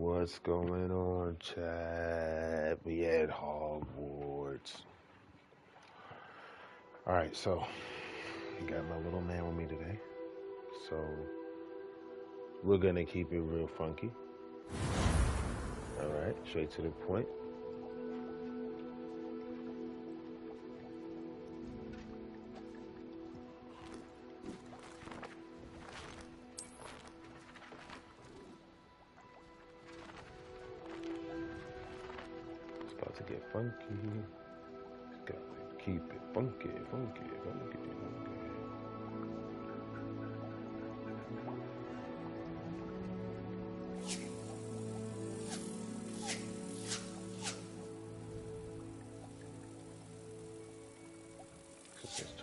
What's going on, chat? We at Hogwarts. Alright, so got my little man with me today. So we're gonna keep it real funky. Alright, straight to the point. It's about to get funky. Gotta keep it funky, funky, funky, funky.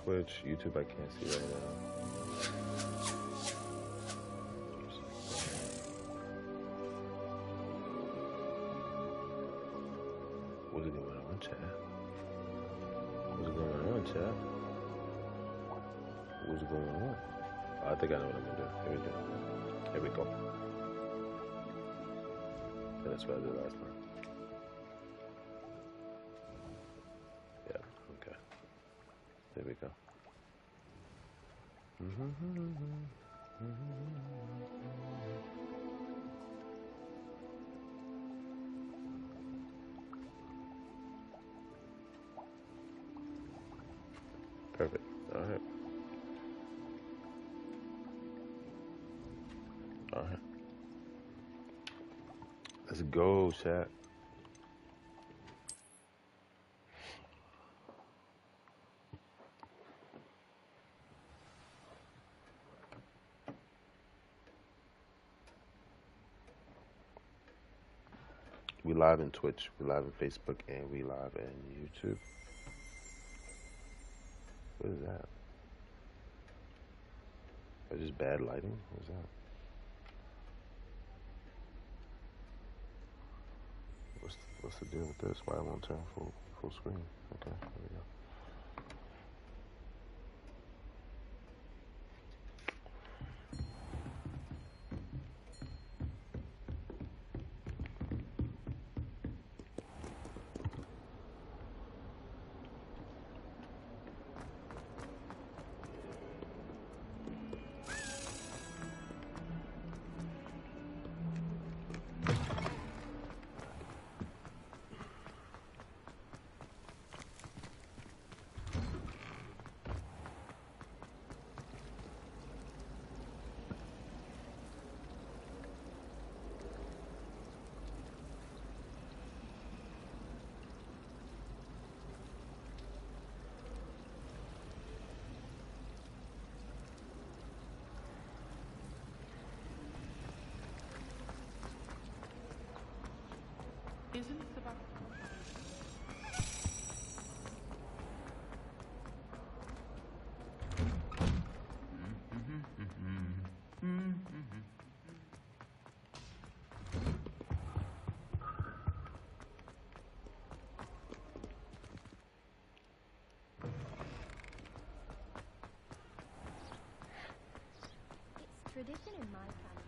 Twitch, YouTube, I can't see right now. What's going on, chat? What's going on, chat? What's going on? I think I know what I'm gonna do. Here we go. Here we go. And that's what I did last time. Yeah, okay. There we go. Perfect. All right. All right. Let's go, chat. We live in Twitch, we live in Facebook, and we live in YouTube. What is that? Is this bad lighting? What is that? What's the deal with this? Why I won't turn full screen? Okay, there we go. Isn't it about It's tradition in my family.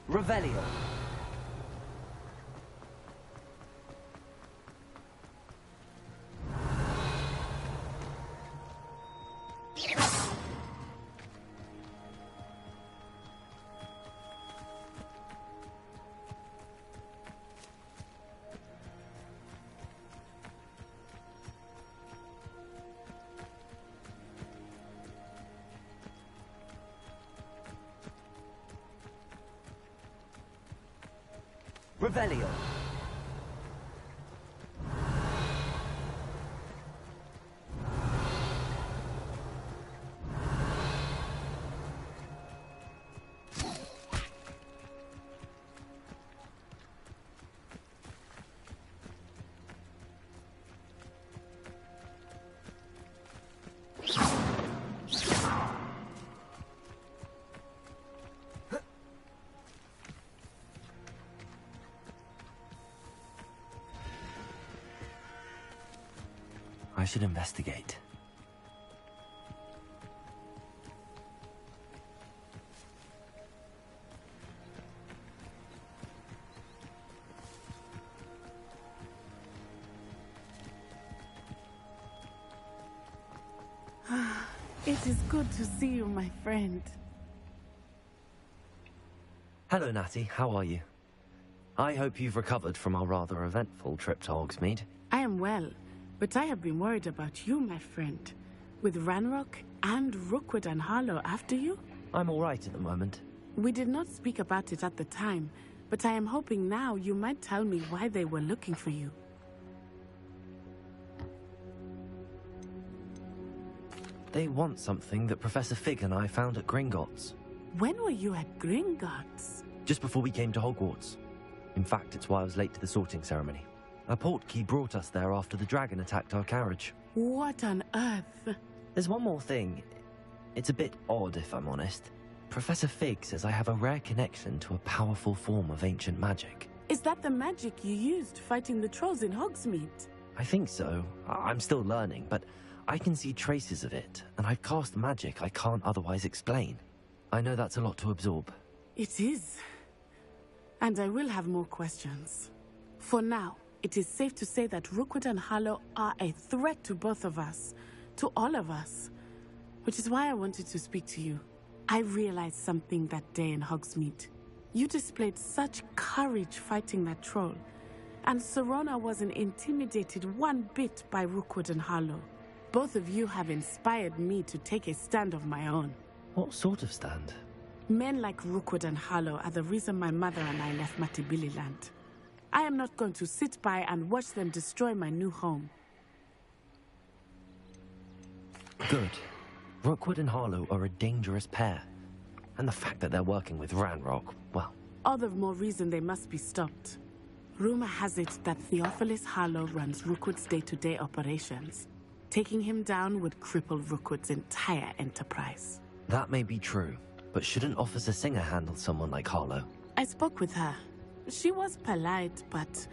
Revelio. Revelio. I should investigate. It is good to see you, my friend. Hello, Natty. How are you? I hope you've recovered from our rather eventful trip to Hogsmeade. I am well, but I have been worried about you, my friend. With Ranrock and Rookwood and Harlow after you? I'm all right at the moment. We did not speak about it at the time, but I am hoping now you might tell me why they were looking for you. They want something that Professor Fig and I found at Gringotts. When were you at Gringotts? Just before we came to Hogwarts. In fact, it's why I was late to the sorting ceremony. A portkey brought us there after the dragon attacked our carriage. What on earth? There's one more thing. It's a bit odd, if I'm honest. Professor Fig says I have a rare connection to a powerful form of ancient magic. Is that the magic you used fighting the trolls in Hogsmeade? I think so. I'm still learning, but I can see traces of it, and I've cast magic I can't otherwise explain. I know that's a lot to absorb. It is. And I will have more questions. For now, it is safe to say that Rookwood and Harlow are a threat to both of us, to all of us. Which is why I wanted to speak to you. I realized something that day in Hogsmeade. You displayed such courage fighting that troll, and Serona wasn't intimidated one bit by Rookwood and Harlow. Both of you have inspired me to take a stand of my own. What sort of stand? Men like Rookwood and Harlow are the reason my mother and I left Matibili land. I am not going to sit by and watch them destroy my new home. Good. Rookwood and Harlow are a dangerous pair. And the fact that they're working with Ranrock, well... All the more reason they must be stopped. Rumor has it that Theophilus Harlow runs Rookwood's day-to-day operations. Taking him down would cripple Rookwood's entire enterprise. That may be true, but shouldn't Officer Singer handle someone like Harlow? I spoke with her. She was polite, but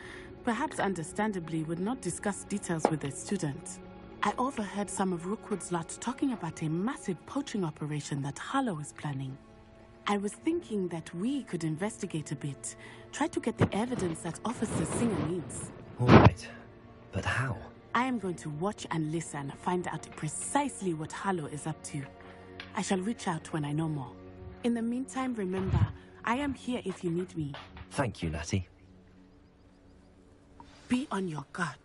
perhaps understandably would not discuss details with a student. I overheard some of Rookwood's lot talking about a massive poaching operation that Harlow is planning. I was thinking that we could investigate a bit, try to get the evidence that Officer Singer needs. All right, but how? I am going to watch and listen, find out precisely what Harlow is up to. I shall reach out when I know more. In the meantime, remember, I am here if you need me. Thank you, Natty. Be on your guard.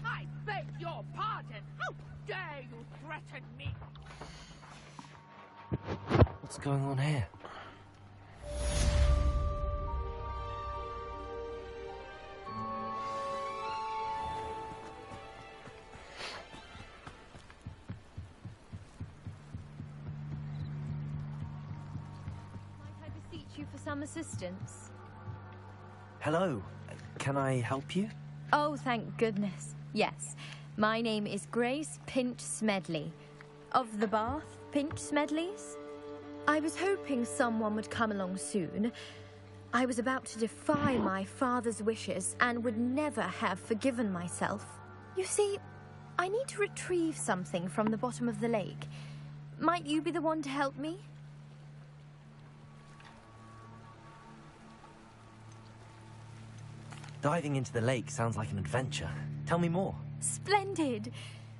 I beg your pardon! How dare you threaten me? What's going on here? You for some assistance? Hello. Can I help you? Oh, thank goodness. Yes. My name is Grace Pinch Smedley. Of the Bath Pinch Smedleys? I was hoping someone would come along soon. I was about to defy my father's wishes and would never have forgiven myself. You see, I need to retrieve something from the bottom of the lake. Might you be the one to help me? Diving into the lake sounds like an adventure. Tell me more. Splendid!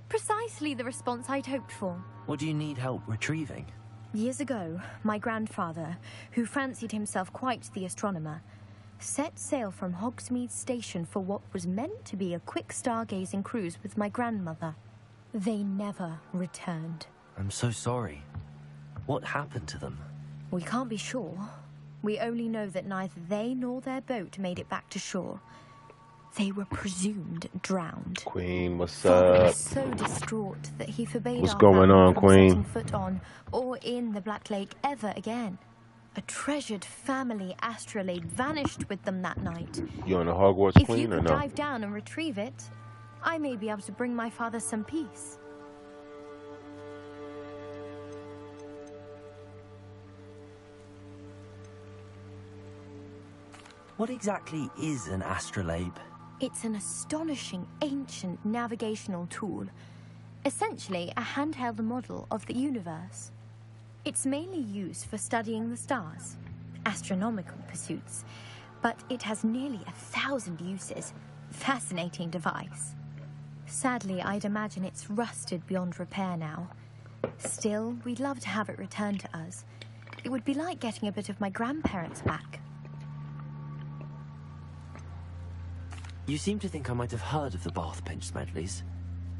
Precisely the response I'd hoped for. What do you need help retrieving? Years ago, my grandfather, who fancied himself quite the astronomer, set sail from Hogsmeade Station for what was meant to be a quick stargazing cruise with my grandmother. They never returned. I'm so sorry. What happened to them? We can't be sure. We only know that neither they nor their boat made it back to shore. They were presumed drowned. Queen, what's Father up? was so distraught that he forbade What's our going family on, from Queen? setting foot on or in the Black Lake ever again. A treasured family astrolabe vanished with them that night. You on the Hogwarts If Queen you or could no? dive down and retrieve it, I may be able to bring my father some peace. What exactly is an astrolabe? It's an astonishing ancient navigational tool, essentially a handheld model of the universe. It's mainly used for studying the stars, astronomical pursuits, but it has nearly 1,000 uses. Fascinating device. Sadly, I'd imagine it's rusted beyond repair now. Still, we'd love to have it returned to us. It would be like getting a bit of my grandparents back. You seem to think I might have heard of the Bath Pinch Smedleys.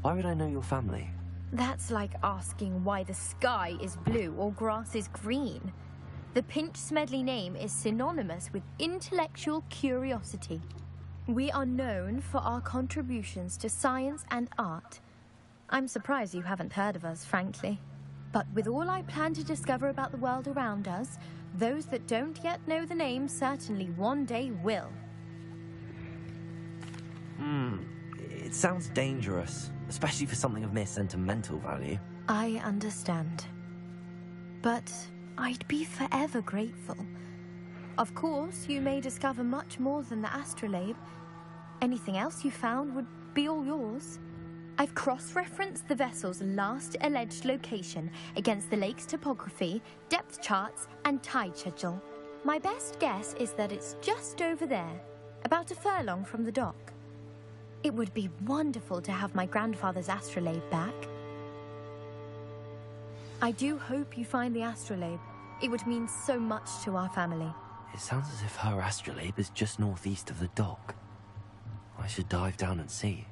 Why would I know your family? That's like asking why the sky is blue or grass is green. The Pinch Smedley name is synonymous with intellectual curiosity. We are known for our contributions to science and art. I'm surprised you haven't heard of us, frankly. But with all I plan to discover about the world around us, those that don't yet know the name certainly one day will. It sounds dangerous, especially for something of mere sentimental value. I understand. But I'd be forever grateful. Of course, you may discover much more than the astrolabe. Anything else you found would be all yours. I've cross-referenced the vessel's last alleged location against the lake's topography, depth charts, and tide schedule. My best guess is that it's just over there, about a furlong from the dock. It would be wonderful to have my grandfather's astrolabe back. I do hope you find the astrolabe. It would mean so much to our family. It sounds as if her astrolabe is just northeast of the dock. I should dive down and see.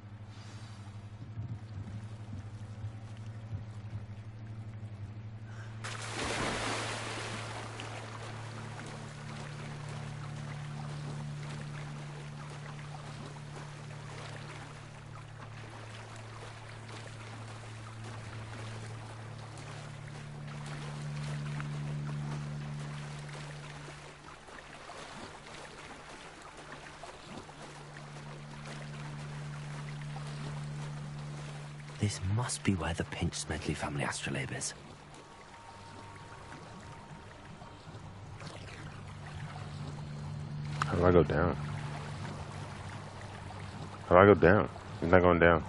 This must be where the Pinch Smedley family astrolabe is. How do I go down? How do I go down? He's not going down.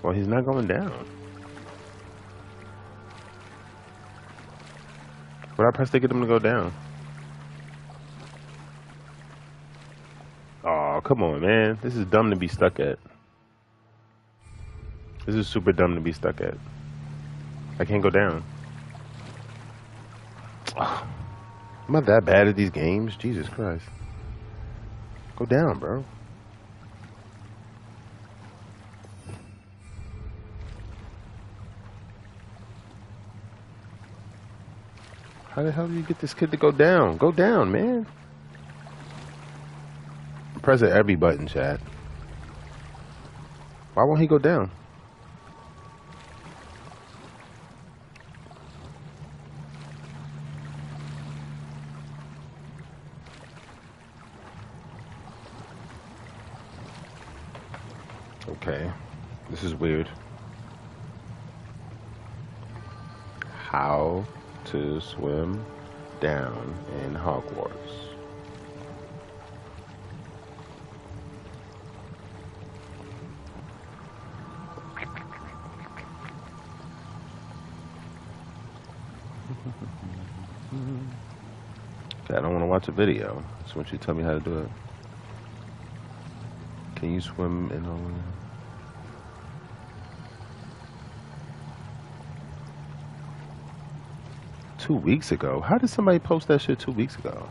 Well, he's not going down. What I press to get him to go down? Oh, come on, man. This is dumb to be stuck at. This is super dumb to be stuck at. I can't go down. Oh, I'm not that bad at these games. Jesus Christ. Go down, bro. How the hell do you get this kid to go down? Go down, man. I'm pressing every button, chat. Why won't he go down? Okay. This is weird. How to swim down in Hogwarts. Okay, I don't want to watch a video. I just want you to tell me how to do it. Can you swim in Hogwarts? 2 weeks ago? How did somebody post that shit 2 weeks ago?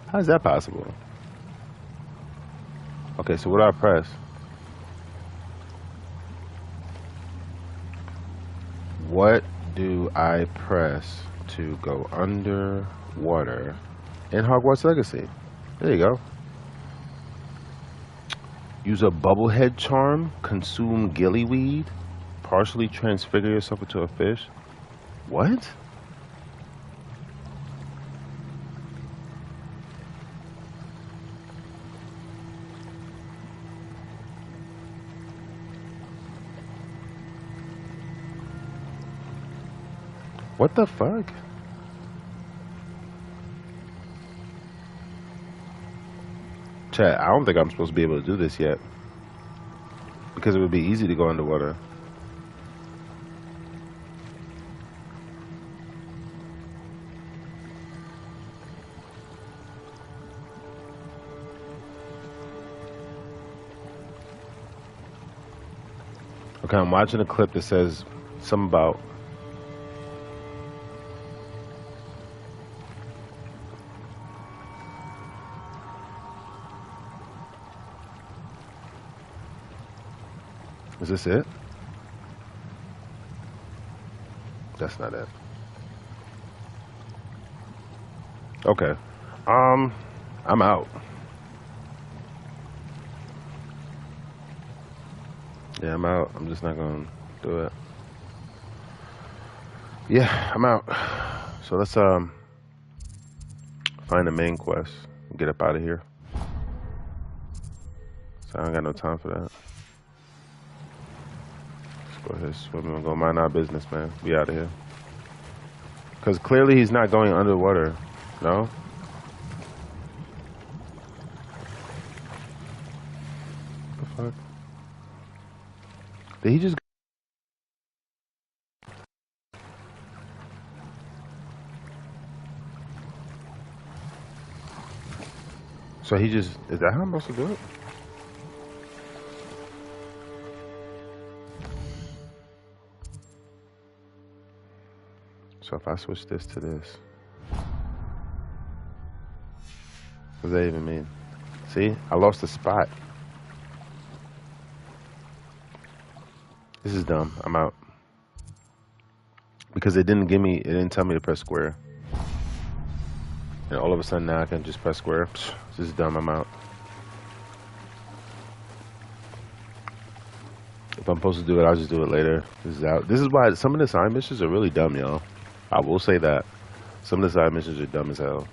How is that possible? Okay, so what do I press? What do I press to go underwater in Hogwarts Legacy? There you go. Use a bubblehead charm, consume gillyweed, partially transfigure yourself into a fish. What? What the fuck? Chat, I don't think I'm supposed to be able to do this yet. Because it would be easy to go underwater. Okay, I'm watching a clip that says something about Is this it? That's not it. Okay. I'm out. Yeah, I'm out. I'm just not gonna do it. Yeah, I'm out. So let's find the main quest and get up out of here. So I don't got no time for that. Go ahead, swim and go mind our business, man. We out of here. Because clearly he's not going underwater. No? What the fuck? Did he just... So he just... Is that how I'm supposed to do it? So if I switch this to this, what does that even mean? See, I lost a spot. This is dumb. I'm out. Because it didn't tell me to press square. And all of a sudden now I can just press square. Psh, this is dumb. I'm out. If I'm supposed to do it, I'll just do it later. This is out. This is why some of the side missions are really dumb, y'all. I will say that. Some of the side missions are dumb as hell.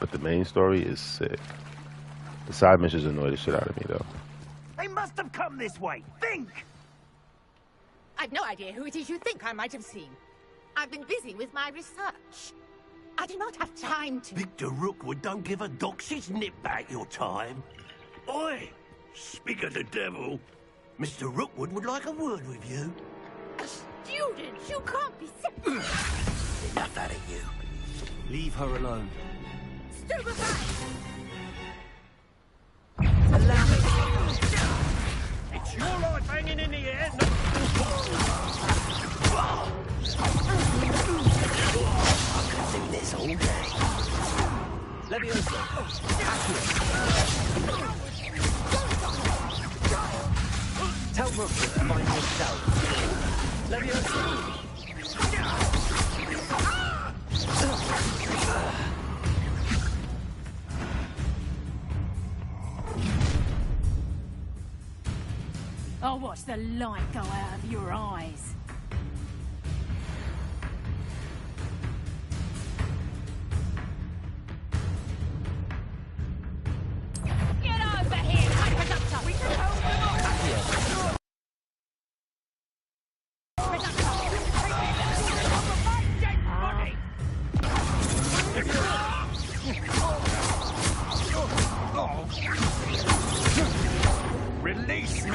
But the main story is sick. The side missions annoy the shit out of me, though. They must have come this way. Think! I've no idea who it is you think I might have seen. I've been busy with my research. I do not have time to... Victor Rookwood don't give a doxy's nip back your time. Oi! Speak of the devil. Mr. Rookwood would like a word with you. A student? You can't be serious. Enough out of you. Leave her alone. Stupefied! Allow me. It's your life hanging in the air. I could do this all day. Tell Rookwood to find yourself. Leviosa. I'll watch the light go out of your eyes. Get over here, hyperductor! We can help them all! Release me!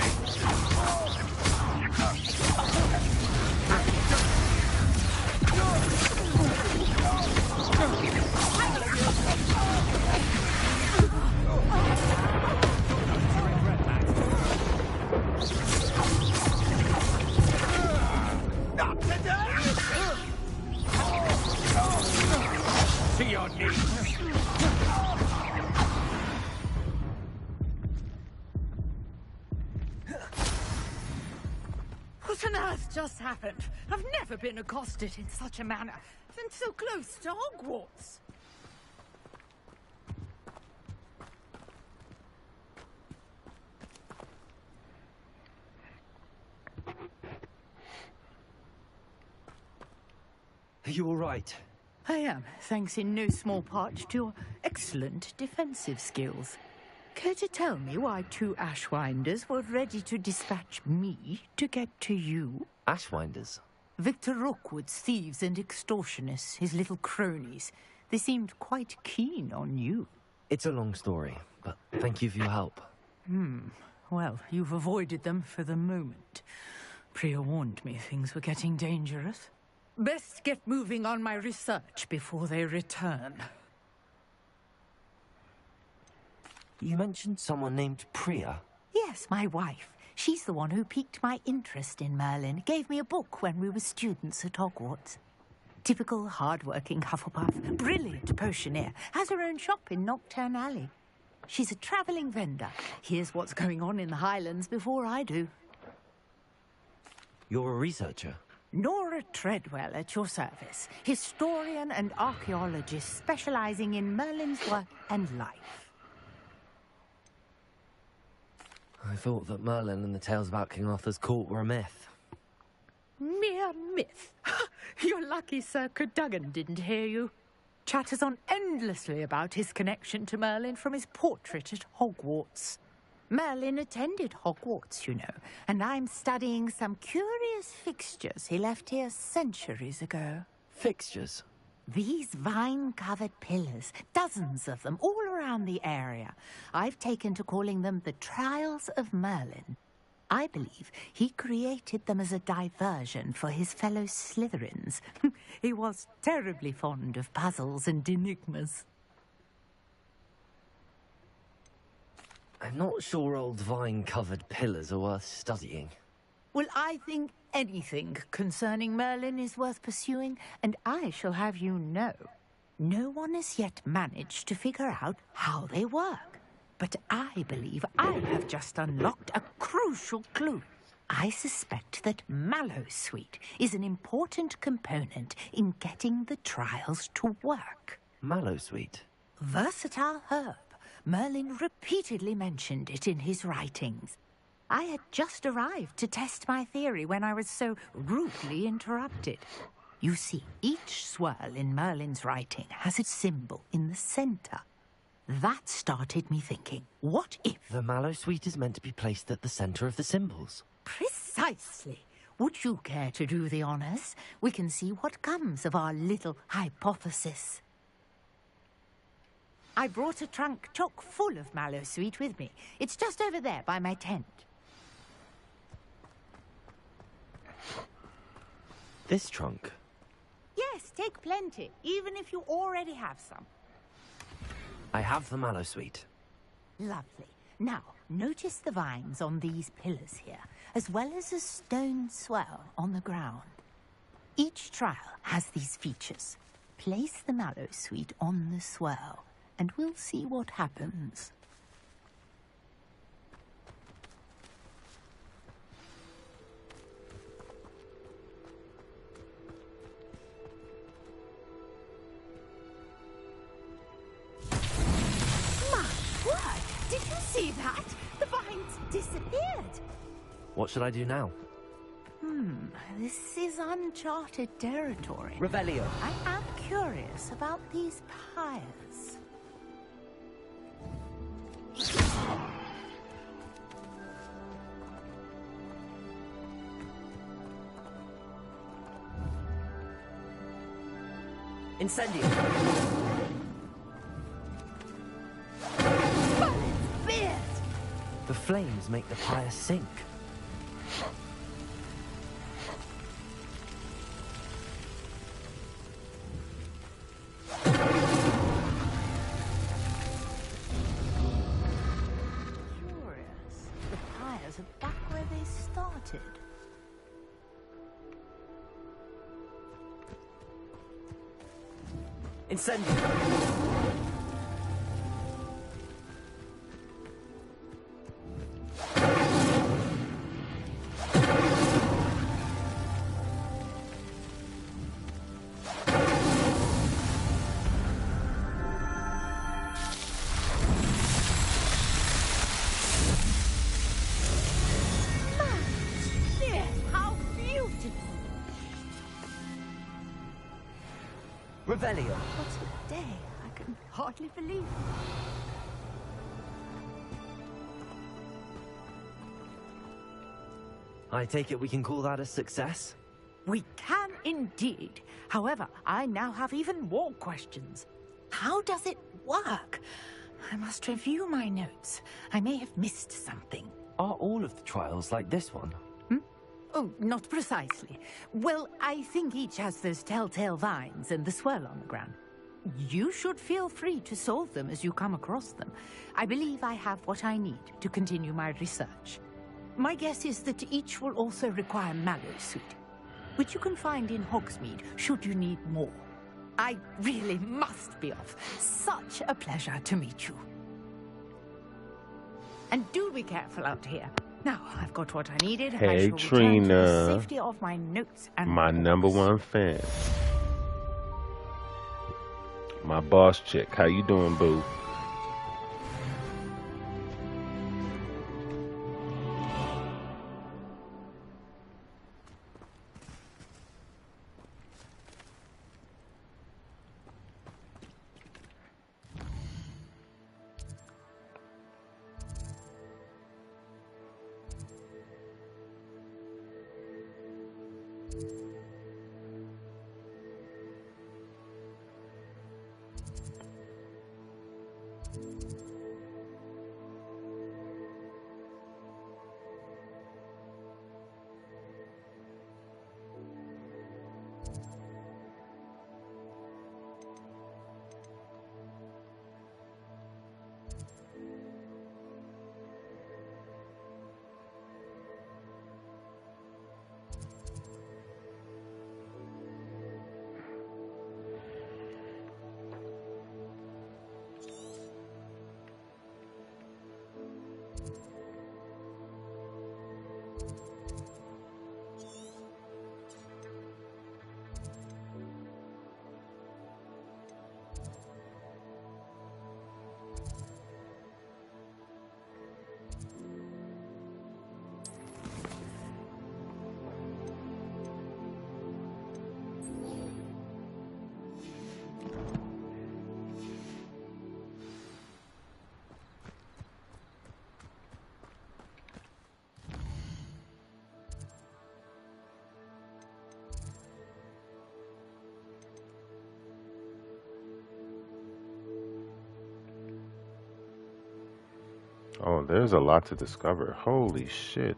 on earth just happened? I've never been accosted in such a manner, and so close to Hogwarts. Are you all right? I am, thanks in no small part to your excellent defensive skills. Care to tell me why 2 Ashwinders were ready to dispatch me to get to you? Ashwinders? Victor Rookwood's thieves and extortionists, his little cronies. They seemed quite keen on you. It's a long story, but thank you for your help. Well, you've avoided them for the moment. Priya warned me things were getting dangerous. Best get moving on my research before they return. You mentioned someone named Priya. Yes, my wife. She's the one who piqued my interest in Merlin. Gave me a book when we were students at Hogwarts. Typical hard-working Hufflepuff. Brilliant potioneer. Has her own shop in Knockturn Alley. She's a travelling vendor. Hears what's going on in the Highlands before I do. You're a researcher? Nora Treadwell at your service. Historian and archaeologist specialising in Merlin's work and life. I thought that Merlin and the tales about King Arthur's court were a myth. Mere myth. You're lucky Sir Cadogan didn't hear you. Chatters on endlessly about his connection to Merlin from his portrait at Hogwarts. Merlin attended Hogwarts, you know, and I'm studying some curious fixtures he left here centuries ago. Fixtures? These vine-covered pillars, dozens of them, all around the area. I've taken to calling them the Trials of Merlin. I believe he created them as a diversion for his fellow Slytherins. He was terribly fond of puzzles and enigmas. I'm not sure old vine-covered pillars are worth studying. Well, I think anything concerning Merlin is worth pursuing, and I shall have you know, no one has yet managed to figure out how they work. But I believe I have just unlocked a crucial clue. I suspect that Mallowsweet is an important component in getting the trials to work. Mallowsweet? Versatile herb. Merlin repeatedly mentioned it in his writings. I had just arrived to test my theory when I was so rudely interrupted. You see, each swirl in Merlin's writing has its symbol in the centre. That started me thinking, what if... The Mallowsweet is meant to be placed at the centre of the symbols. Precisely. Would you care to do the honours? We can see what comes of our little hypothesis. I brought a trunk chock full of Mallowsweet with me. It's just over there by my tent. This trunk? Yes, take plenty, even if you already have some. I have the Mallowsweet. Lovely. Now, notice the vines on these pillars here, as well as a stone swell on the ground. Each trial has these features. Place the Mallowsweet on the swell, and we'll see what happens. Did you see that? The vines disappeared. What should I do now? This is uncharted territory. Revelio. I am curious about these pyres. Incendio. The flames make the pyre sink. Curious. The pyres are back where they started. Incendio. Revelio. What a day. I can hardly believe it. I take it we can call that a success? We can indeed. However, I now have even more questions. How does it work? I must review my notes. I may have missed something. Are all of the trials like this one? Oh, not precisely. Well, I think each has those telltale vines and the swirl on the ground. You should feel free to solve them as you come across them. I believe I have what I need to continue my research. My guess is that each will also require mallow suit, which you can find in Hogsmeade should you need more. I really must be off. Such a pleasure to meet you. And do be careful out here. Now, I've got what I needed. Hey, I shall return to the Trina. safety of my notes and My books. #1 fan. My boss chick. How you doing, boo? Oh, there's a lot to discover. Holy shit.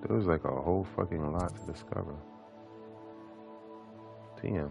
There's like a whole fucking lot to discover. Damn.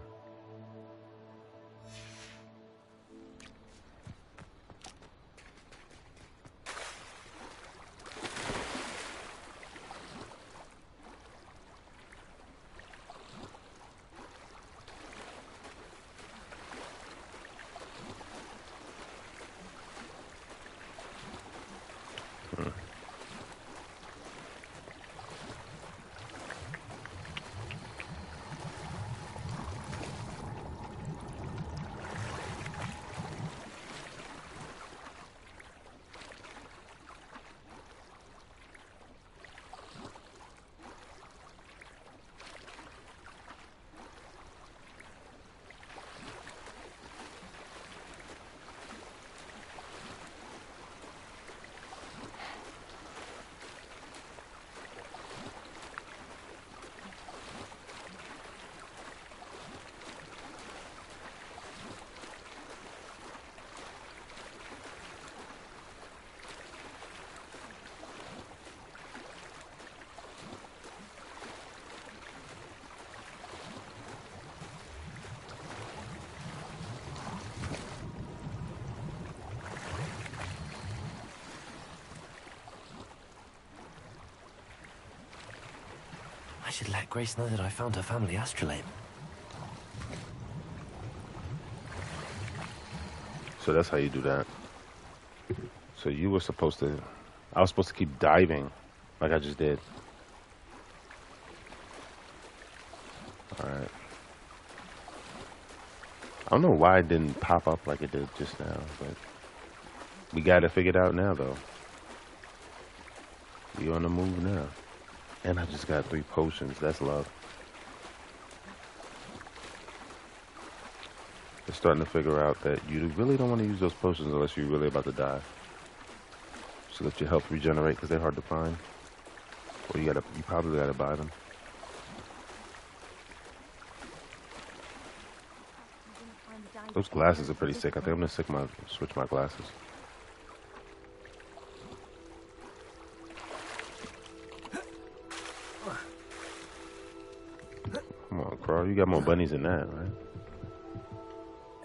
I should let Grace know that I found her family astrolabe. So that's how you do that. So you were supposed to... I was supposed to keep diving like I just did. Alright. I don't know why it didn't pop up like it did just now, but we got it figured out now, though. We on the move now. And I just got 3 potions. That's love. It's starting to figure out that you really don't want to use those potions unless you're really about to die. So that your health regenerate because they're hard to find. Or you probably gotta buy them. Those glasses are pretty sick. I think I'm gonna switch my glasses. Come on, Carl. You got more bunnies than that, right?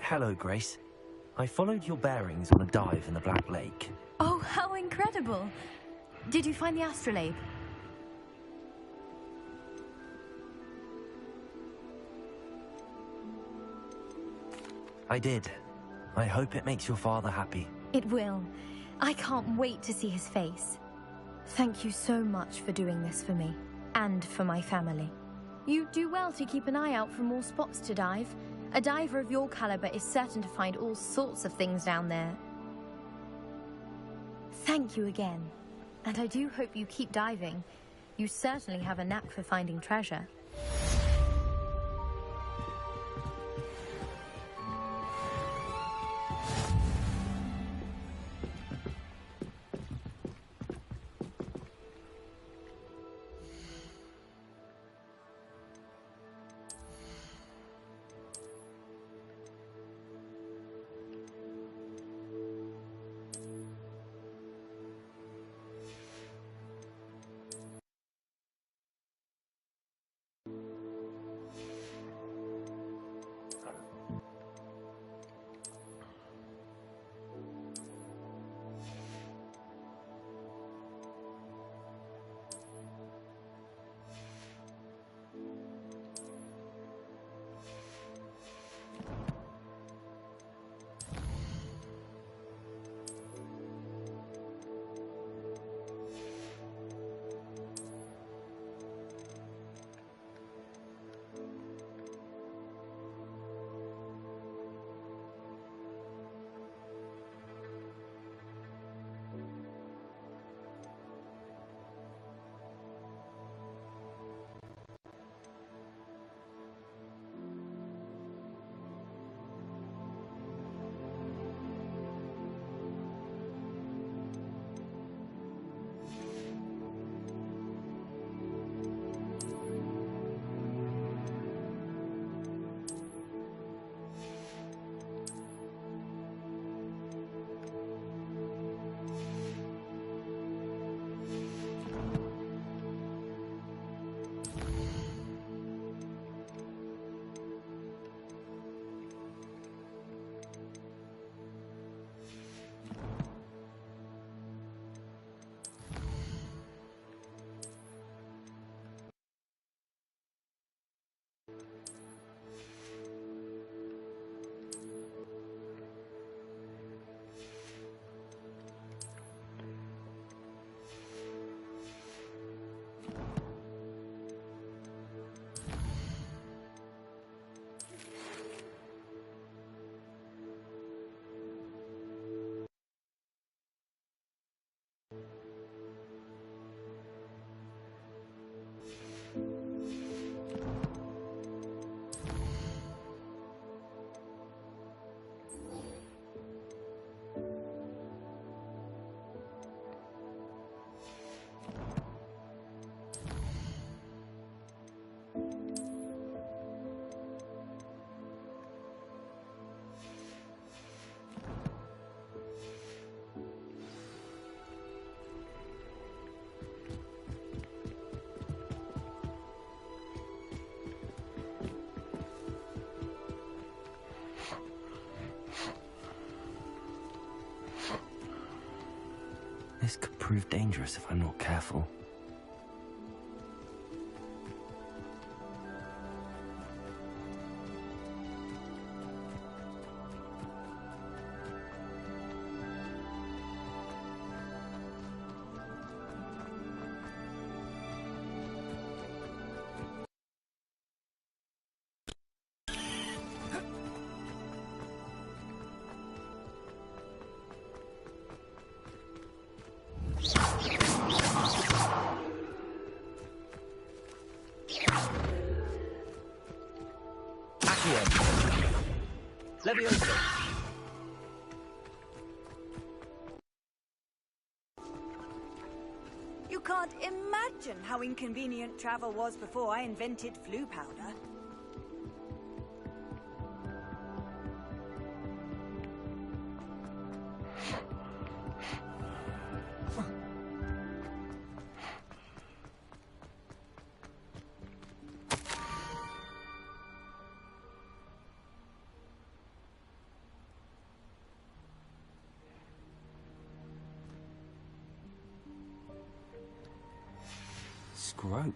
Hello, Grace. I followed your bearings on a dive in the Black Lake. Oh, how incredible! Did you find the astrolabe? I did. I hope it makes your father happy. It will. I can't wait to see his face. Thank you so much for doing this for me, and for my family. You do well to keep an eye out for more spots to dive. A diver of your caliber is certain to find all sorts of things down there. Thank you again. And I do hope you keep diving. You certainly have a knack for finding treasure. This could prove dangerous if I'm not careful. Levioso! You can't imagine how inconvenient travel was before I invented flu powder. Scrope?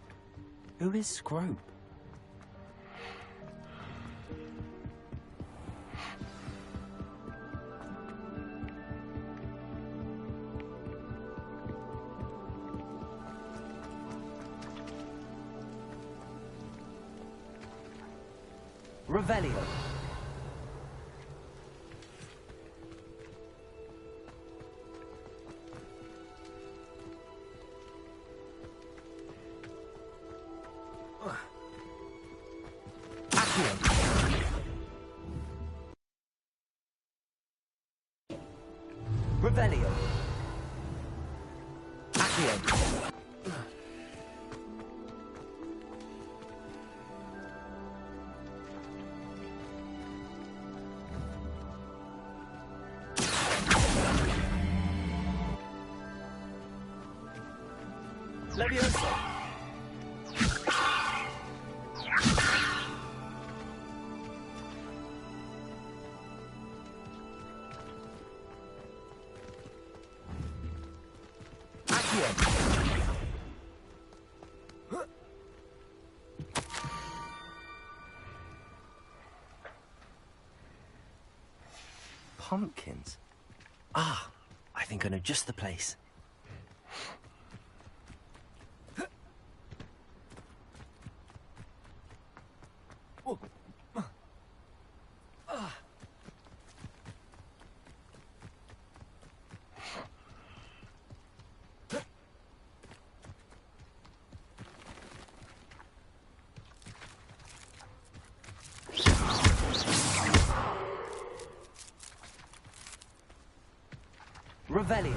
Who is Scrope? Revelio. Revelio. Accio. Levioso. Pumpkins. Ah, I think I know just the place. Revelio.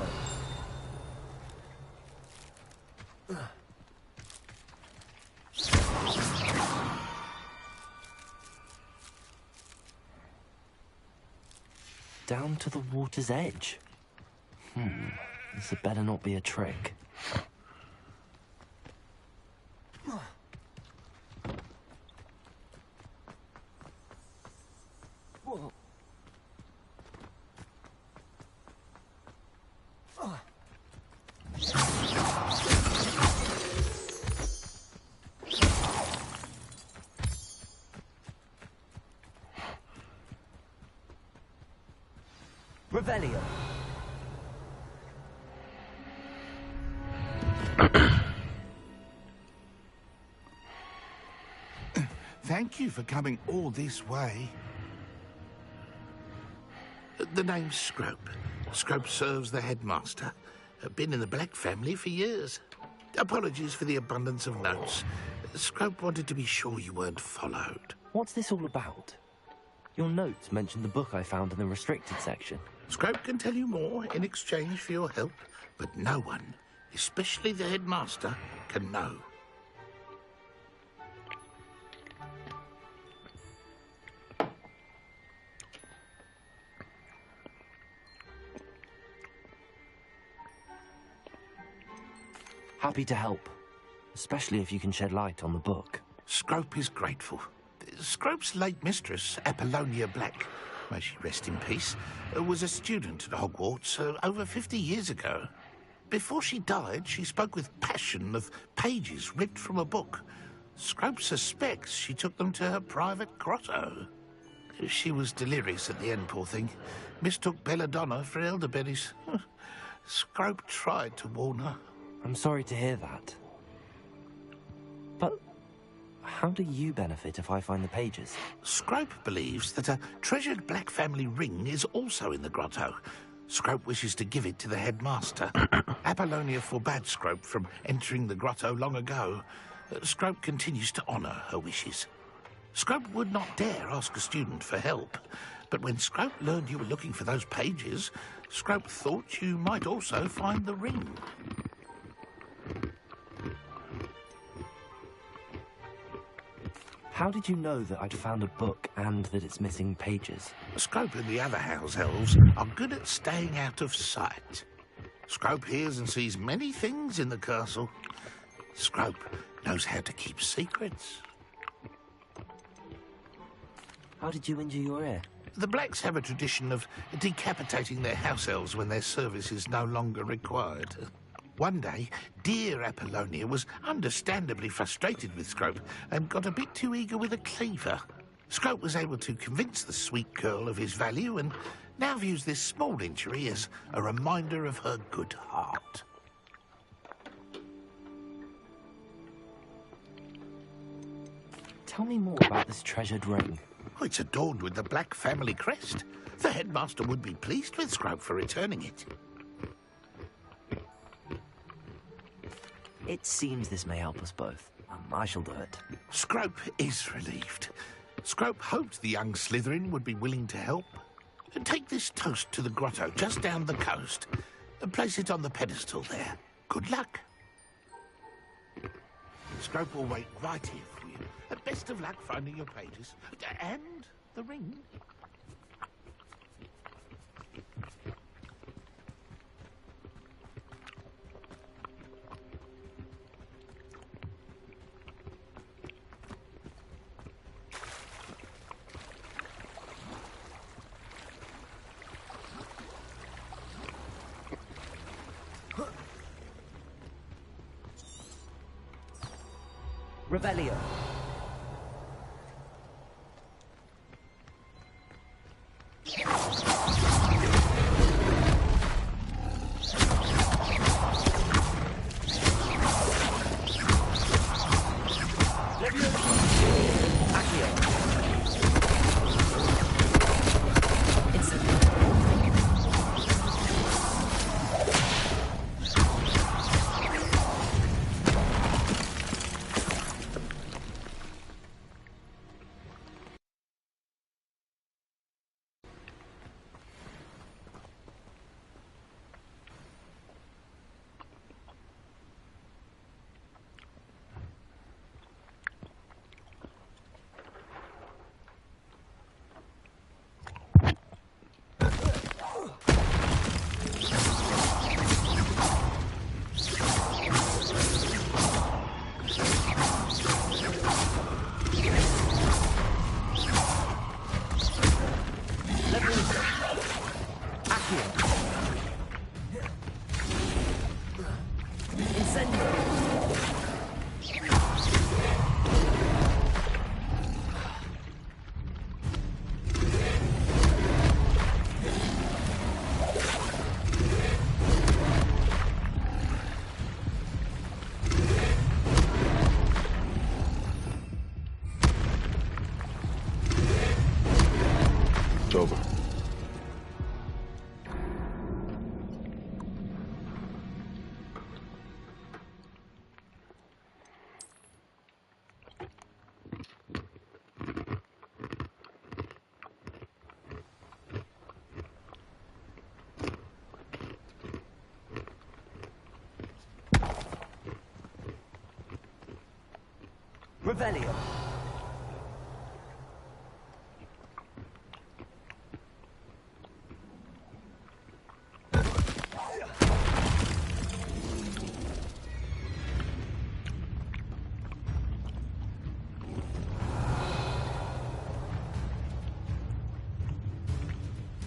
Down to the water's edge. This had better not be a trick. Revelio. Thank you for coming all this way. The name's Scrope. Scrope serves the headmaster. Been in the Black family for years. Apologies for the abundance of notes. Scrope wanted to be sure you weren't followed. What's this all about? Your notes mentioned the book I found in the restricted section. Scrope can tell you more in exchange for your help, but no one, especially the headmaster, can know. Happy to help, especially if you can shed light on the book. Scrope is grateful. Scrope's late mistress, Apollonia Black, may she rest in peace, was a student at Hogwarts over 50 years ago. Before she died, she spoke with passion of pages ripped from a book. Scrope suspects she took them to her private grotto. She was delirious at the end, poor thing. Mistook belladonna for elderberries. Scrope tried to warn her. I'm sorry to hear that. But how do you benefit if I find the pages? Scrope believes that a treasured Black family ring is also in the grotto. Scrope wishes to give it to the headmaster. Apollonia forbade Scrope from entering the grotto long ago. Scrope continues to honour her wishes. Scrope would not dare ask a student for help. But when Scrope learned you were looking for those pages, Scrope thought you might also find the ring. How did you know that I'd found a book and that it's missing pages? Scrope and the other house elves are good at staying out of sight. Scrope hears and sees many things in the castle. Scrope knows how to keep secrets. How did you injure your ear? The Blacks have a tradition of decapitating their house elves when their service is no longer required. One day, dear Apollonia was understandably frustrated with Scrope and got a bit too eager with a cleaver. Scrope was able to convince the sweet girl of his value and now views this small injury as a reminder of her good heart. Tell me more about this treasured ring. Oh, it's adorned with the Black family crest. The headmaster would be pleased with Scrope for returning it. It seems this may help us both. I shall do it. Scrope is relieved. Scrope hoped the young Slytherin would be willing to help. Take this toast to the grotto just down the coast and place it on the pedestal there. Good luck. Scrope will wait right here for you. Best of luck finding your pages. And the ring. Revelio. It's over. Revelio.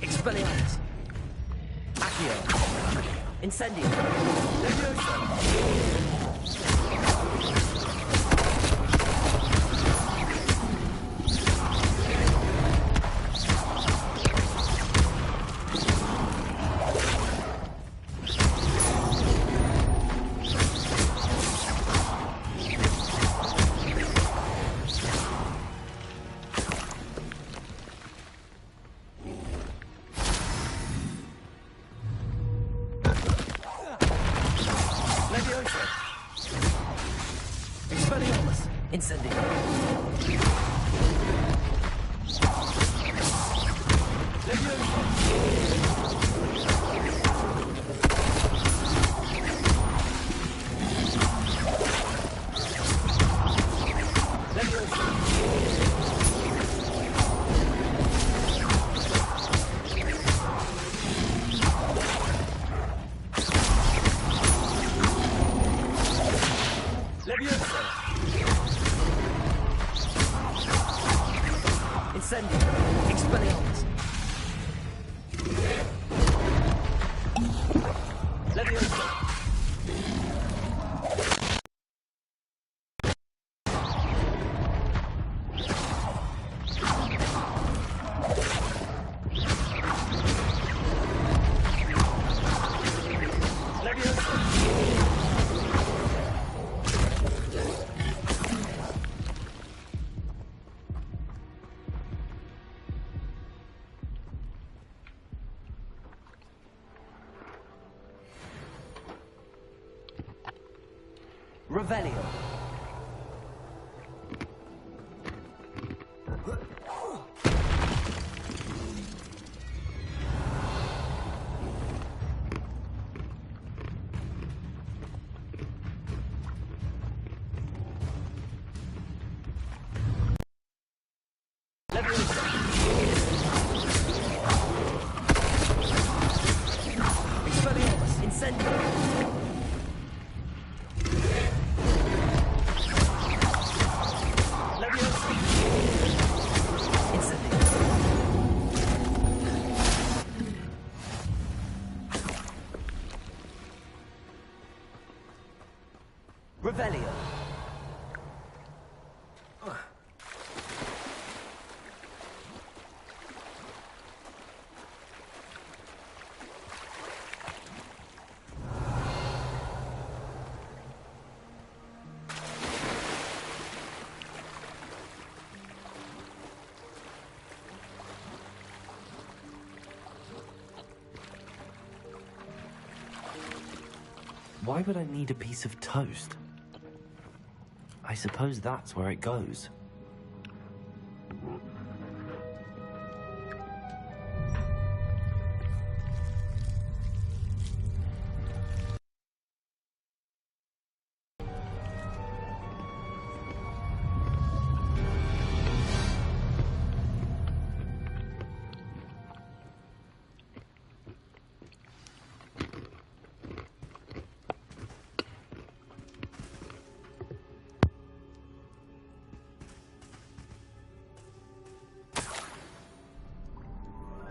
Expelliarmus. Accio. Incendio. Levioso. Expelliarmus. Incendio. Revelio. Revelio. Why would I need a piece of toast? I suppose that's where it goes.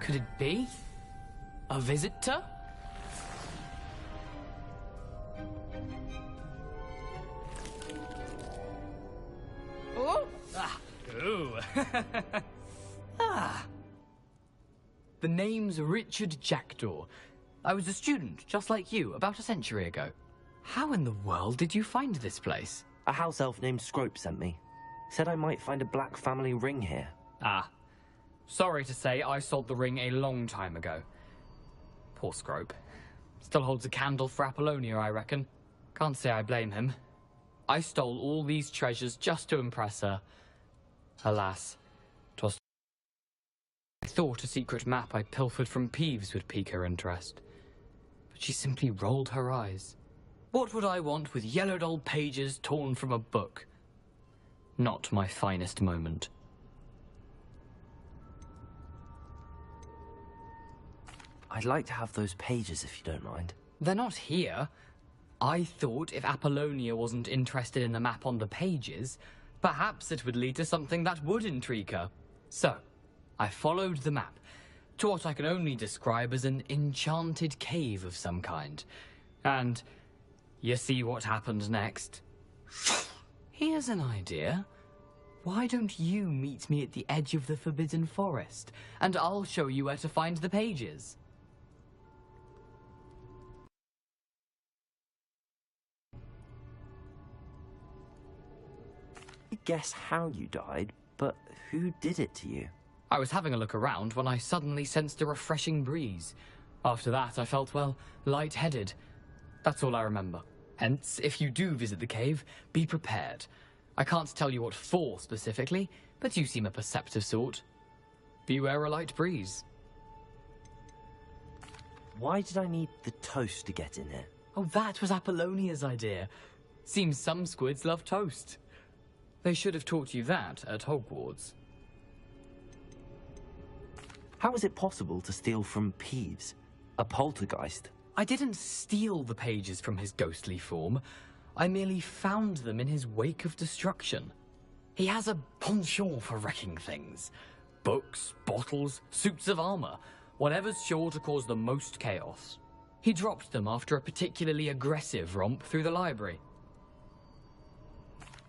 Could it be? A visitor? Oh! Ah! Ooh! Ah! The name's Richard Jackdaw. I was a student, just like you, about a century ago. How in the world did you find this place? A house elf named Scrope sent me. Said I might find a black family ring here. Ah. Sorry to say, I sold the ring a long time ago. Poor Scrope. Still holds a candle for Apollonia, I reckon. Can't say I blame him. I stole all these treasures just to impress her. Alas, 'twas... I thought a secret map I pilfered from Peeves would pique her interest. But she simply rolled her eyes. What would I want with yellowed old pages torn from a book? Not my finest moment. I'd like to have those pages if you don't mind. They're not here. I thought if Apollonia wasn't interested in the map on the pages, perhaps it would lead to something that would intrigue her. So, I followed the map to what I can only describe as an enchanted cave of some kind. And you see what happened next? Here's an idea. Why don't you meet me at the edge of the Forbidden Forest, and I'll show you where to find the pages. Guess how you died, but who did it to you? I was having a look around when I suddenly sensed a refreshing breeze. After that, I felt, well, lightheaded. That's all I remember. Hence, if you do visit the cave, be prepared. I can't tell you what for specifically, but you seem a perceptive sort. Beware a light breeze. Why did I need the toast to get in here? Oh, that was Apollonia's idea. Seems some squids love toast. They should have taught you that at Hogwarts. How is it possible to steal from Peeves, a poltergeist? I didn't steal the pages from his ghostly form. I merely found them in his wake of destruction. He has a penchant for wrecking things. Books, bottles, suits of armor, whatever's sure to cause the most chaos. He dropped them after a particularly aggressive romp through the library.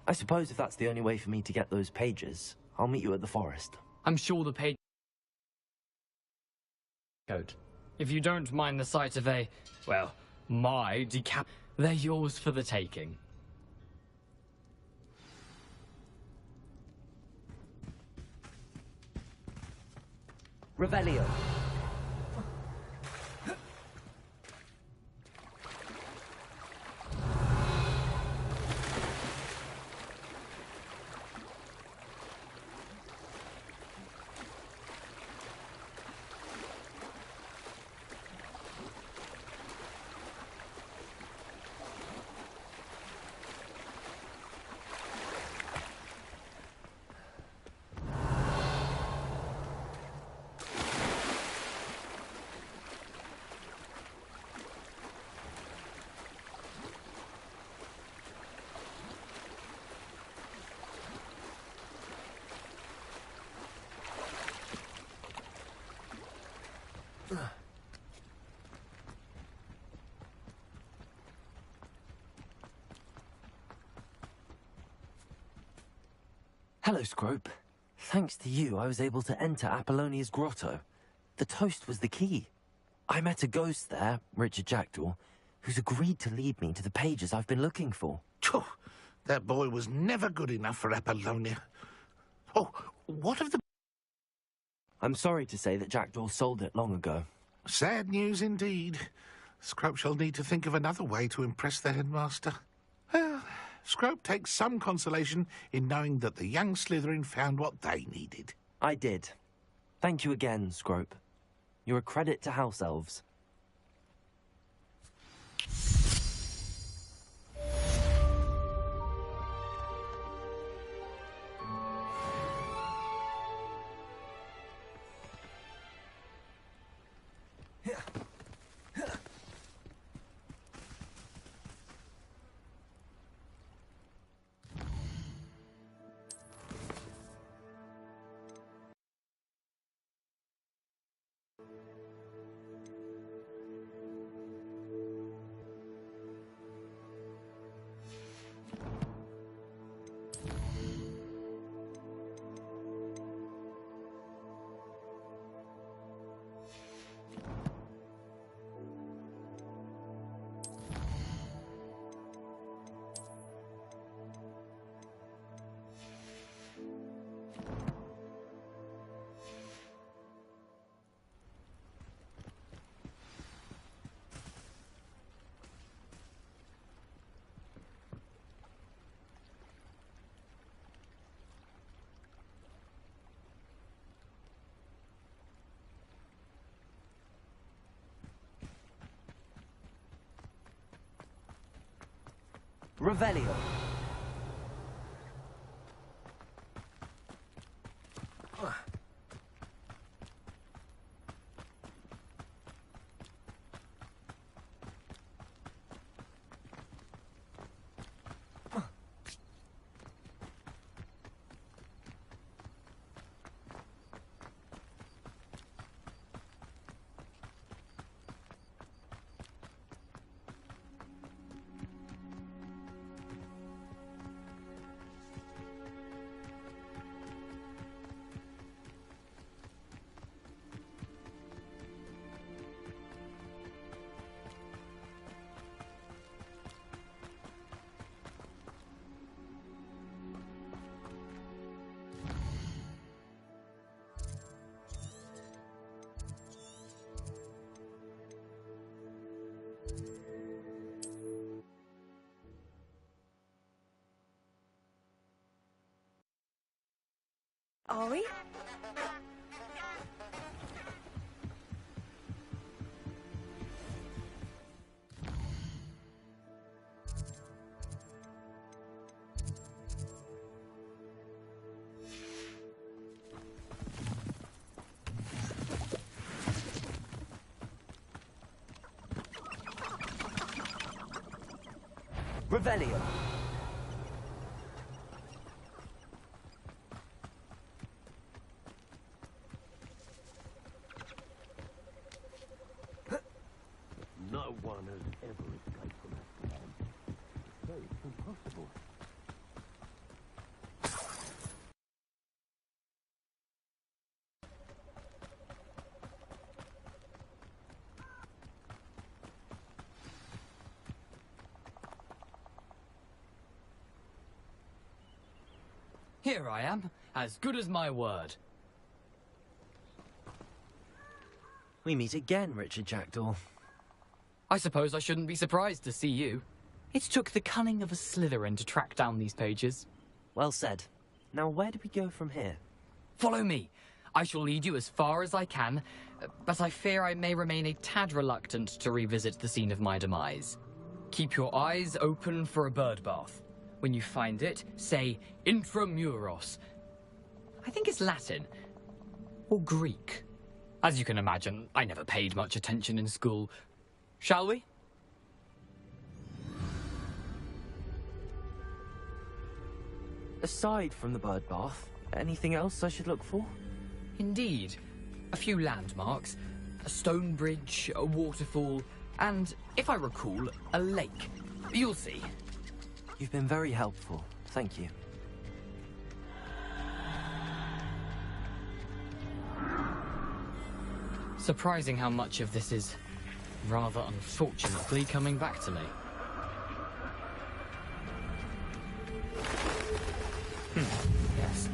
I suppose if that's the only way for me to get those pages, I'll meet you at the forest. I'm sure the page code. If you don't mind the sight of a, well, my decap, they're yours for the taking. Revelio. Hello, Scrope. Thanks to you, I was able to enter Apollonia's grotto. The toast was the key. I met a ghost there, Richard Jackdaw, who's agreed to lead me to the pages I've been looking for. Phew, that boy was never good enough for Apollonia. Oh, what of the... I'm sorry to say that Jackdaw sold it long ago. Sad news indeed. Scrope shall need to think of another way to impress the headmaster. Well, Scrope takes some consolation in knowing that the young Slytherin found what they needed. I did. Thank you again, Scrope. You're a credit to House Elves. Revelio. Are we? Revelio. No one has ever escaped from that camp. So it's impossible. Here I am, as good as my word. We meet again, Richard Jackdaw. I suppose I shouldn't be surprised to see you. It took the cunning of a Slytherin to track down these pages. Well said. Now, where do we go from here? Follow me. I shall lead you as far as I can, but I fear I may remain a tad reluctant to revisit the scene of my demise. Keep your eyes open for a bird bath. When you find it, say intramuros. I think it's Latin. Or Greek. As you can imagine, I never paid much attention in school. Shall we? Aside from the bird bath, anything else I should look for? Indeed. A few landmarks. A stone bridge, a waterfall, and, if I recall, a lake. You'll see. You've been very helpful. Thank you. Surprising how much of this is, rather unfortunately, coming back to me. Yes.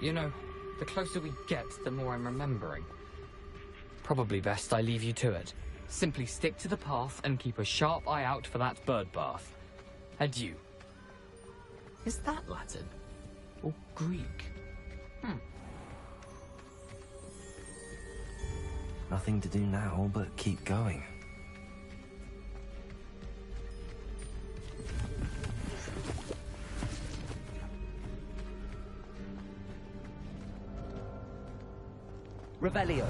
You know, the closer we get, the more I'm remembering. Probably best I leave you to it. Simply stick to the path and keep a sharp eye out for that bird bath. Adieu. Is that Latin? Or Greek? Nothing to do now but keep going. Revelio.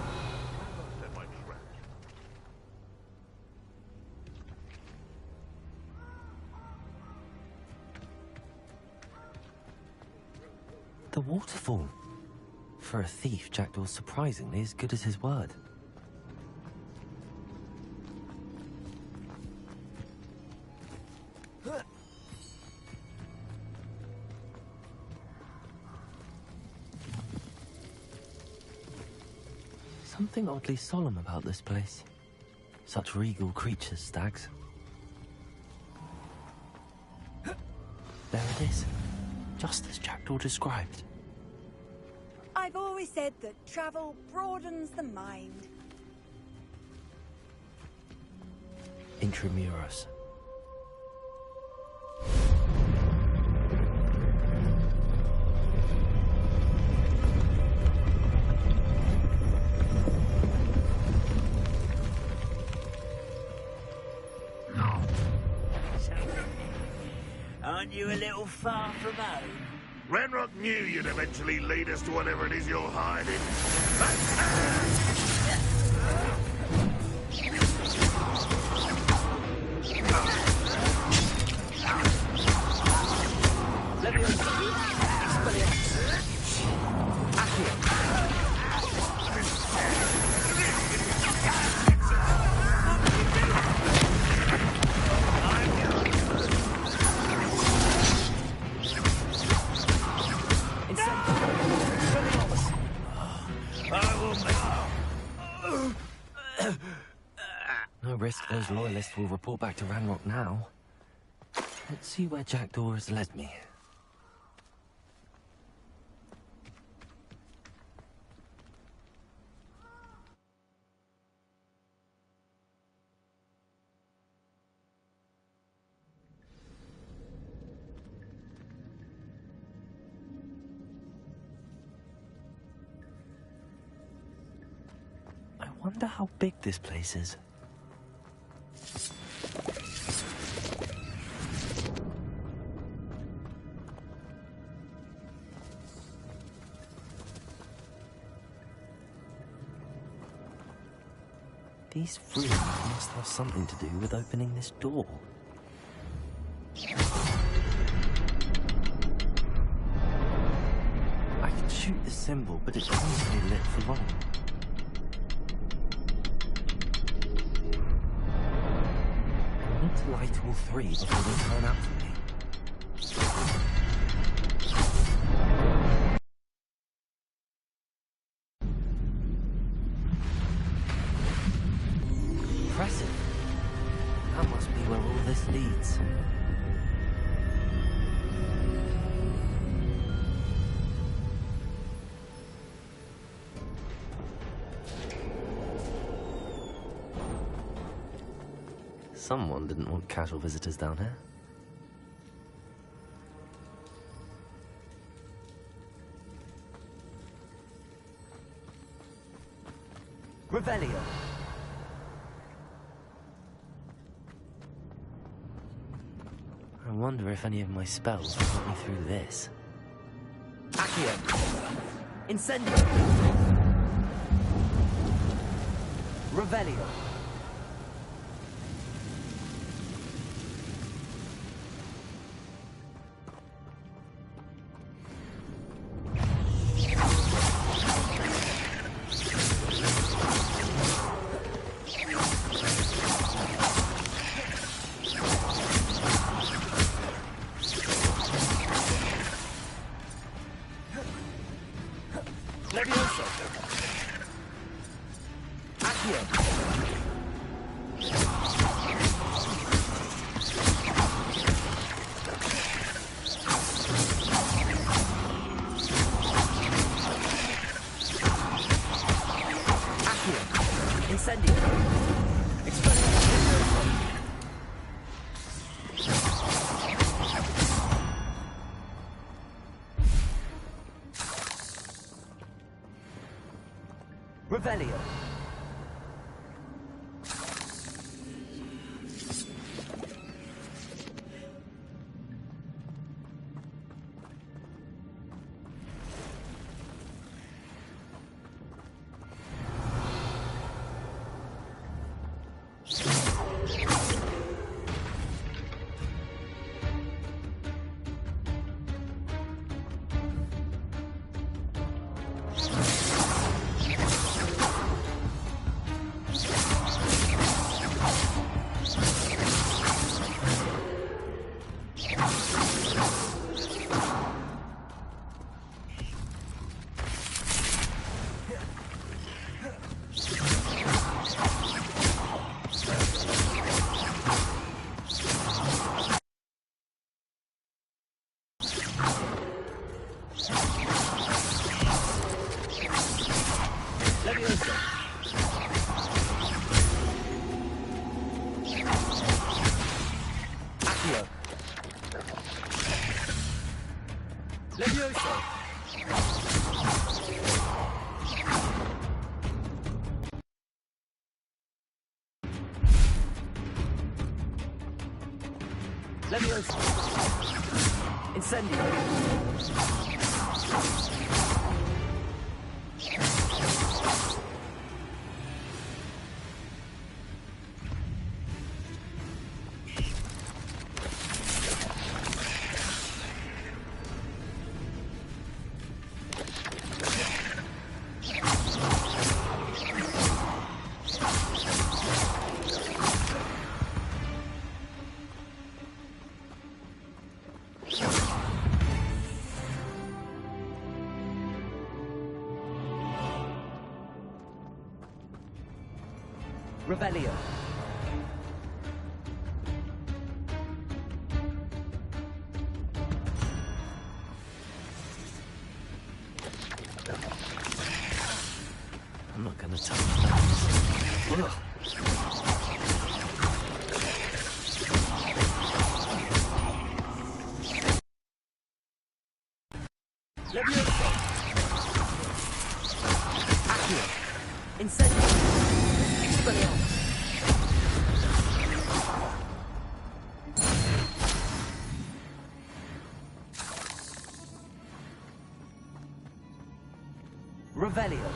The waterfall. For a thief, Jackdaw's surprisingly as good as his word. Something oddly solemn about this place. Such regal creatures, stags. There it is, just as Jackdaw described. I've always said that travel broadens the mind. Intramuros. Aren't you a little far from home? Ranrock knew you'd eventually lead us to whatever it is you're hiding. No risk those loyalists will report back to Ranrock now. Let's see where Jackdaw has led me. I wonder how big this place is. These fruits must have something to do with opening this door. symbol, but it doesn't stay lit for long. I need to light all three before they turn out for me. Impressive. That must be where all this leads. Someone didn't want casual visitors down here. Revelio. I wonder if any of my spells will get me through this. Accio. Incendio. Revelio. Revelio. Leviosa. Incendio. Revelio. I'm not gonna touch that. Leviosa. Accio. Incendio. Expelliarmus. Revelio.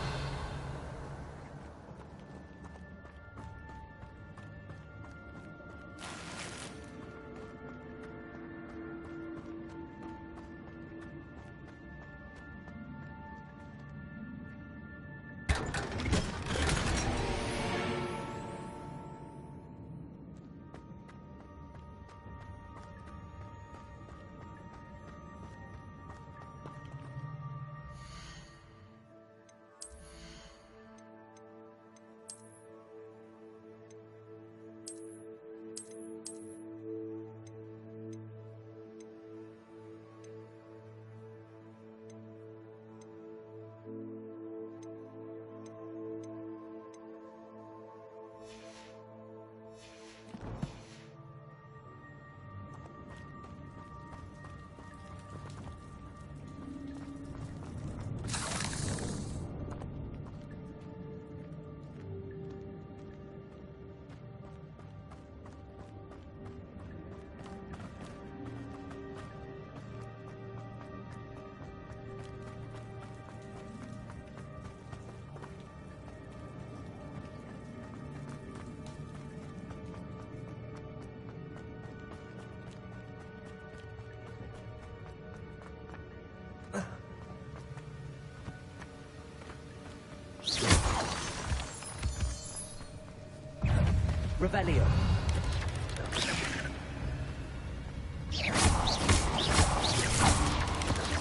Revelio.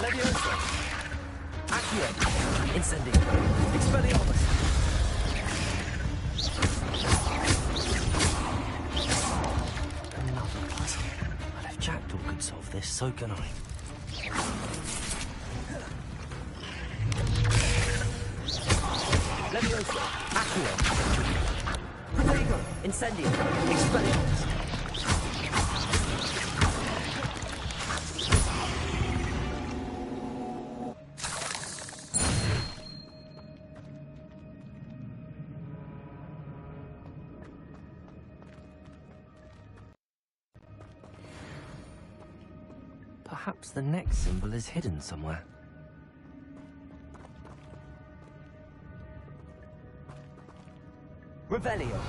Leviosa. Accio. Incendio. Expelliarmus. Another puzzle. But if Jackdaw could solve this, so can I. Leviosa. Accio. Bagels. Incendio. Expelliarmus. Perhaps the next symbol is hidden somewhere. Revelio.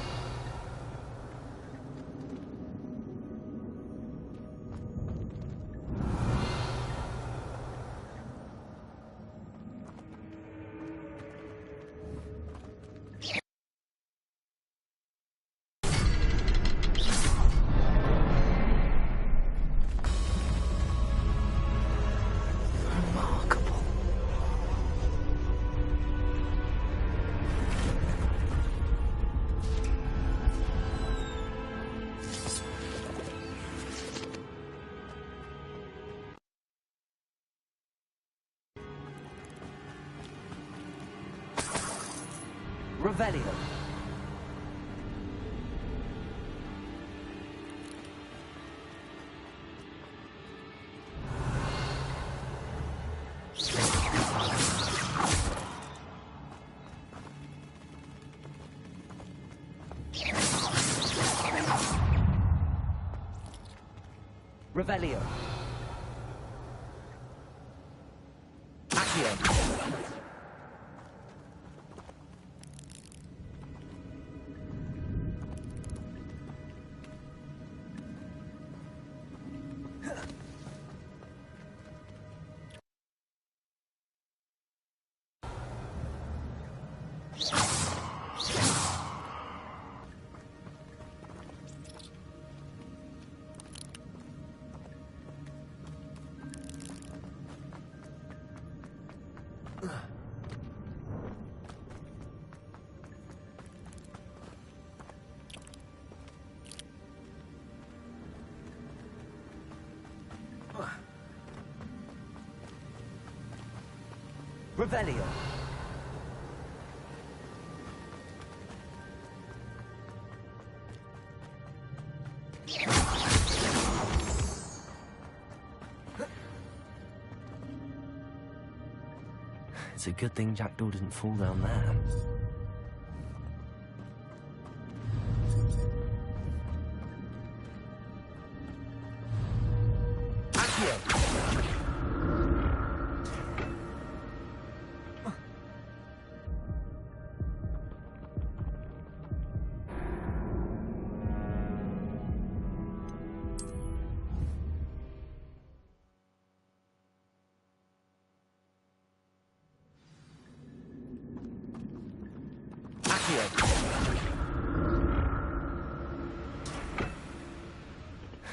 Revelio. Revelio. Accio. Revelio. It's a good thing Jackdaw didn't fall down there.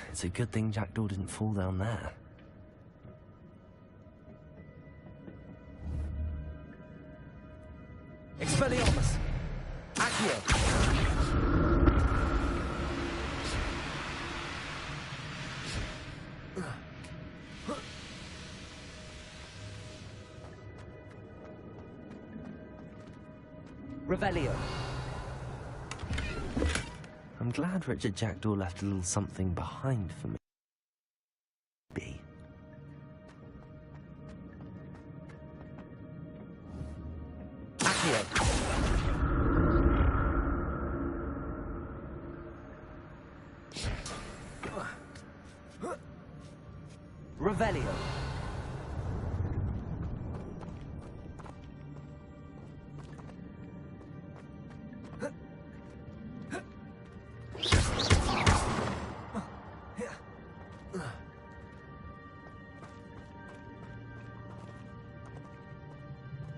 It's a good thing Jackdaw didn't fall down there. Expelliarmus! Accio! Revelio. I'm glad Richard Jackdaw left a little something behind for me. Accio. Revelio.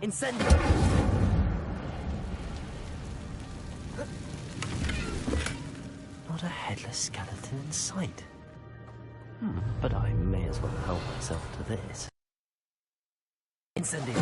Incendio! Not a headless skeleton in sight. But I may as well help myself to this. Incendio.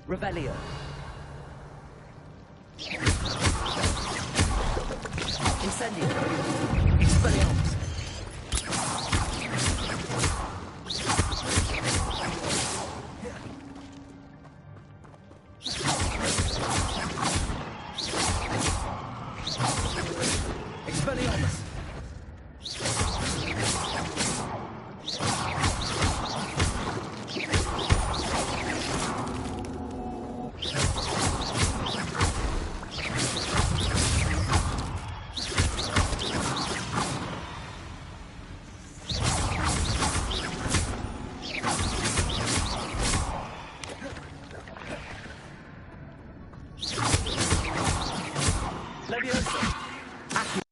Revelio. Incendio. Expelliarmus. Expelliarmus. Leviosa. Accio.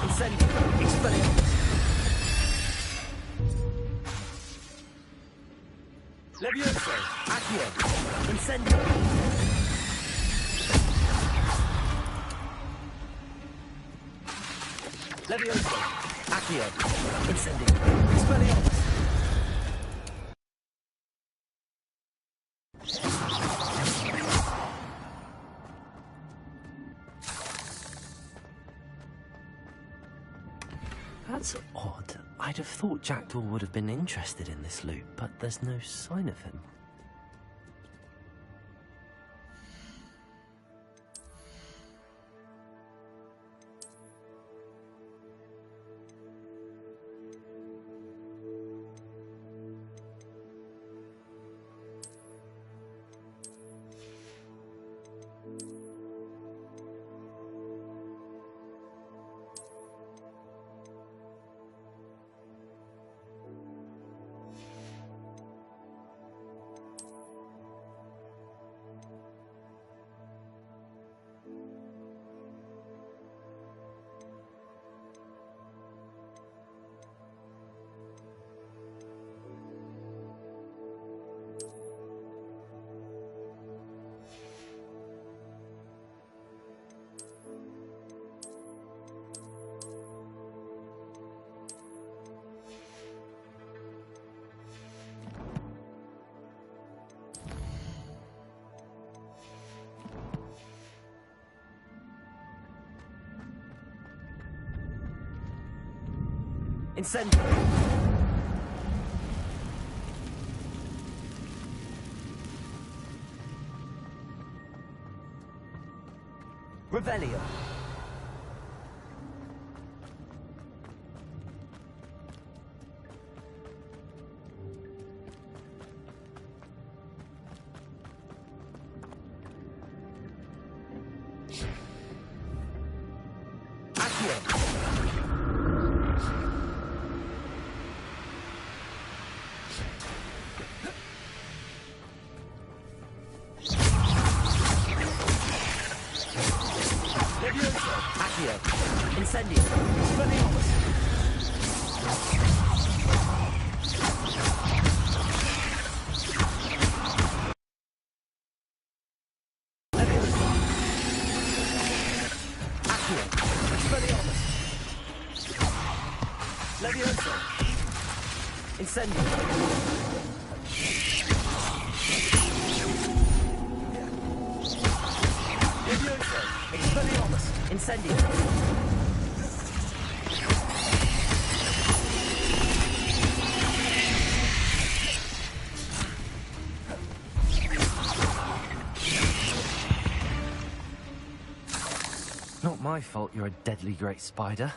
Incendio. Expelliarmus. Leviosa. Accio. Incendio. Leviosa. Accio. Incendio. Expelliarmus. That's odd. I'd have thought Jackdaw would have been interested in this loot, but there's no sign of him. Incendio. Revelio. Accio. Accio. Incendio. Expelliarmus. Accio. Expelliarmus. Leviosa. Incendio. Leviosa. Expelliarmus. Incendio. Not my fault you're a deadly great spider.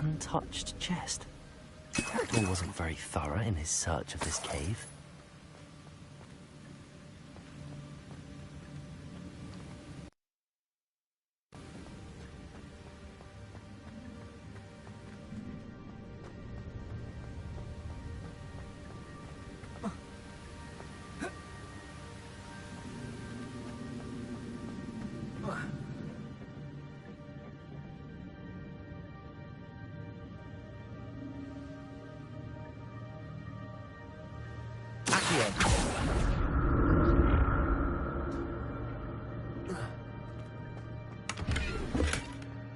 untouched chest. Jackdaw wasn't very thorough in his search of this cave.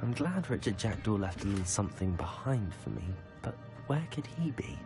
I'm glad Richard Jackdaw left a little something behind for me, but where could he be?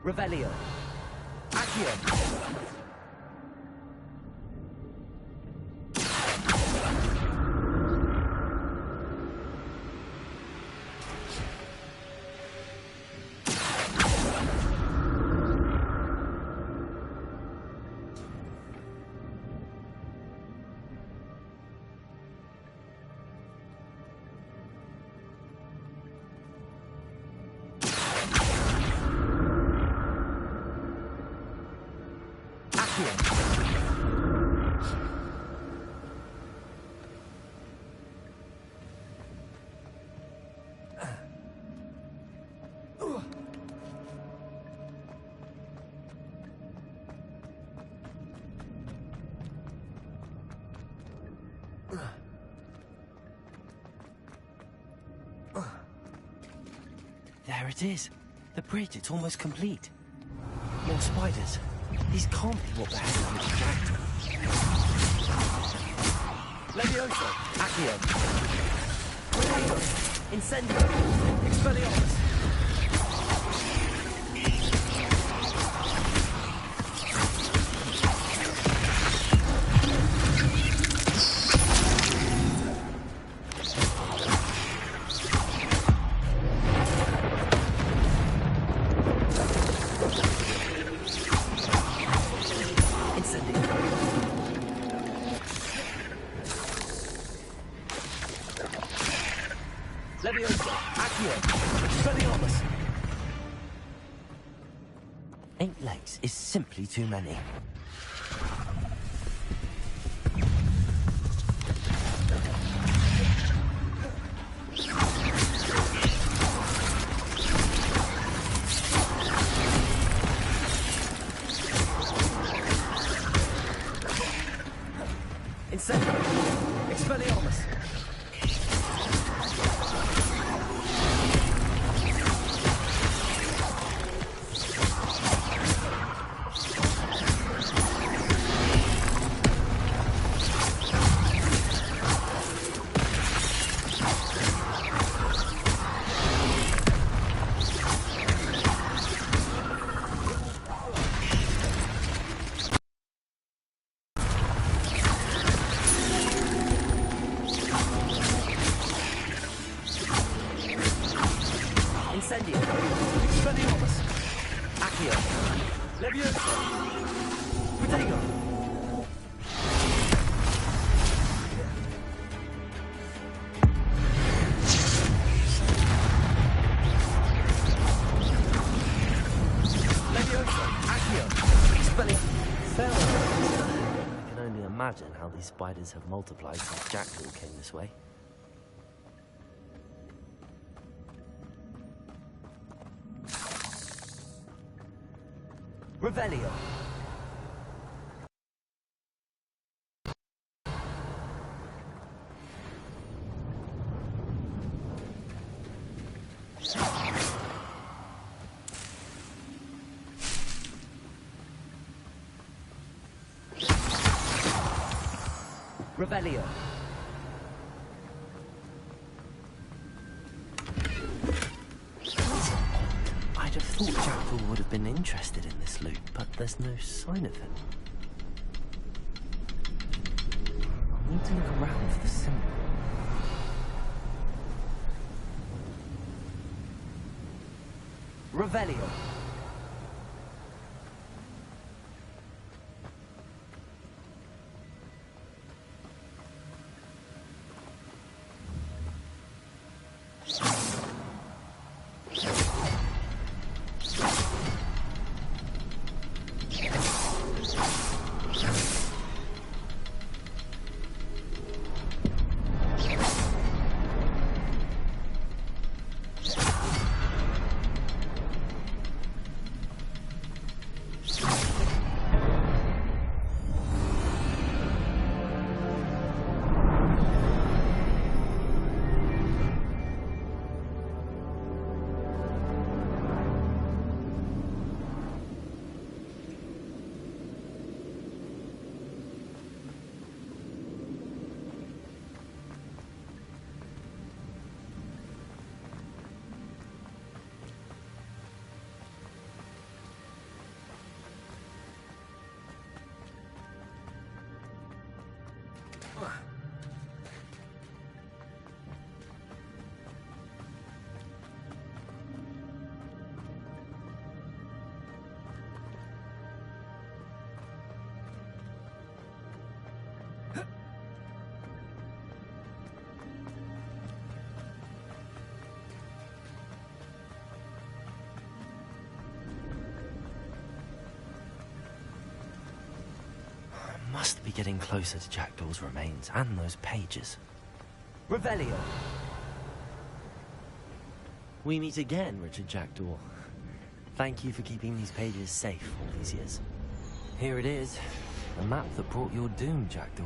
Revelio. Accio. There it is. The bridge, it's almost complete. More spiders. These can't be what behaved with Jackdaw. Levioso. Accio. Incendio. Expelliarmus. Leviosa! Accio! Expelliarmus! 8 legs is simply too many. Incendio! Expelliarmus! Incendio! Expelliarmus! Accio! Leviosa! Protego! Leviosa! Accio! Expelliarmus! I can only imagine how these spiders have multiplied since Jackdaw came this way. Revelio! Revelio! I'd have thought Jackdaw would have been interested in this loot, but there's no sign of him. I'll need to look around for the symbol. Revelio! Must be getting closer to Jackdaw's remains and those pages. Revelio! We meet again, Richard Jackdaw. Thank you for keeping these pages safe all these years. Here it is, the map that brought your doom, Jackdaw.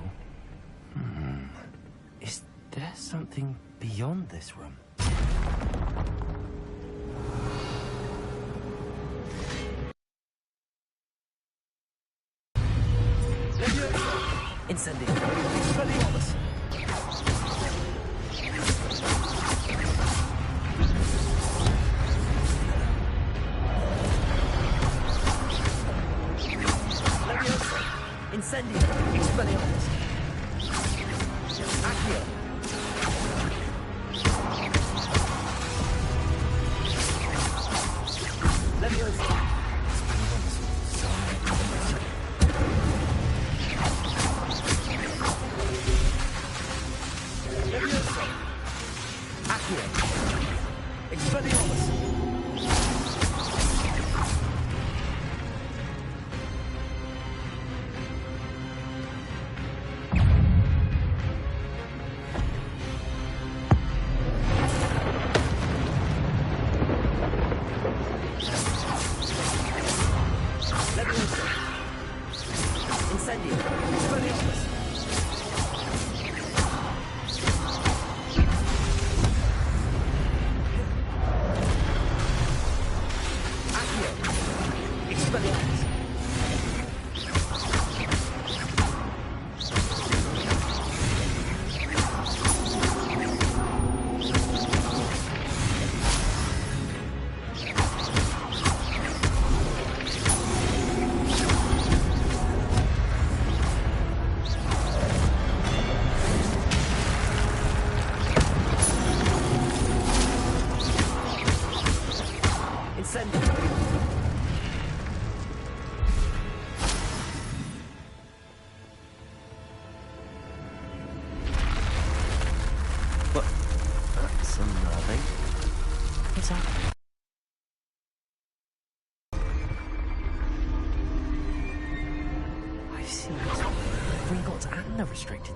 Is there something beyond this room? Incendio! Expelliarmus! Leviosa! Incendio! Expelliarmus! Accio! Leviosa!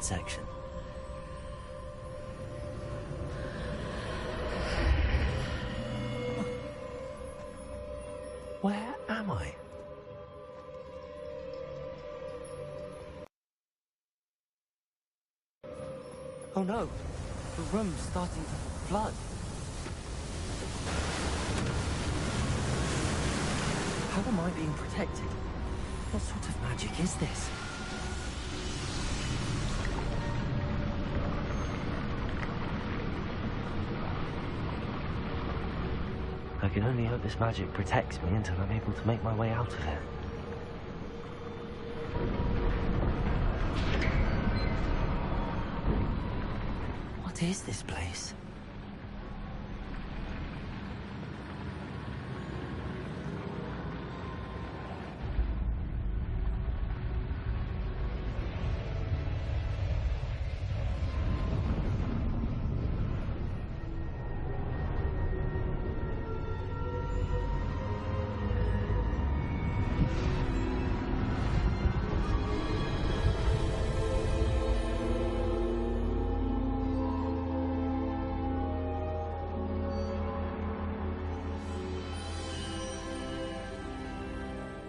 midsection. Where am I? Oh no, the room's starting to flood. How am I being protected? What sort of magic is this? I can only hope this magic protects me until I'm able to make my way out of it. What is this place?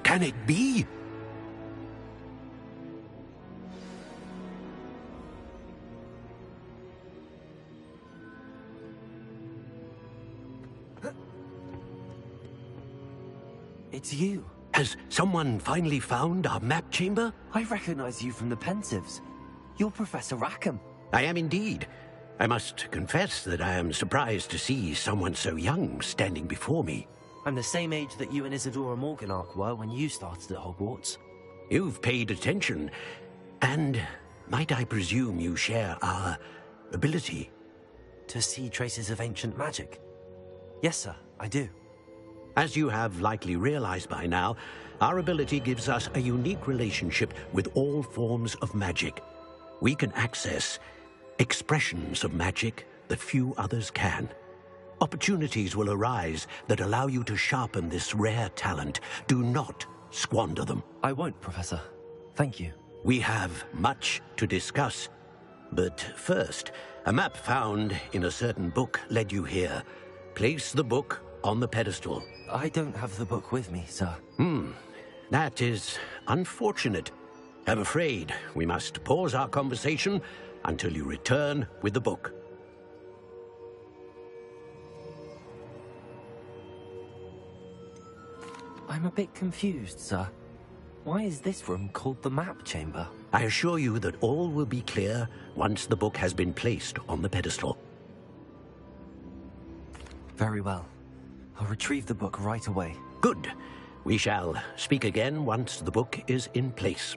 Can it be? It's you. Has someone finally found our map chamber? I recognize you from the Pensives. You're Professor Rackham. I am indeed. I must confess that I am surprised to see someone so young standing before me. I'm the same age that you and Isadora Morganach were when you started at Hogwarts. You've paid attention, and might I presume you share our ability? To see traces of ancient magic? Yes, sir, I do. As you have likely realized by now, our ability gives us a unique relationship with all forms of magic. We can access expressions of magic that few others can. Opportunities will arise that allow you to sharpen this rare talent. Do not squander them. I won't, Professor. Thank you. We have much to discuss. But first, a map found in a certain book led you here. Place the book on the pedestal. I don't have the book with me, sir. That is unfortunate. I'm afraid we must pause our conversation until you return with the book. I'm a bit confused, sir. Why is this room called the map chamber? I assure you that all will be clear once the book has been placed on the pedestal. Very well. I'll retrieve the book right away. Good. We shall speak again once the book is in place.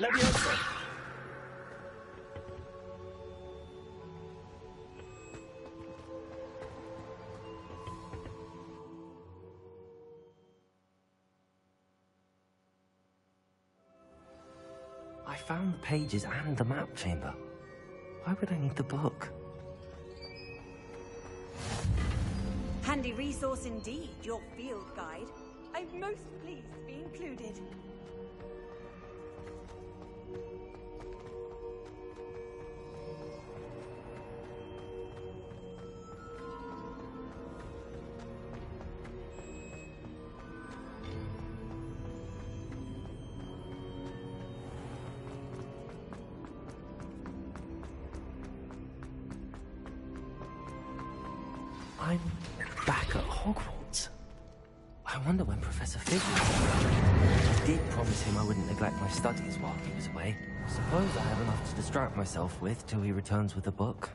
Leviosa! I found the pages and the map chamber. Why would I need the book? Handy resource indeed, your field guide. I'm most pleased to be included. I'm back at Hogwarts. I wonder when Professor Fig will I did promise him I wouldn't neglect my studies while he was away. Suppose I have enough to distract myself with till he returns with a book.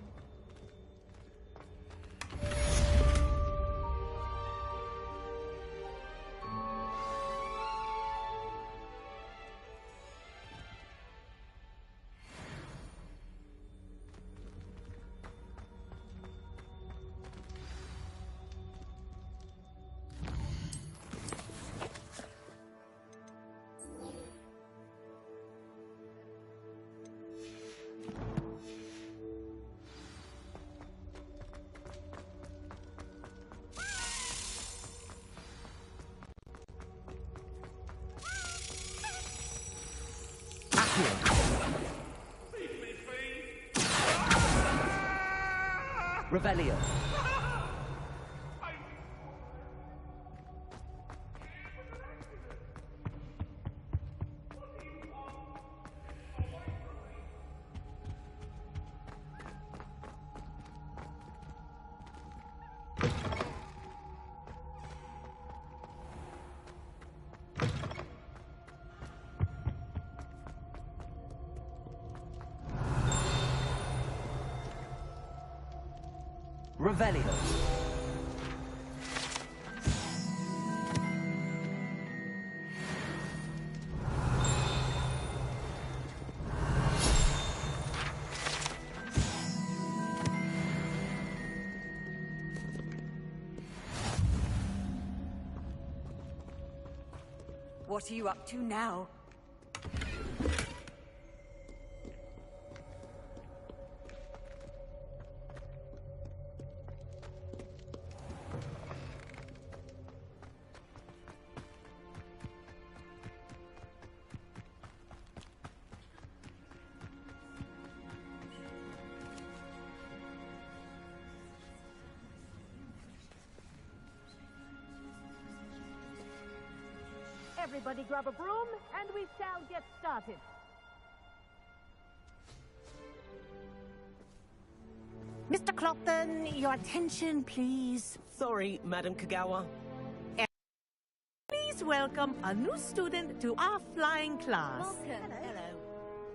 Revelio. Revelio. What are you up to now? Everybody grab a broom, and we shall get started. Mr. Clopton, your attention, please. Sorry, Madam Kagawa. Please welcome a new student to our flying class. Welcome. Hello.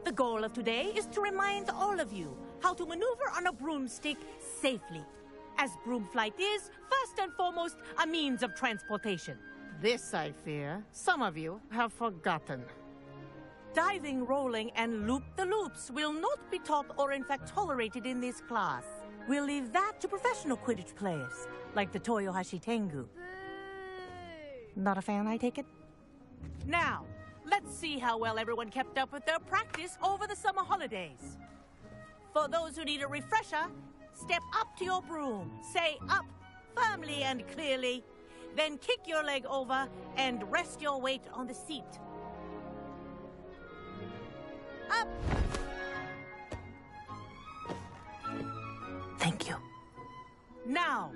The goal of today is to remind all of you how to maneuver on a broomstick safely, as broom flight is, first and foremost, a means of transportation. This, I fear, some of you have forgotten. Diving, rolling, and loop-the-loops will not be taught or in fact tolerated in this class. We'll leave that to professional Quidditch players, like the Toyohashi Tengu. Not a fan, I take it? Now, let's see how well everyone kept up with their practice over the summer holidays. For those who need a refresher, step up to your broom, say up firmly and clearly, then kick your leg over and rest your weight on the seat. Up! Thank you. Now,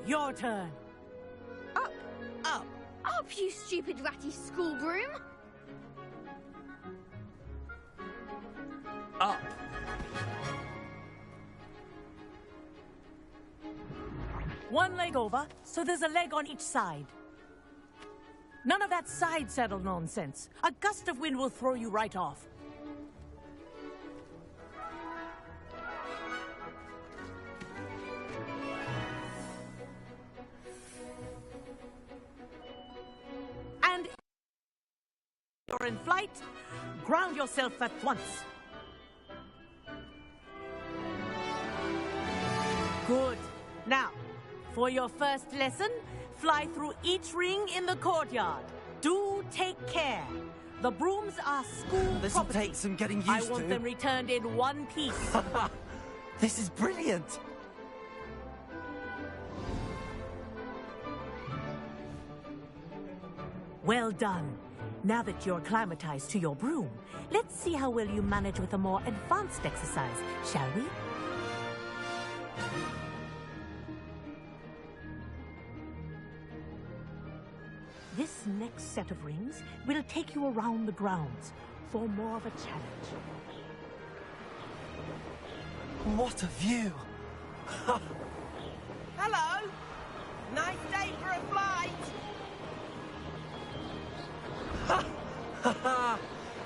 your turn. Up, Up. up, you stupid ratty school broom! Up. One leg over, so there's a leg on each side. None of that side saddle nonsense. A gust of wind will throw you right off. And in flight, ground yourself at once. Good. Now, for your first lesson, fly through each ring in the courtyard. Do take care. The brooms are school This'll property. take some getting used I to. want them returned in one piece. This is brilliant. Well done. Now that you're acclimatized to your broom, let's see how well you manage with a more advanced exercise, shall we? This next set of rings will take you around the grounds for more of a challenge. What a view! Hello! Nice day for a flight!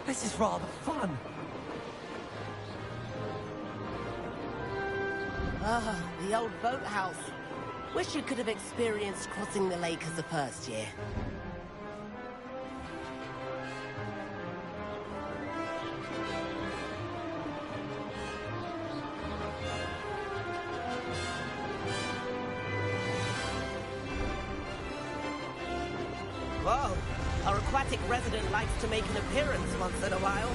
This is rather fun. Ah, the old boathouse. Wish you could have experienced crossing the lake as a first year. Whoa! Our aquatic resident likes to make an appearance once in a while.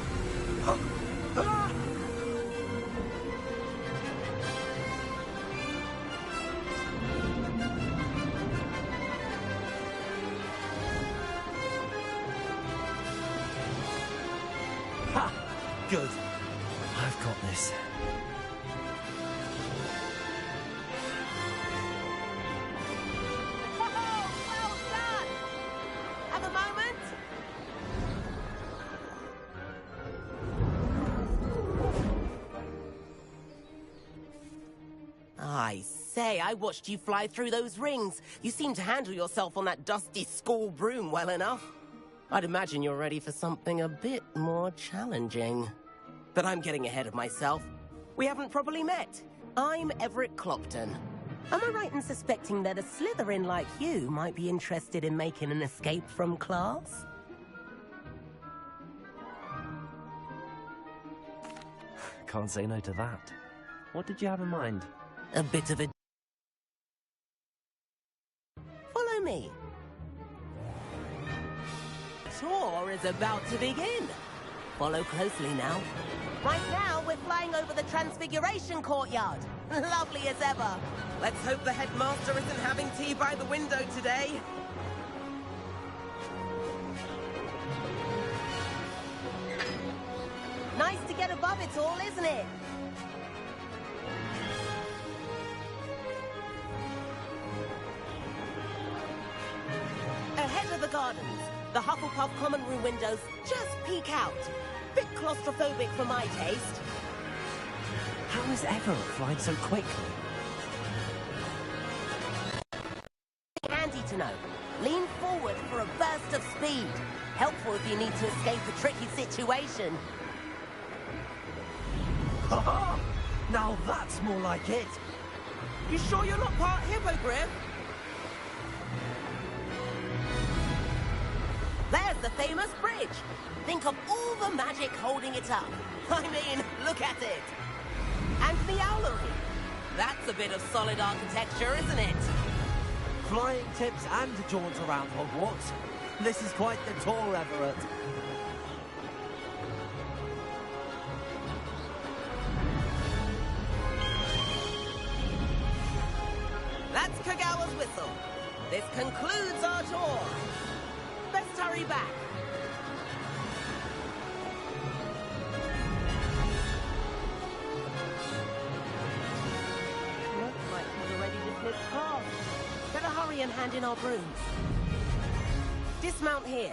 Ha! Good. I've got this. Well done! Have a moment? I say, I watched you fly through those rings. You seem to handle yourself on that dusty school broom well enough. I'd imagine you're ready for something a bit more challenging. But I'm getting ahead of myself. We haven't properly met. I'm Everett Clopton. Am I right in suspecting that a Slytherin like you might be interested in making an escape from class? Can't say no to that. What did you have in mind? A bit of a... Follow me. Tour is about to begin. Follow closely now. Right now, we're flying over the Transfiguration Courtyard. Lovely as ever. Let's hope the headmaster isn't having tea by the window today. Nice to get above it all, isn't it? Ahead of the gardens, the Hufflepuff common room windows just peek out. Bit claustrophobic for my taste. How is Everett flying so quickly? Handy to know. Lean forward for a burst of speed. Helpful if you need to escape a tricky situation. Now that's more like it. You sure you're not part hippogriff? There's the famous bridge. Think of all the magic holding it up. I mean, look at it. And the owlery. That's a bit of solid architecture, isn't it? Flying tips and a jaunt around Hogwarts. This is quite the tour, Everett. That's Kagawa's whistle. This concludes our tour. Best hurry back. Looks like we've already dismissed class. Better hurry and hand in our brooms. Dismount here.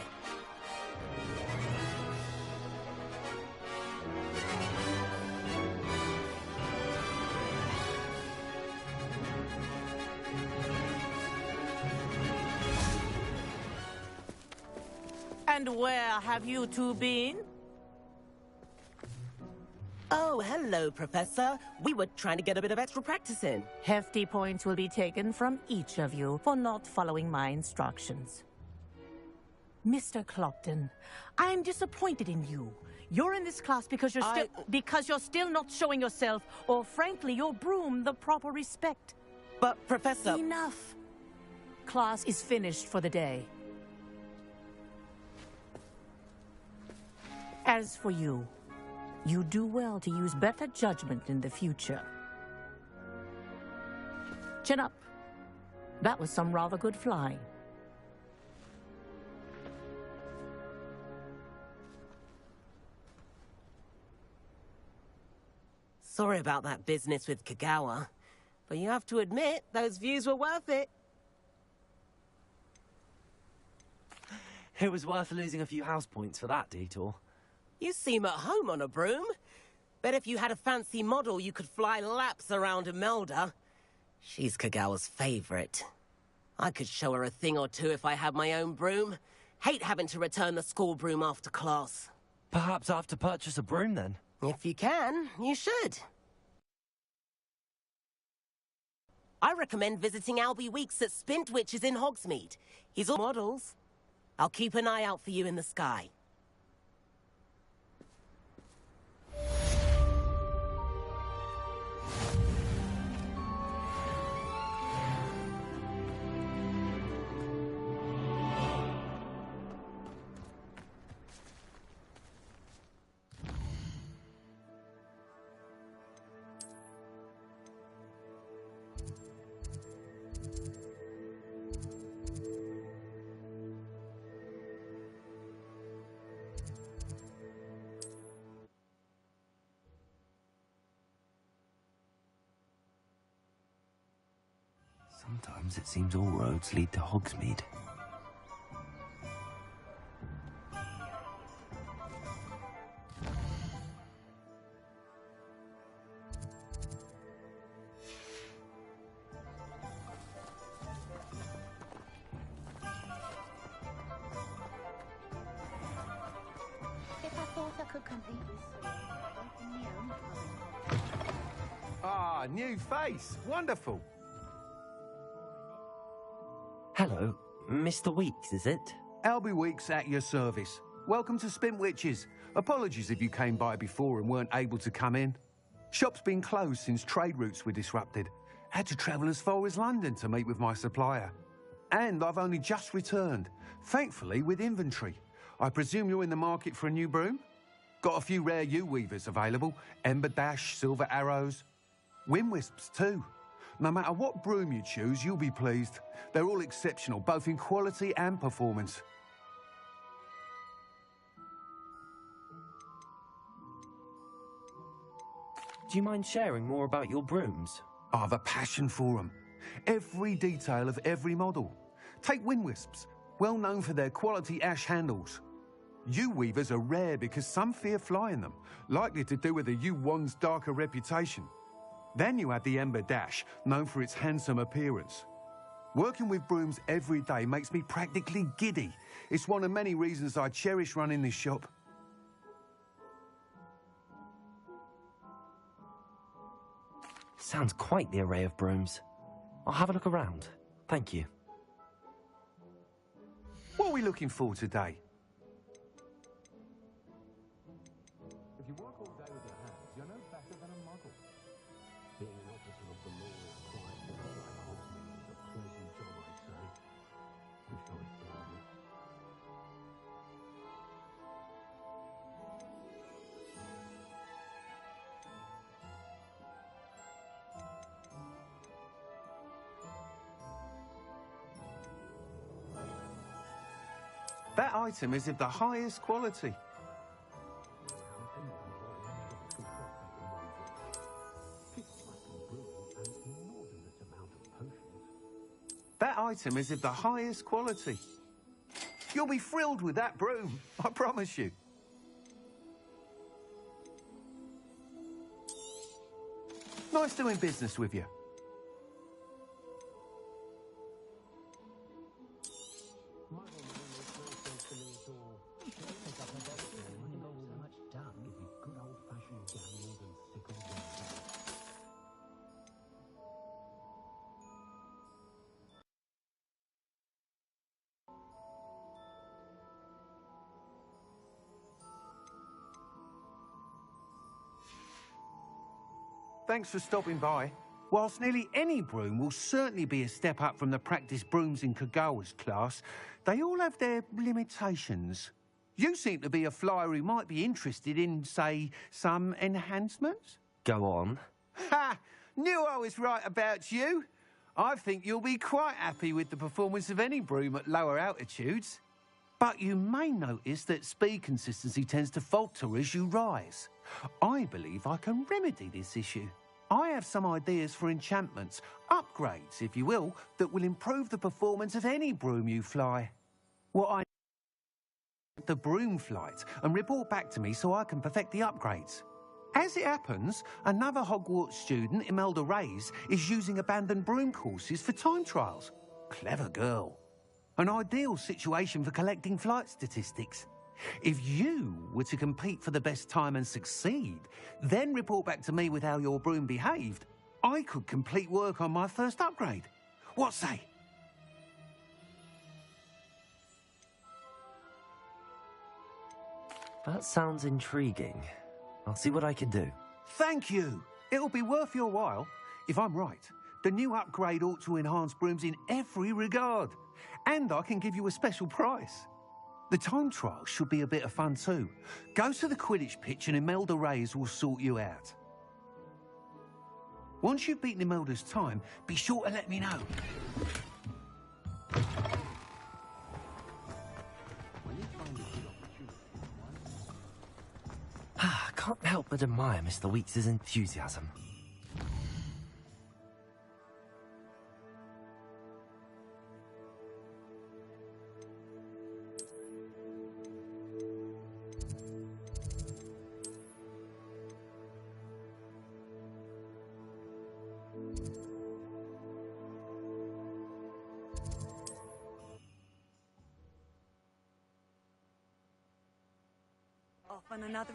And where have you two been? Oh, hello, Professor. We were trying to get a bit of extra practice in. Hefty points will be taken from each of you for not following my instructions. Mr. Clopton, I'm disappointed in you. You're in this class because you're still not showing yourself, or frankly, your broom the proper respect. But, Professor... Enough. Class is finished for the day. As for you, you do well to use better judgment in the future. Chin up. That was some rather good flying. Sorry about that business with Kagawa, but you have to admit, those views were worth it. It was worth losing a few house points for that detour. You seem at home on a broom. Bet if you had a fancy model, you could fly laps around Imelda. She's Kagawa's favorite. I could show her a thing or two if I had my own broom. Hate having to return the school broom after class. Perhaps I have to purchase a broom then? If you can, you should. I recommend visiting Albie Weeks at Spint Witches in Hogsmeade. He's all models. I'll keep an eye out for you in the sky. Sometimes it seems all roads lead to Hogsmeade. If I thought I could complete this, Ah, new face. Wonderful. Hello, Mr. Weeks, is it? Albie Weeks at your service. Welcome to Spint Witches. Apologies if you came by before and weren't able to come in. Shop's been closed since trade routes were disrupted. Had to travel as far as London to meet with my supplier. And I've only just returned, thankfully with inventory. I presume you're in the market for a new broom? Got a few rare U-weavers available. Ember Dash, Silver Arrows. Wind Wisps too. No matter what broom you choose, you'll be pleased. They're all exceptional, both in quality and performance. Do you mind sharing more about your brooms? I have a passion for them. Every detail of every model. Take Wind Wisps, well known for their quality ash handles. U-weavers are rare because some fear flying them, likely to do with the U-wand's darker reputation. Then you have the Ember Dash, known for its handsome appearance. Working with brooms every day makes me practically giddy. It's one of many reasons I cherish running this shop. Sounds quite the array of brooms. I'll have a look around. Thank you. What are we looking for today? If you work all day with your hands, you're no better than a muggle. Being an officer of the law in a quiet village like Hogsmeade is a pleasant job, I'd say. Wish I was born here. That item is of the highest quality. That item is of the highest quality. You'll be thrilled with that broom, I promise you. Nice doing business with you. Thanks for stopping by. Whilst nearly any broom will certainly be a step up from the practice brooms in Kagawa's class, they all have their limitations. You seem to be a flyer who might be interested in, say, some enhancements? Go on. Ha! Knew I was right about you. I think you'll be quite happy with the performance of any broom at lower altitudes. But you may notice that speed consistency tends to falter as you rise. I believe I can remedy this issue. I have some ideas for enchantments, upgrades, if you will, that will improve the performance of any broom you fly. What I the broom flight and report back to me so I can perfect the upgrades. As it happens, another Hogwarts student, Imelda Reyes, is using abandoned broom courses for time trials. Clever girl. An ideal situation for collecting flight statistics. If you were to compete for the best time and succeed, then report back to me with how your broom behaved, I could complete work on my first upgrade. What say? That sounds intriguing. I'll see what I can do. Thank you. It'll be worth your while. If I'm right, the new upgrade ought to enhance brooms in every regard. And I can give you a special price. The time trial should be a bit of fun too. Go to the Quidditch pitch and Imelda Reyes will sort you out. Once you've beaten Imelda's time, be sure to let me know. I can't help but admire Mr. Weeks' enthusiasm. Off on another.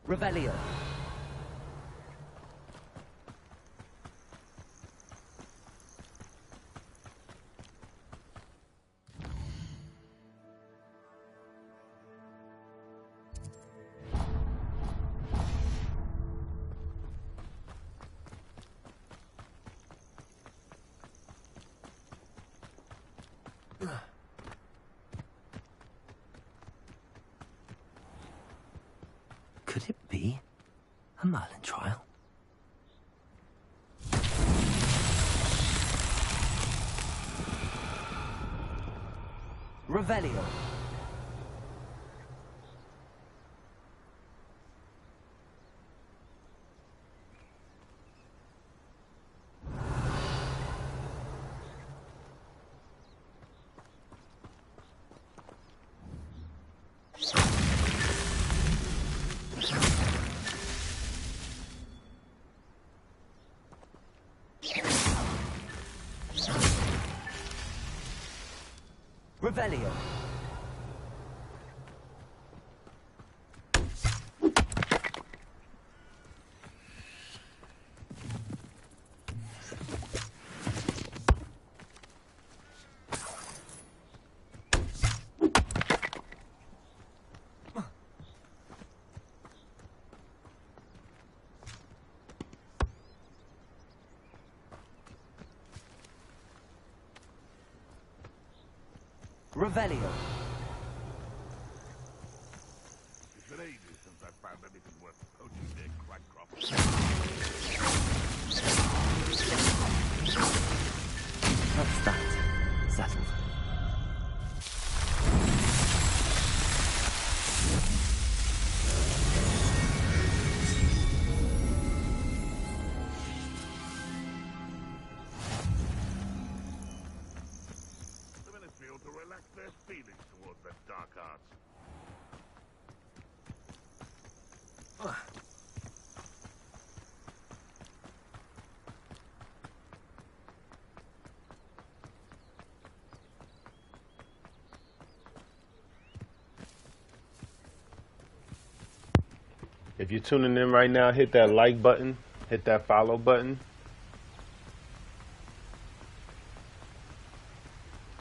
Revelio. Could it be a Merlin trial? Revelio. Revelio. Revelio. It's been ages since I found anything worth poaching their crack crops. That's that. Settled. The Ministry ought to relax their feelings If you're tuning in right now, hit that like button, hit that follow button.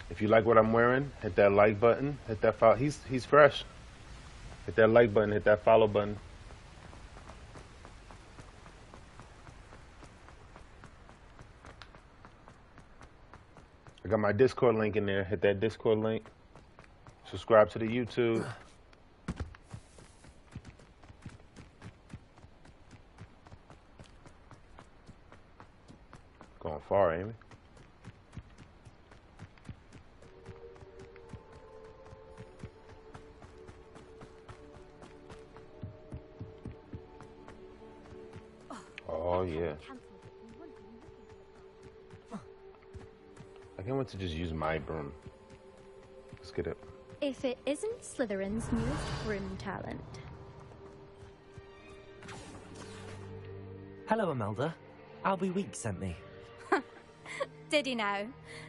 If you like what I'm wearing, hit that like button, hit that follow. He's fresh. Hit that like button, hit that follow button. I got my Discord link in there. Hit that Discord link. Subscribe to the YouTube. Going far, ain't we? Oh, yeah. I can't wait to just use my broom. Let's get it. If it isn't Slytherin's newest broom talent. Hello, Imelda. Albie Week sent me. Did he now?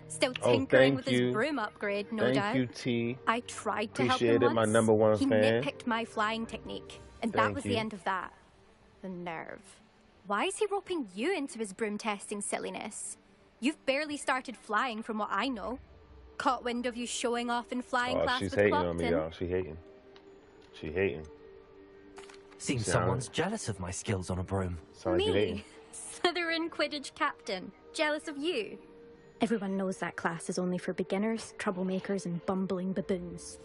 Still Oh, tinkering with thank his you. broom upgrade, no doubt. Thank you, T. I tried to help Appreciate him it, once. my #1 he fan. nitpicked my flying technique, and that Thank was you. the end of that. The nerve. Why is he roping you into his broom testing silliness? You've barely started flying from what I know. Caught wind of you showing off in flying Oh, class she's with hating Clopton. on me, y'all. She hating. She hating. Seems Sound- someone's jealous of my skills on a broom. Sound like you hating. Me? Slytherin Quidditch captain. Jealous of you? Everyone knows that class is only for beginners, troublemakers, and bumbling baboons.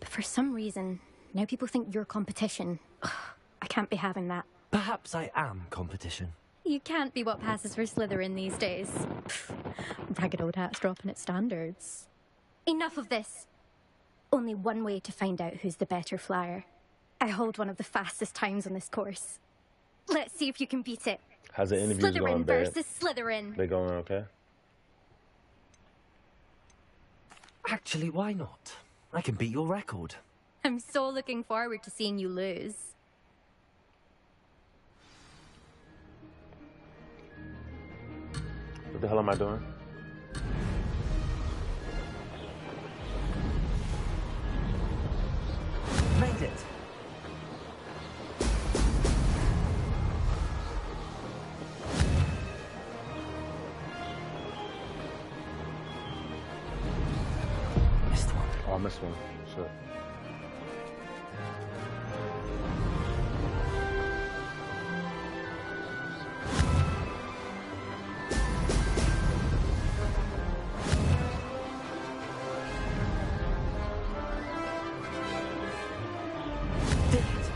But for some reason, now people think you're competition. Ugh, I can't be having that. Perhaps I am competition. You can't be what passes for Slytherin these days. Pfft, ragged old hat's dropping its standards. Enough of this. Only one way to find out who's the better flyer. I hold one of the fastest times on this course. Let's see if you can beat it. How's the interviews Slytherin going, babe? versus Slytherin. They going okay? Actually, why not? I can beat your record. I'm so looking forward to seeing you lose. What the hell am I doing? Made it. Missed one. Oh, I missed one. Shit. Did it.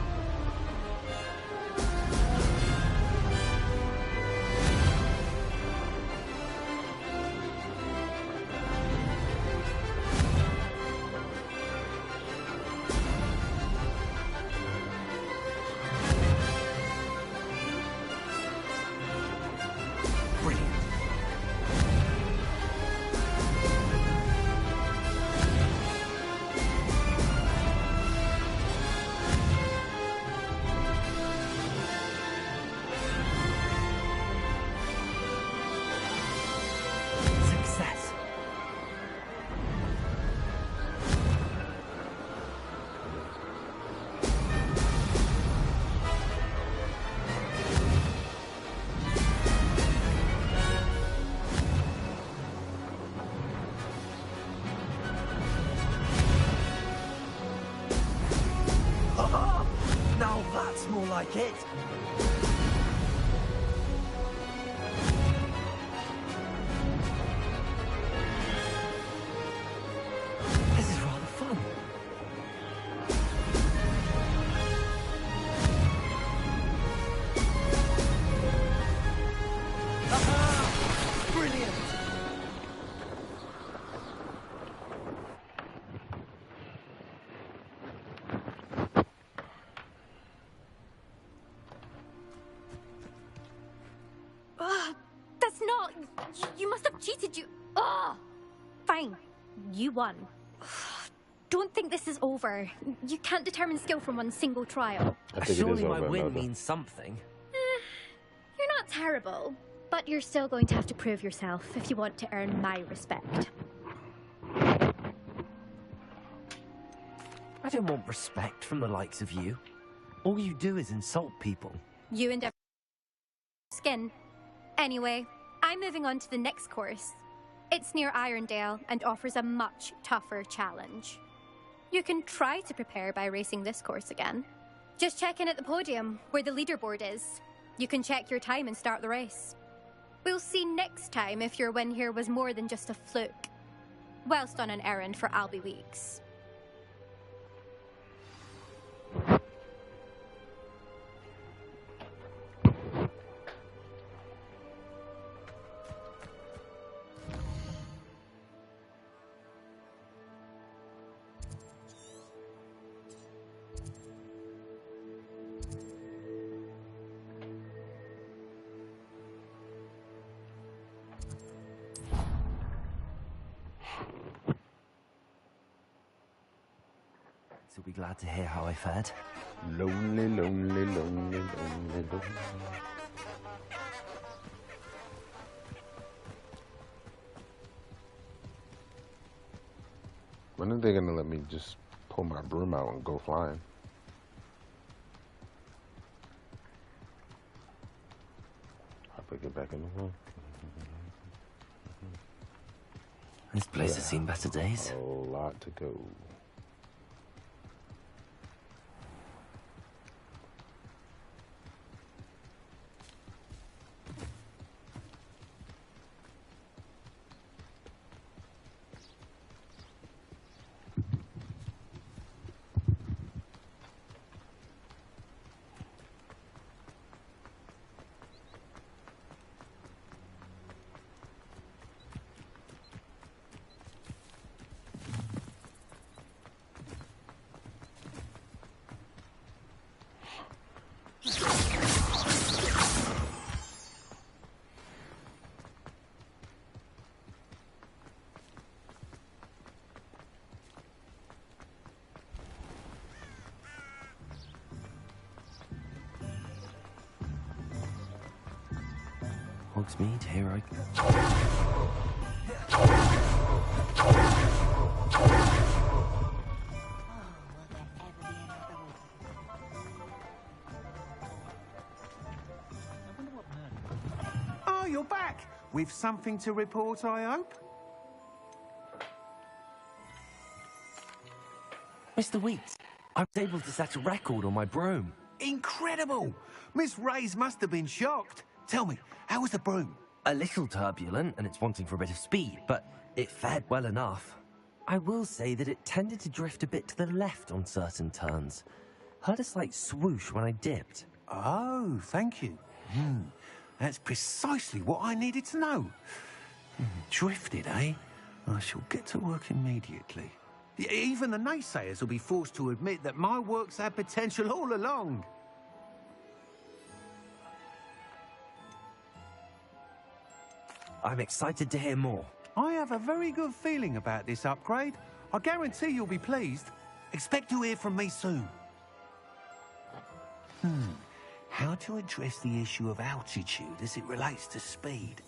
Brilliant. Success. Now that's more like it. This is rather fun. Aha! Brilliant! That's not... You must have cheated, you... Ugh! Fine. You won. Don't think this is over. You can't determine skill from one single trial. I think it is Surely my over, win Imelda. means something. You're not terrible, but you're still going to have to prove yourself if you want to earn my respect. I don't want respect from the likes of you. All you do is insult people. You and skin. Anyway, I'm moving on to the next course. It's near Irondale and offers a much tougher challenge. You can try to prepare by racing this course again. Just check in at the podium, where the leaderboard is. You can check your time and start the race. We'll see next time if your win here was more than just a fluke. Whilst on an errand for Albie Weeks. So be glad to hear how I fared. Lonely, lonely, lonely, lonely, lonely. When are they gonna let me just pull my broom out and go flying? Hop I get back in the room. This place has seen better days. A lot to go. Hogsmeade, here I go. Oh, you're back! With something to report, I hope? Mr. Weeks, I was able to set a record on my broom. Incredible! Miss Reyes must have been shocked. Tell me, how was the broom? A little turbulent, and it's wanting for a bit of speed, but it fared well enough. I will say that it tended to drift a bit to the left on certain turns. Heard a slight swoosh when I dipped. Oh, thank you. That's precisely what I needed to know. Drifted, eh? I shall get to work immediately. Even the naysayers will be forced to admit that my work's had potential all along. I'm excited to hear more. I have a very good feeling about this upgrade. I guarantee you'll be pleased. Expect to hear from me soon. How to address the issue of altitude as it relates to speed?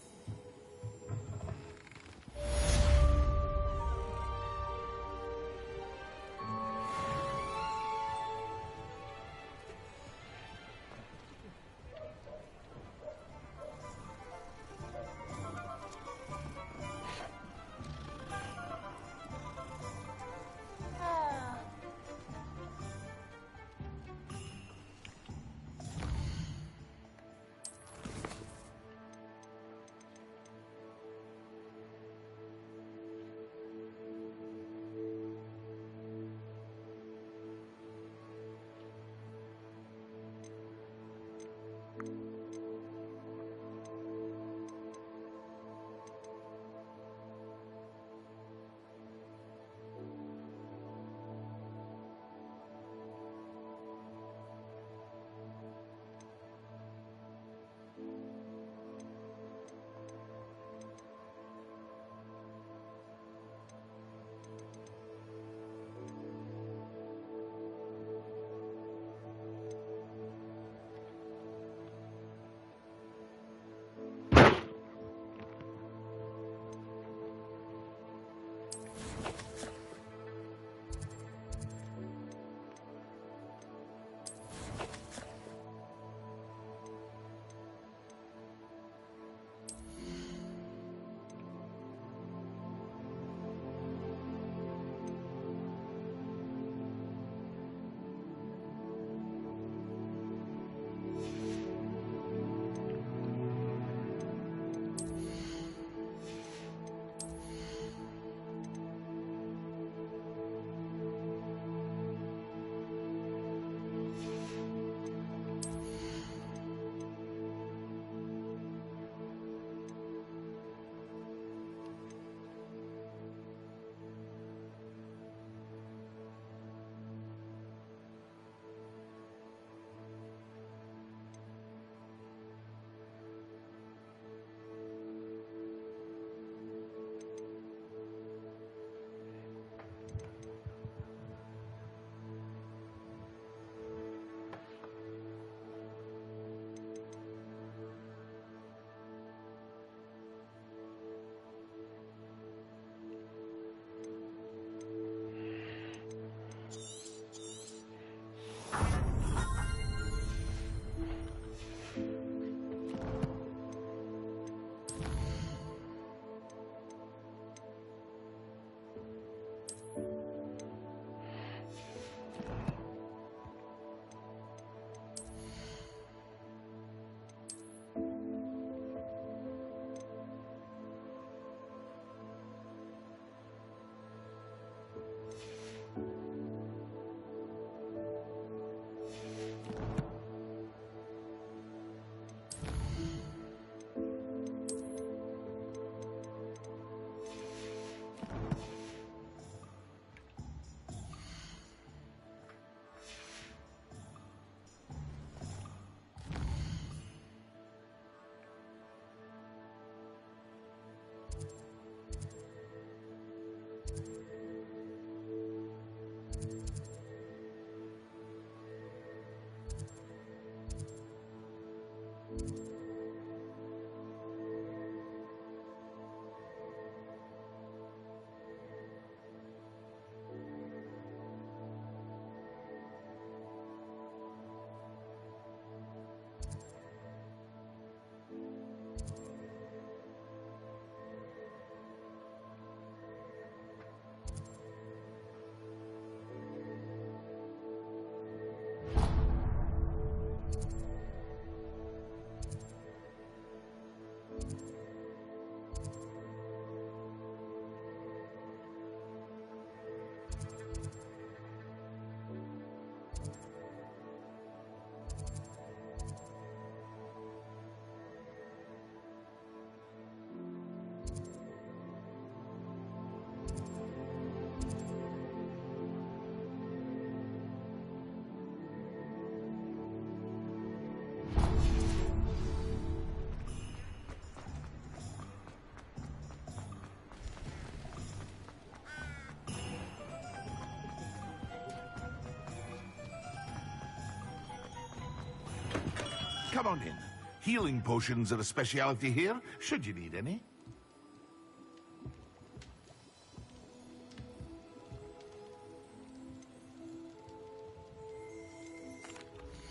Come on in. Healing potions are a speciality here, should you need any.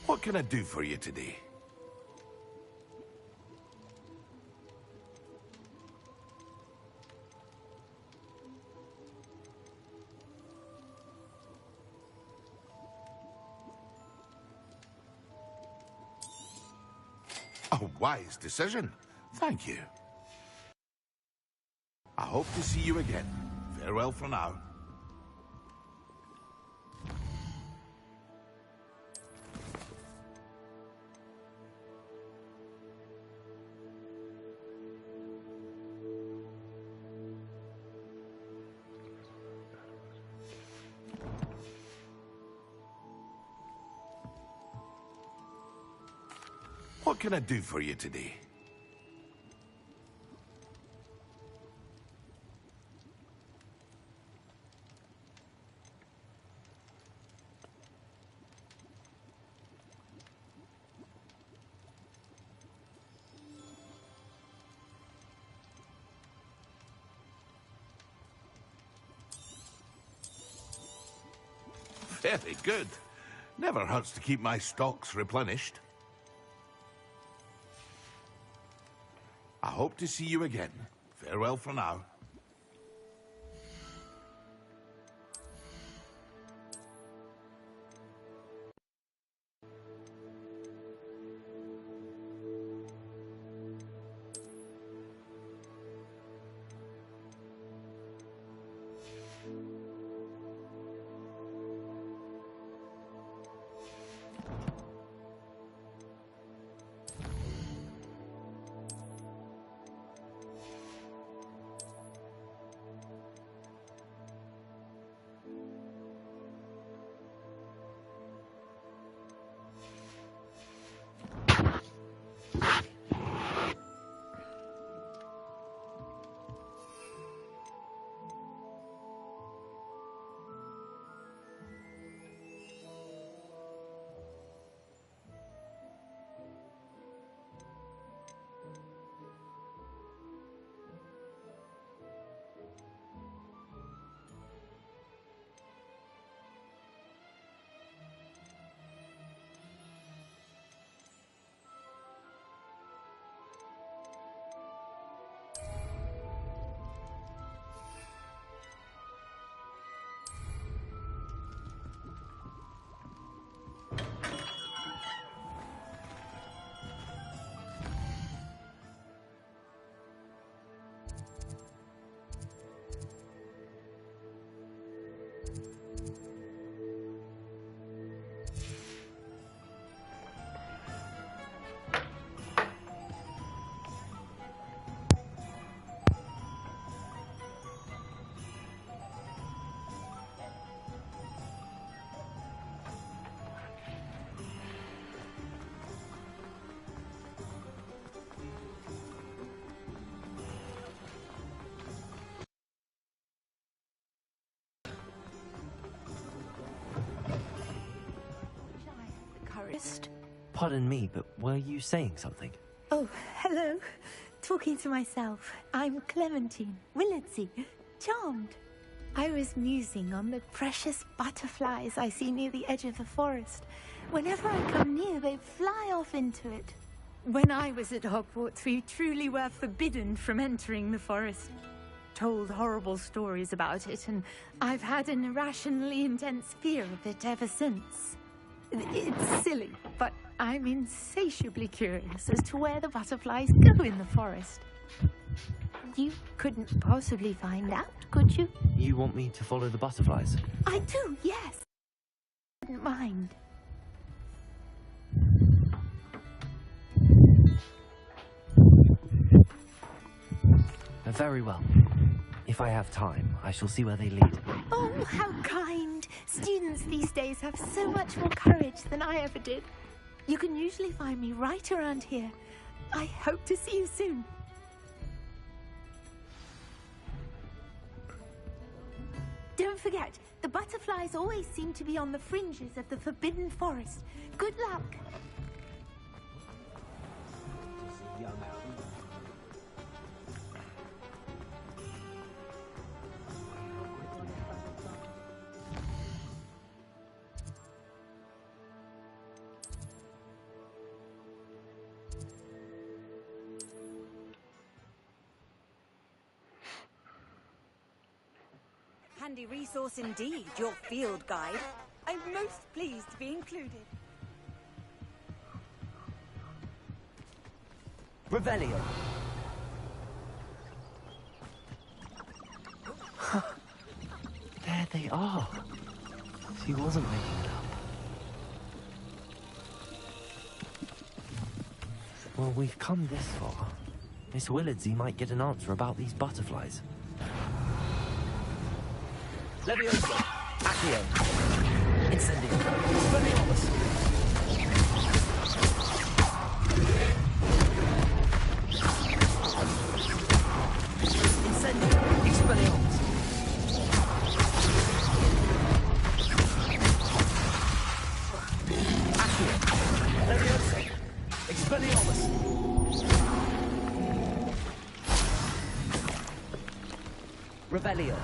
What can I do for you today? A wise decision. Thank you. I hope to see you again. Farewell for now. What can I do for you today? Very good. Never hurts to keep my stocks replenished. I hope to see you again. Farewell for now. Pardon me, but were you saying something? Oh, hello. Talking to myself. I'm Clementine Willardsey. Charmed. I was musing on the precious butterflies I see near the edge of the forest. Whenever I come near, they fly off into it. When I was at Hogwarts, we truly were forbidden from entering the forest. Told horrible stories about it, and I've had an irrationally intense fear of it ever since. It's silly, but I'm insatiably curious as to where the butterflies go in the forest. You couldn't possibly find out, could you? You want me to follow the butterflies? I do, yes. I wouldn't mind. Very well. If I have time, I shall see where they lead. Oh, how kind. Students these days have so much more courage than I ever did. You can usually find me right around here. I hope to see you soon. Don't forget, the butterflies always seem to be on the fringes of the Forbidden Forest. Good luck. Handy resource indeed, your field guide. I'm most pleased to be included. Revelio. There they are. She wasn't making it up. Well, we've come this far. Miss Willardsey might get an answer about these butterflies. Leviosa! Accio! Incendio! Expelliarmus! Incendio! Expelliarmus! Accio! Leviosa! Expelliarmus! Revelio!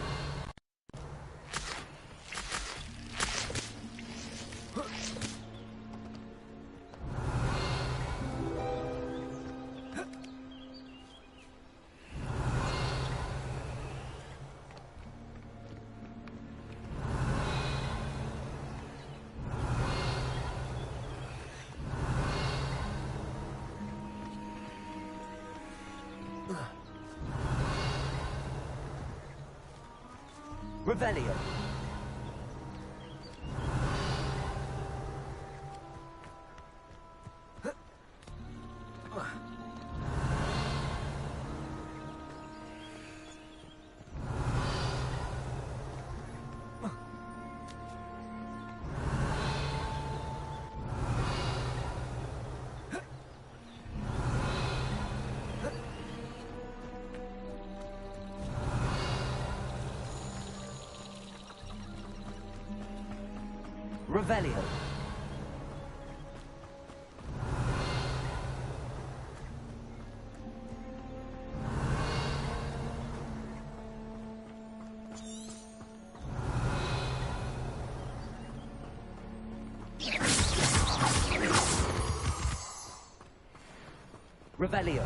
Revelio. Revelio. Revelio.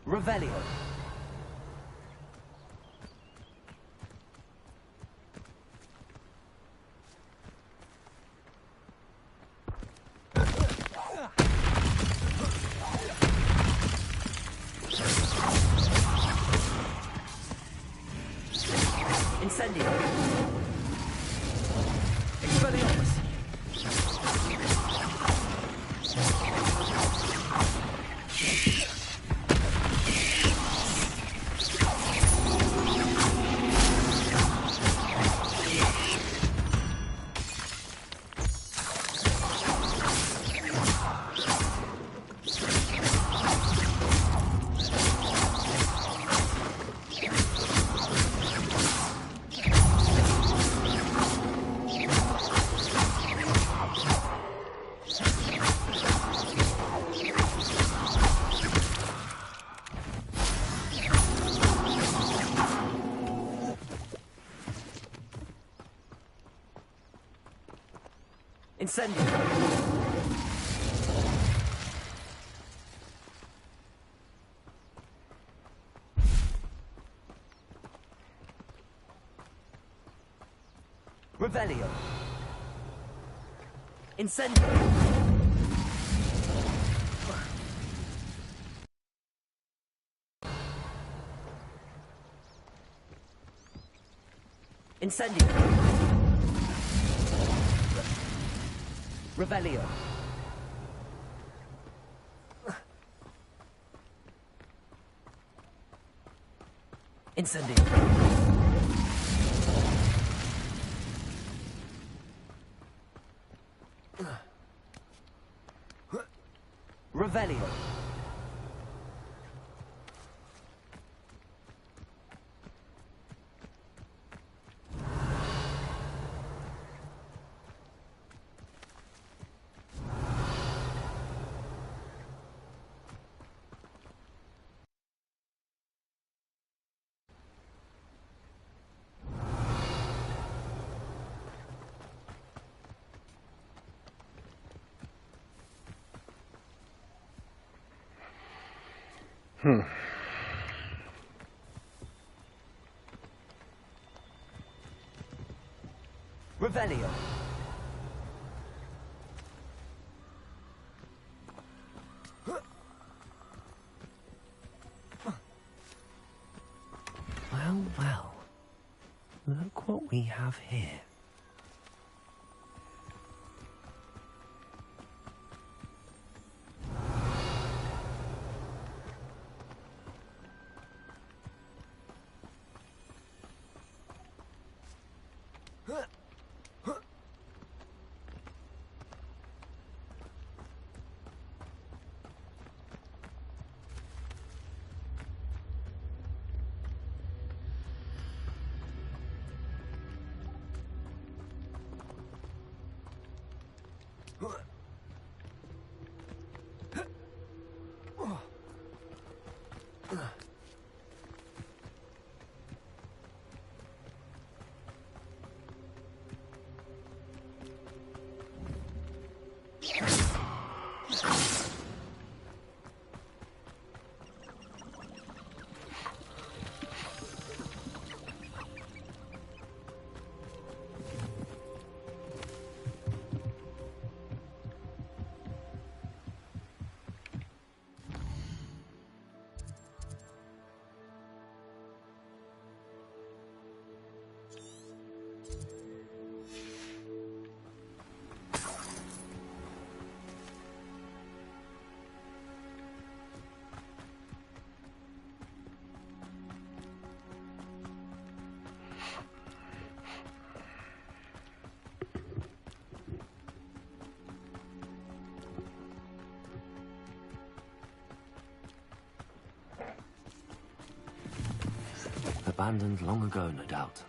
Revelio. Incendio. Expelliarmus. Incendio. Revelio. Incendio. Incendio. Revelio. Incendio. Revelio. Revelio. Well, well. Look what we have here. Abandoned long ago, no doubt.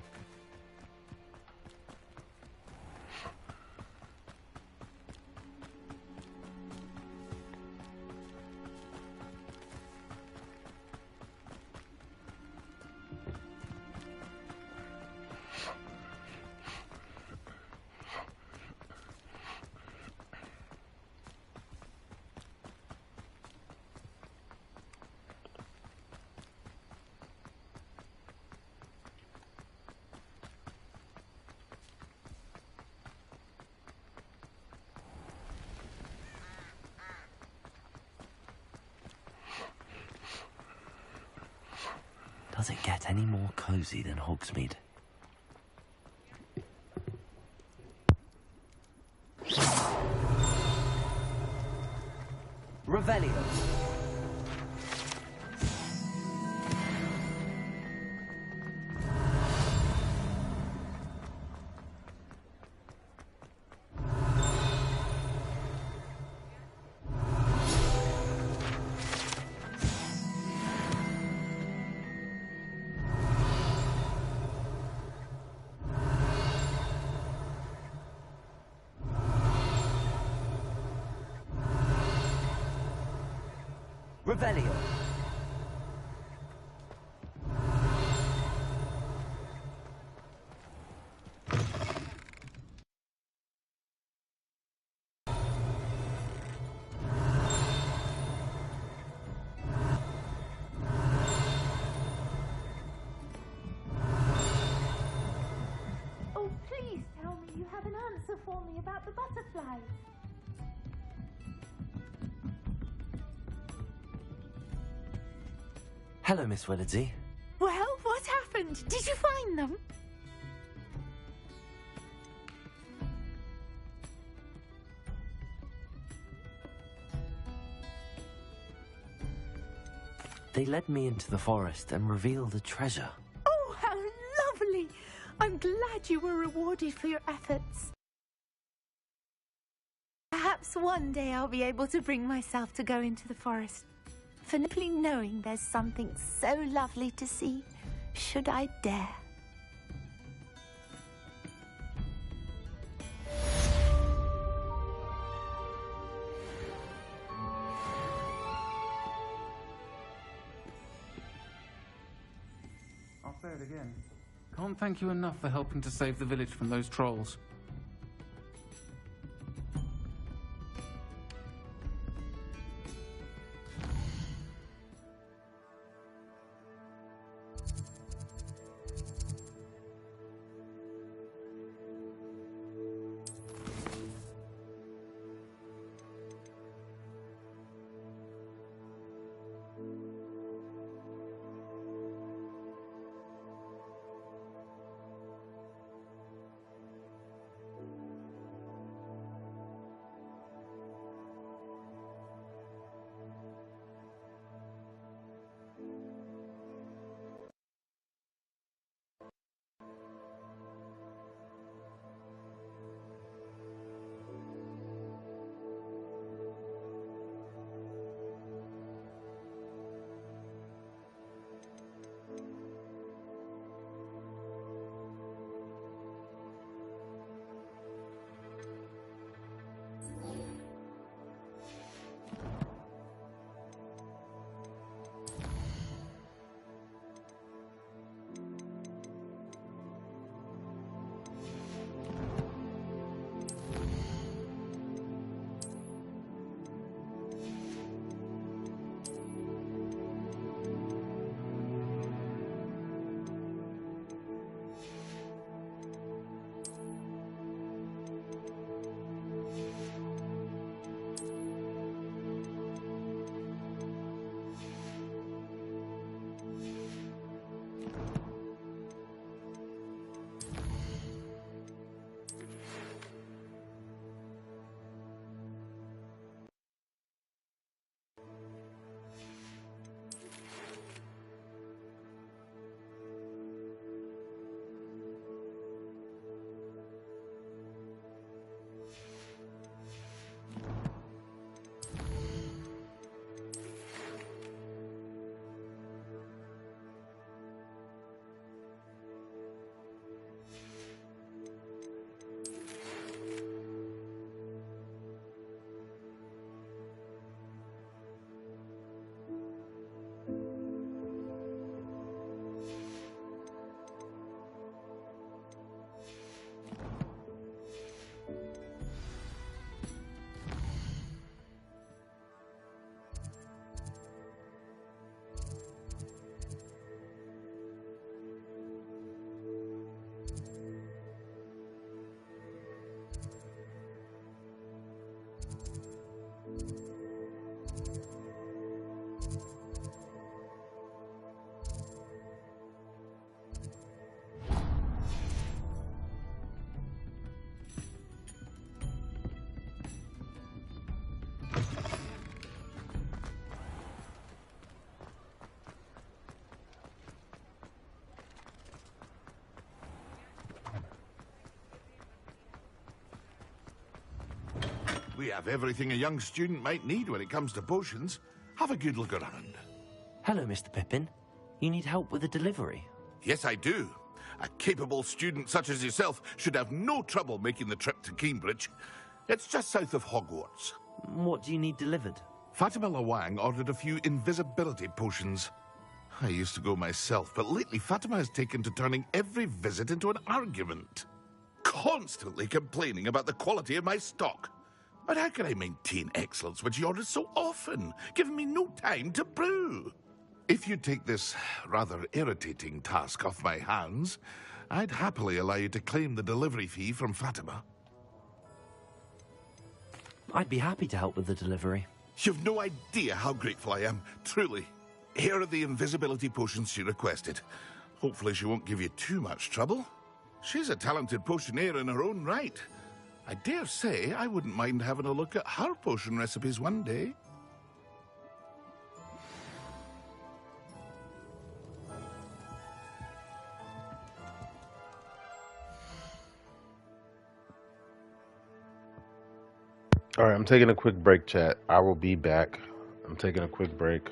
Does it get any more cozy than Hogsmeade? Revelio. Revelio. Oh, please tell me you have an answer for me about the butterflies. Hello, Miss Willardsey. Well, what happened? Did you find them? They led me into the forest and revealed a treasure. Oh, how lovely! I'm glad you were rewarded for your efforts. Perhaps one day I'll be able to bring myself to go into the forest. For simply knowing there's something so lovely to see, should I dare. I'll say it again. Can't thank you enough for helping to save the village from those trolls. We have everything a young student might need when it comes to potions. Have a good look around. Hello, Mr. Pippin. You need help with a delivery? Yes, I do. A capable student such as yourself should have no trouble making the trip to Cambridge. It's just south of Hogwarts. What do you need delivered? Fatima Lawang ordered a few invisibility potions. I used to go myself, but lately Fatima has taken to turning every visit into an argument. Constantly complaining about the quality of my stock. But how can I maintain excellence when she orders so often, giving me no time to brew? If you take this rather irritating task off my hands, I'd happily allow you to claim the delivery fee from Fatima. I'd be happy to help with the delivery. You've no idea how grateful I am, truly. Here are the invisibility potions she requested. Hopefully she won't give you too much trouble. She's a talented potioneer in her own right. I dare say I wouldn't mind having a look at her potion recipes one day. All right, I'm taking a quick break, chat. I will be back. I'm taking a quick break.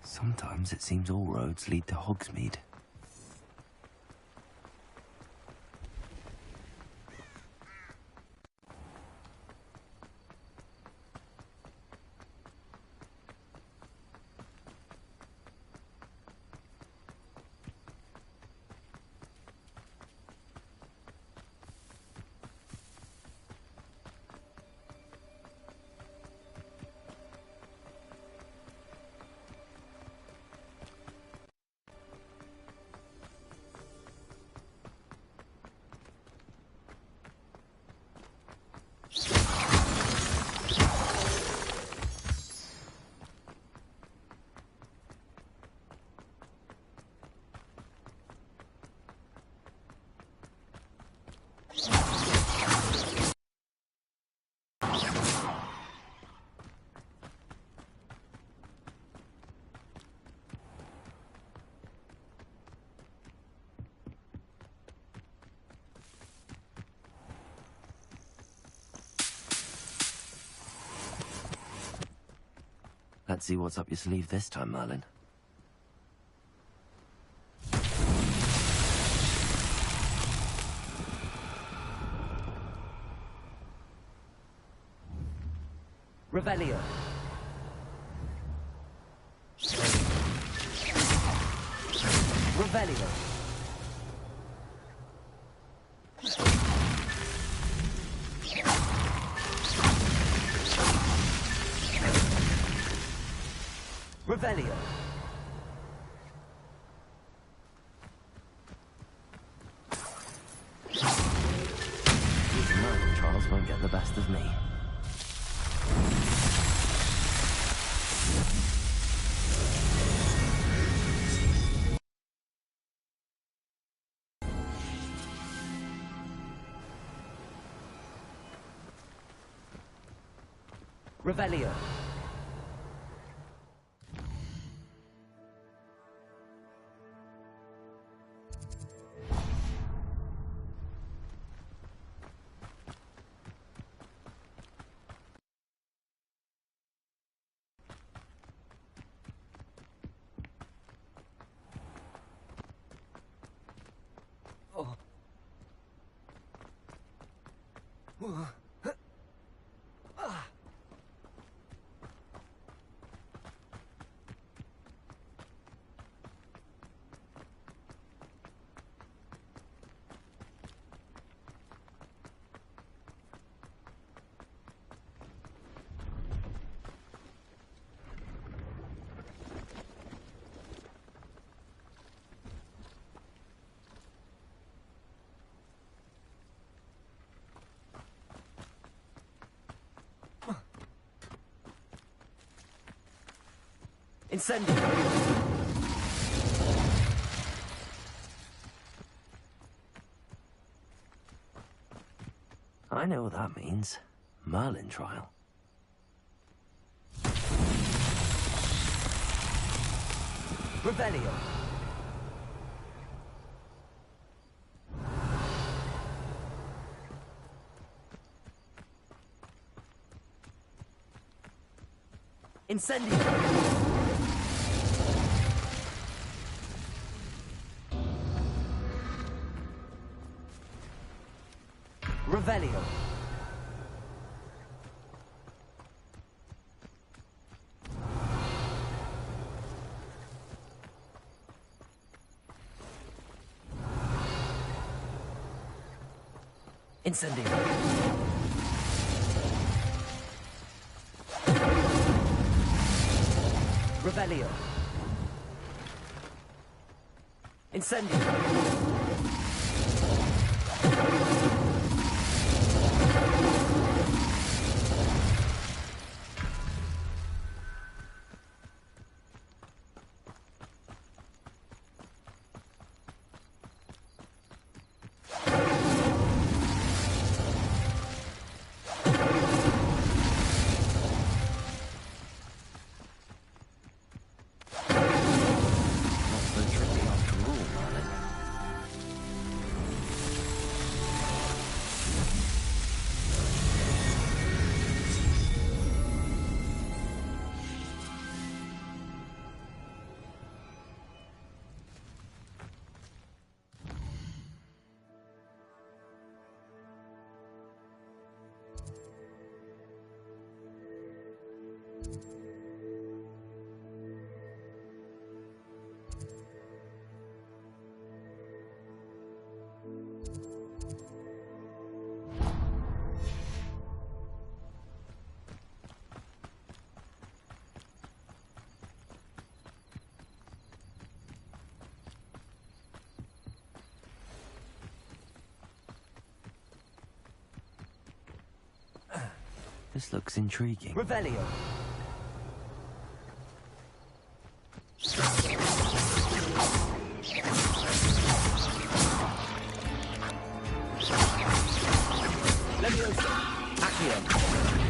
Sometimes it seems all roads lead to Hogsmeade. Let's see what's up your sleeve this time, Merlin. Revelio. Revelio. Revelio. These Merlin trials won't get the best of me. Revelio. Oh. Incendio! I know what that means. Merlin trial. Revelio. Incendio! Revelio. Incendio. Revelio. Incendio. This looks intriguing. Revelio. Leviosa. Accio.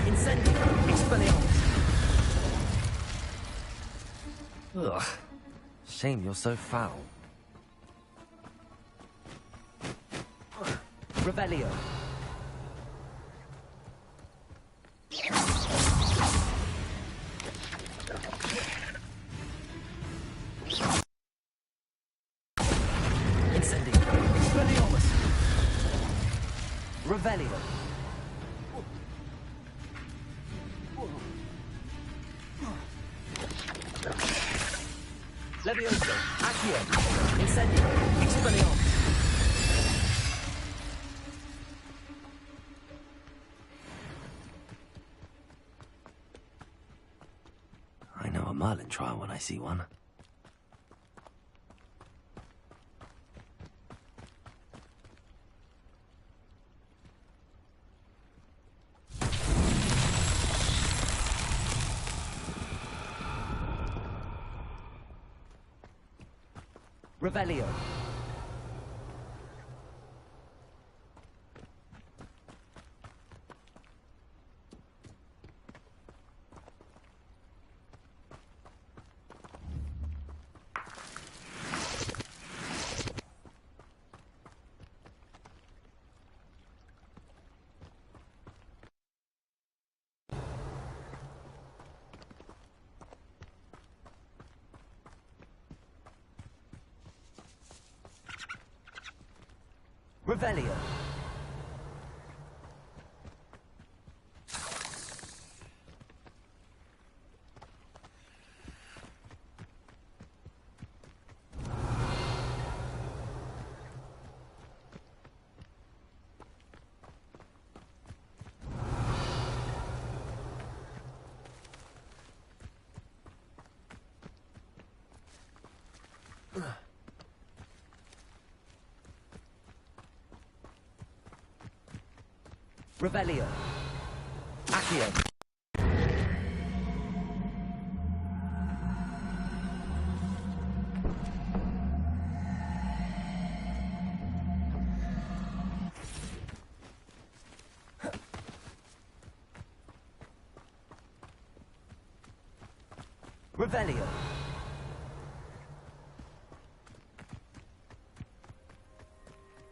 Incendio. Expelliarmus. Ugh. Shame you're so foul. Revelio. Incendio. Expelliarmus. Revelio. Leviosa. Accio. Incendio. Expelliarmus. I know a Merlin trial when I see one. Revelio. Revelio. Revelio. Accio. Revelio.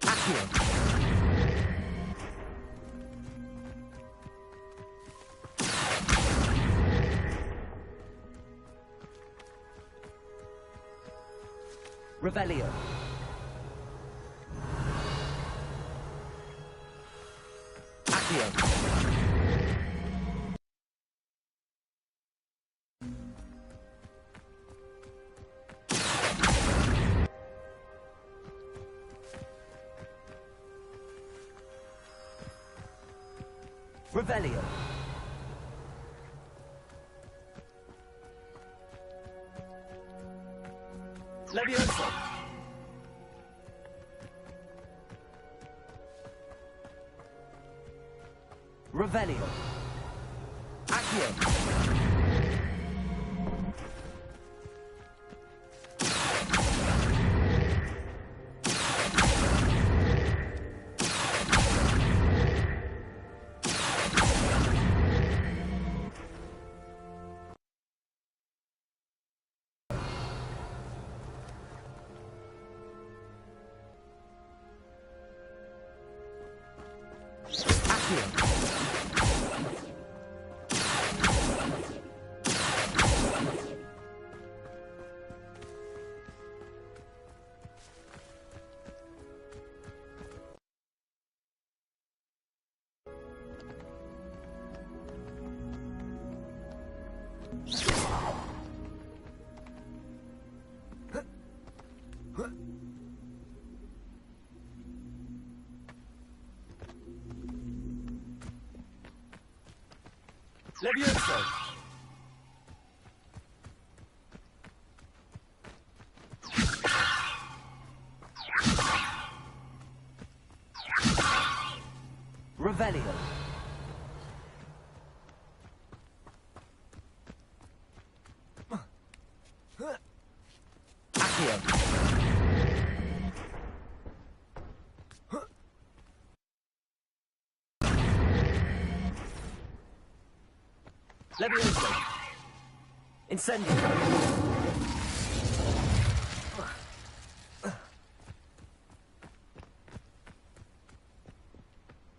Accio. Revelio. Accio. Revelio. Leviosa. Revelio. Accio. Leviosa. Revelio. Levioso. Incendio.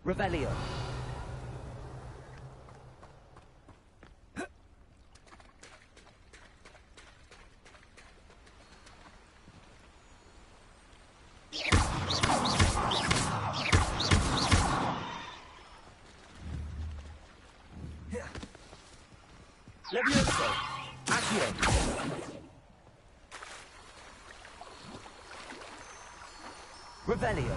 Revelio. Levioso. Accio. Revelio.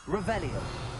Revelio.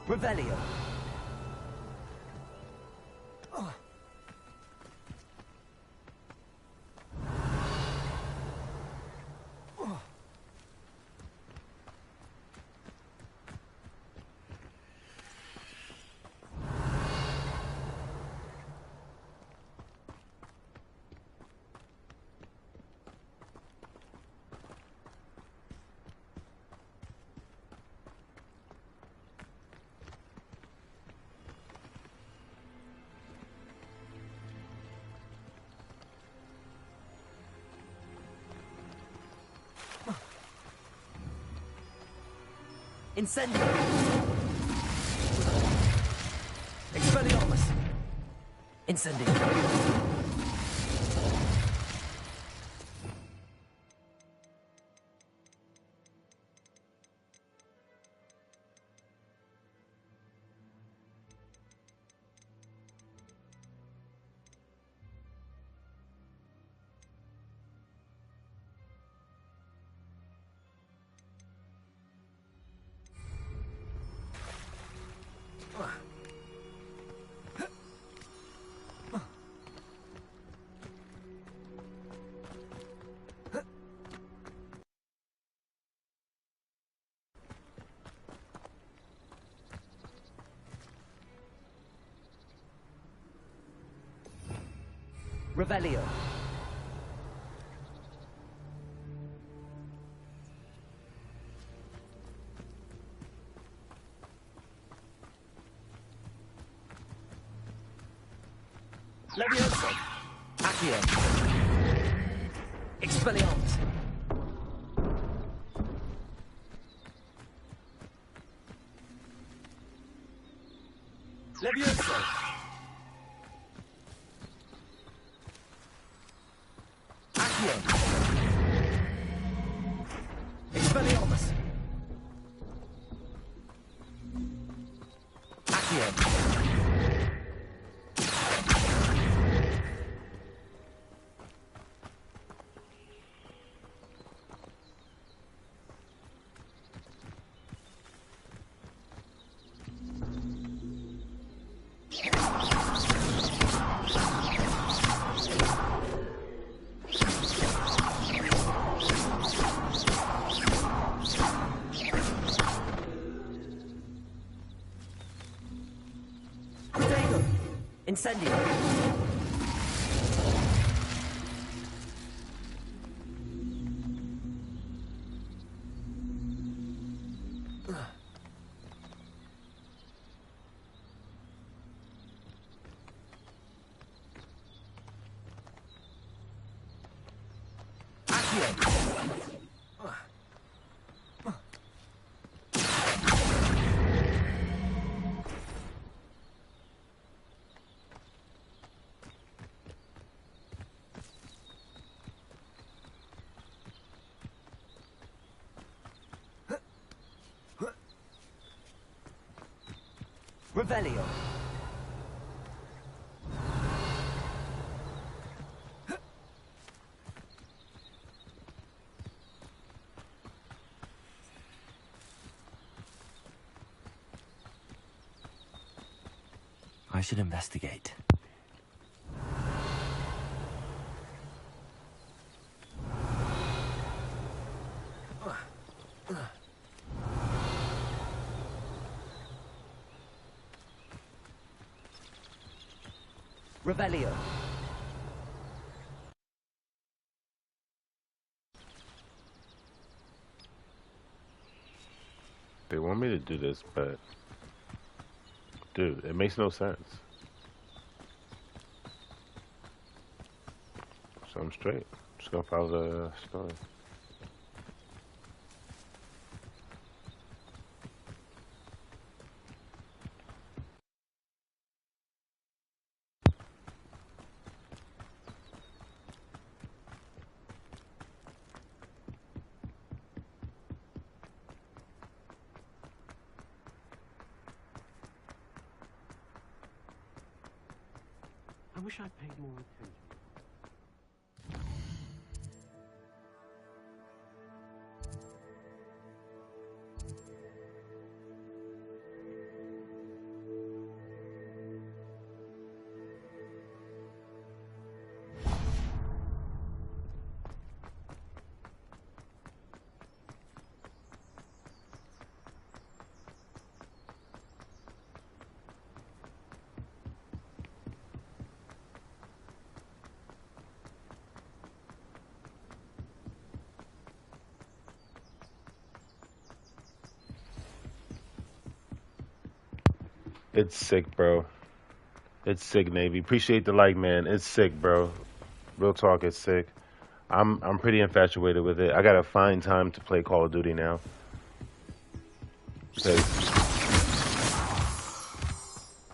Revelio. Incendio. Expelliarmus. Incendio. Revelio. Levioso. Accio. Expelliarmus. Levioso. Accio. Expelliarmus. Accio. Incendio. Revelio. I should investigate. Revelio. They want me to do this, but dude, it makes no sense. So I'm straight. Just gonna follow the story. I wish I'd paid more attention. It's sick, bro. It's sick, Navy. Appreciate the like, man. It's sick, bro. Real talk, it's sick. I'm pretty infatuated with it. I gotta find time to play Call of Duty now.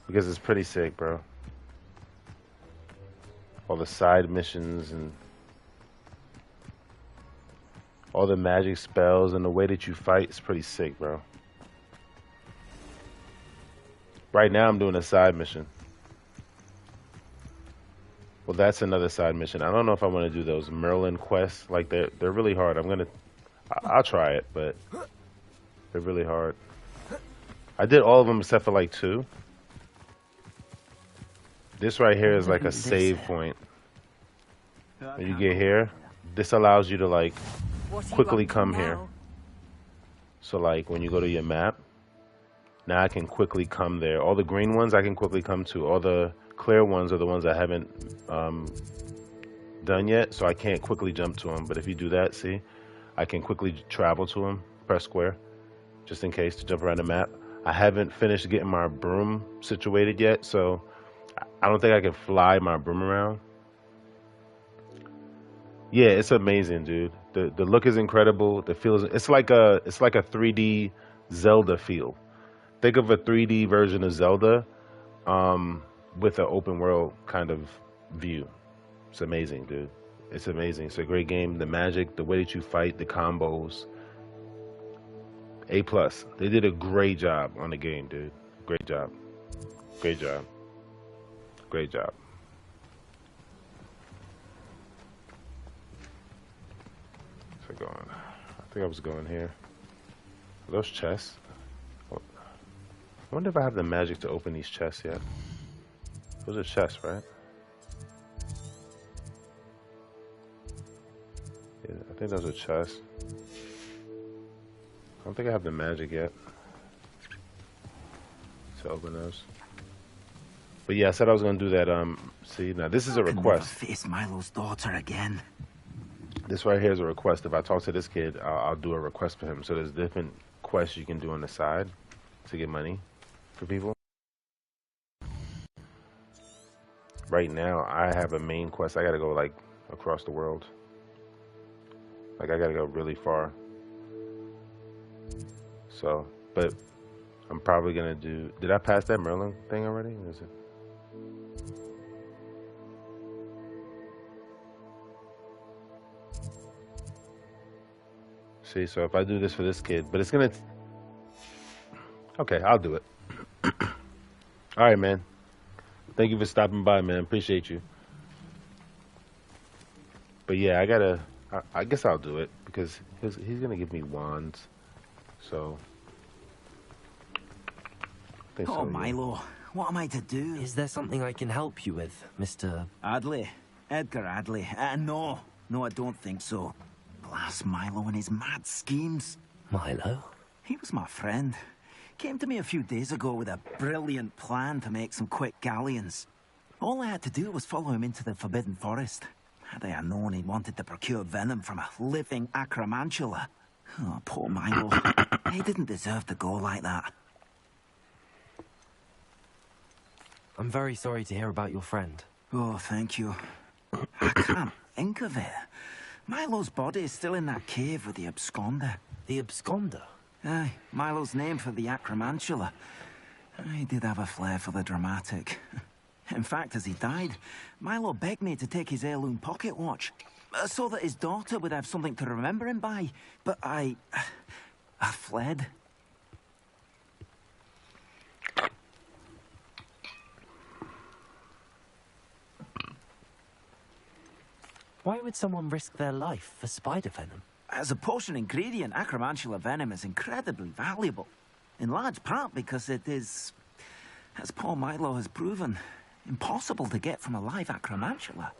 Because it's pretty sick, bro. All the side missions and all the magic spells and the way that you fight is pretty sick, bro. Right now I'm doing a side mission. Well, that's another side mission. I don't know if I want to do those Merlin quests. Like they're really hard. I'll try it, but they're really hard. I did all of them except for like 2. This right here is like a save point. When you get here, this allows you to like quickly come here. So like when you go to your map, now I can quickly come there. All the green ones I can quickly come to. All the clear ones are the ones I haven't done yet, so I can't quickly jump to them. But if you do that, see, I can quickly travel to them. Press square, just in case, to jump around the map. I haven't finished getting my broom situated yet, so I don't think I can fly my broom around. Yeah, it's amazing, dude. The look is incredible. The feel is, it's like a 3D Zelda feel. Think of a 3D version of Zelda with an open world kind of view. It's amazing, dude. It's amazing. It's a great game. The magic, the way that you fight, the combos. A+. They did a great job on the game, dude. Great job. Great job. Great job. Where's it going? I think I was going here. Are those chests? I wonder if I have the magic to open these chests yet. Those are chests, right? Yeah, I think those are chests. I don't think I have the magic yet to open those. But yeah, I said I was gonna do that. See, now this is a request. Face Milo's daughter again. This right here is a request. If I talk to this kid, I'll do a request for him. So there's different quests you can do on the side to get money for people. Right now, I have a main quest. I gotta go like across the world. Like I gotta go really far. So, but I'm probably gonna do. Did I pass that Merlin thing already? Is it? See, so if I do this for this kid, but it's gonna. Okay, I'll do it. All right, man. Thank you for stopping by, man. Appreciate you. But yeah, I guess I'll do it because he's gonna give me wands. So. Oh, Milo, what am I to do? Is there something I can help you with, Mr. Adley? Edgar Adley? No, I don't think so. Blast Milo and his mad schemes. Milo? He was my friend. Came to me a few days ago with a brilliant plan to make some quick galleons. All I had to do was follow him into the Forbidden Forest. Had I known he wanted to procure venom from a living acromantula. Oh, poor Milo. He didn't deserve to go like that. I'm very sorry to hear about your friend. Oh, thank you. I can't think of it. Milo's body is still in that cave with the absconder. The absconder? Aye, Milo's name for the acromantula. He did have a flair for the dramatic. In fact, as he died, Milo begged me to take his heirloom pocket watch, so that his daughter would have something to remember him by. But I fled. Why would someone risk their life for spider venom? As a potion ingredient, acromantula venom is incredibly valuable. In large part because it is, as poor Milo has proven, impossible to get from a live acromantula.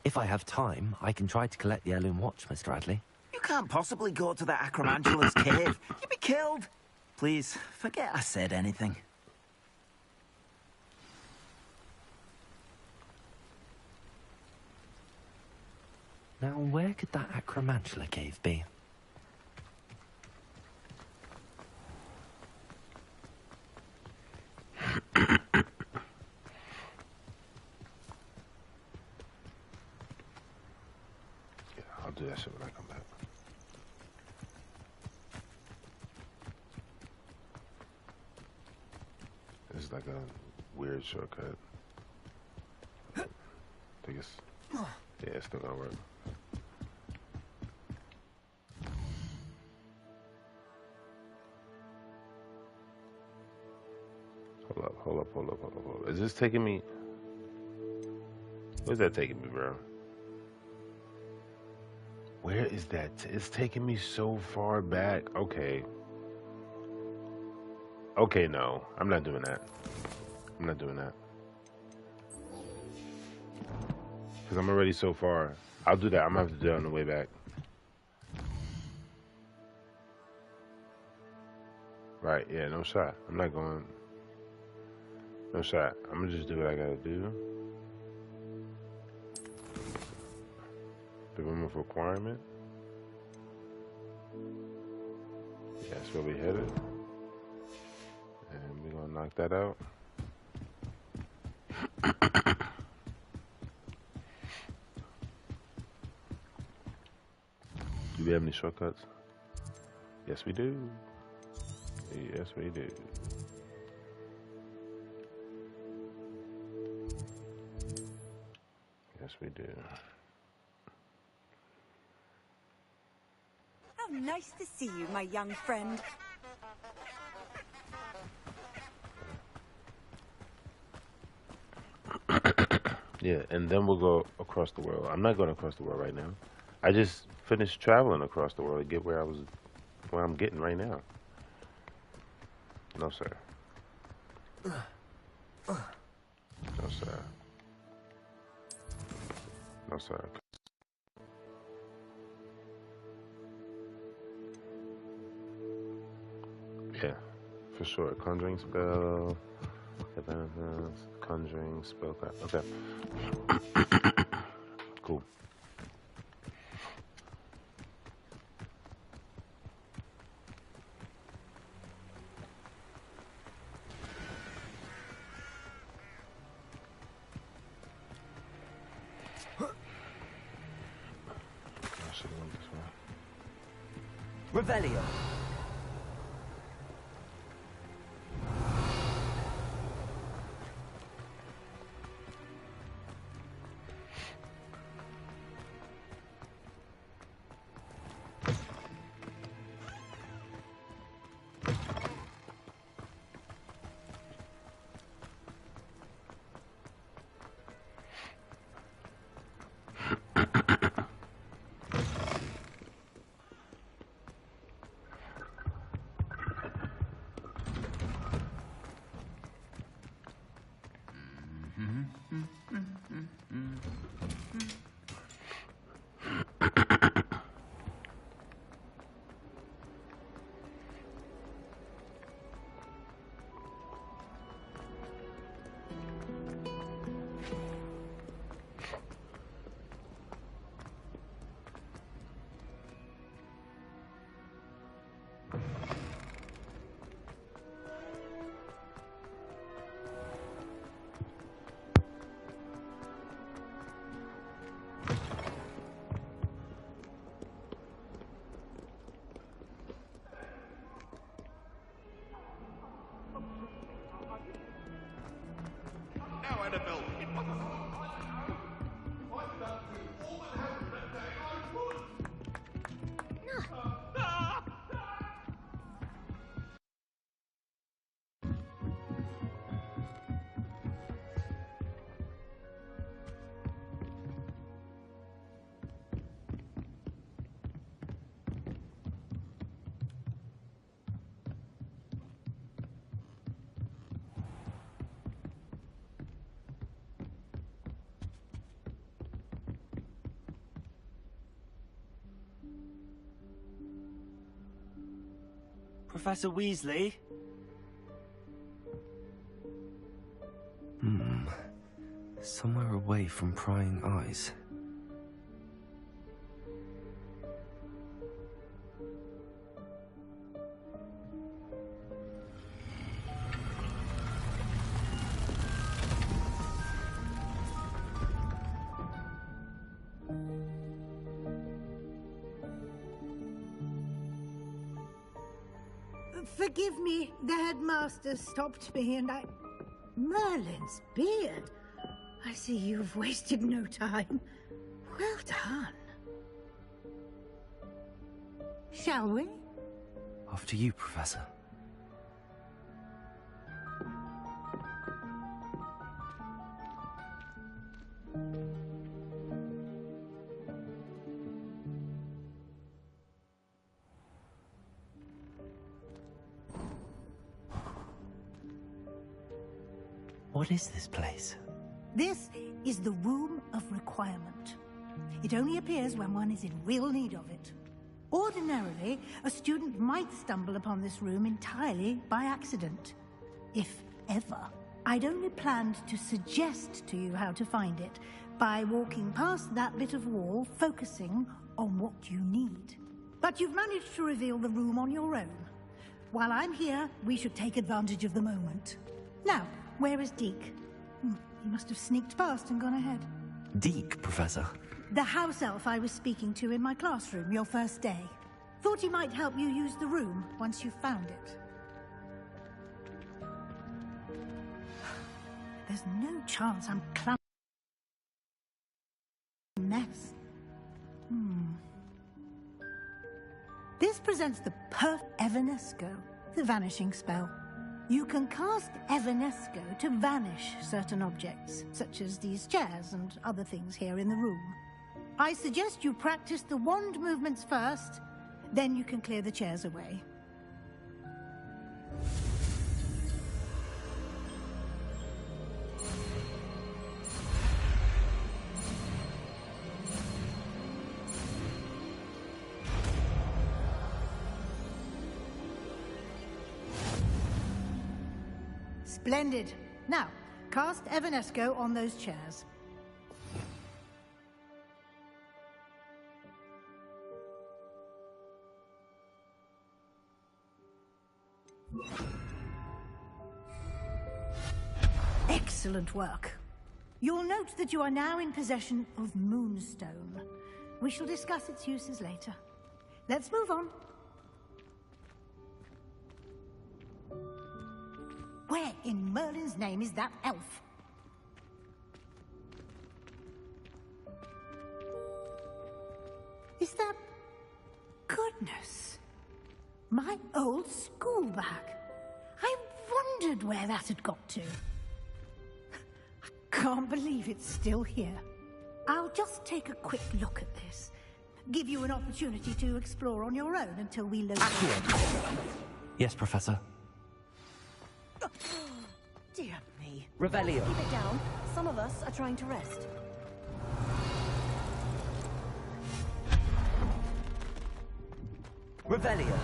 If I have time, I can try to collect the heirloom watch, Mr. Adley. You can't possibly go to the acromantula's cave. You'd be killed. Please, forget I said anything. Now, where could that acromantula cave be? like a weird shortcut. I think it's... Yeah, it's still gonna work. Hold up. Is this taking me... Where's that taking me, bro? Where is that? It's taking me so far back. Okay. Okay, no. I'm not doing that. I'm not doing that. Because I'm already so far. I'll do that. I'm going to have to do it on the way back. Right, yeah, no shot. I'm not going... No shot. I'm going to just do what I got to do. The room of requirement. Yeah, that's where we headed. And we're gonna knock that out. Do we have any shortcuts? Yes, we do. Yes, we do. Yes, we do. How nice to see you, my young friend. Yeah, and then we'll go across the world. I'm not going across the world right now. I just finished traveling across the world to get where I'm getting right now. No, sir. No, sir. No, sir. Yeah, for sure. Conjuring spell. Conjuring spell. Okay. Cool. I should have went this way. Revelio. Professor Weasley? Somewhere away from prying eyes. Forgive me, the headmaster stopped me and I... Merlin's beard. I see you've wasted no time. Well done. Shall we? After you, Professor. What is this place? This is the Room of Requirement. It only appears when one is in real need of it. Ordinarily, a student might stumble upon this room entirely by accident. If ever. I'd only planned to suggest to you how to find it by walking past that bit of wall, focusing on what you need. But you've managed to reveal the room on your own. While I'm here, we should take advantage of the moment. Now, where is Deke? He must have sneaked past and gone ahead. Deke, Professor. The house elf I was speaking to in my classroom your first day. Thought he might help you use the room once you found it. There's no chance I'm mess. This presents the perfect Evanesco, the vanishing spell. You can cast Evanesco to vanish certain objects, such as these chairs and other things here in the room. I suggest you practice the wand movements first, then you can clear the chairs away. Splendid. Now, cast Evanesco on those chairs. Excellent work. You'll note that you are now in possession of Moonstone. We shall discuss its uses later. Let's move on. Where in Merlin's name is that elf? Is that... Goodness. My old school bag. I wondered where that had got to. I can't believe it's still here. I'll just take a quick look at this. Give you an opportunity to explore on your own until we locate... Yes, Professor. Dear me. Revelio. Keep it down. Some of us are trying to rest. Revelio.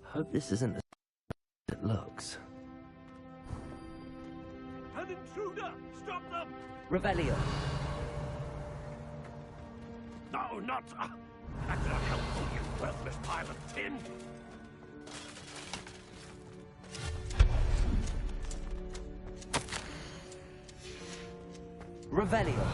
Hope this isn't as it looks. An intruder! Stop them! Revelio. No, not... That's not helpful, you worthless pile of tin! Revelio.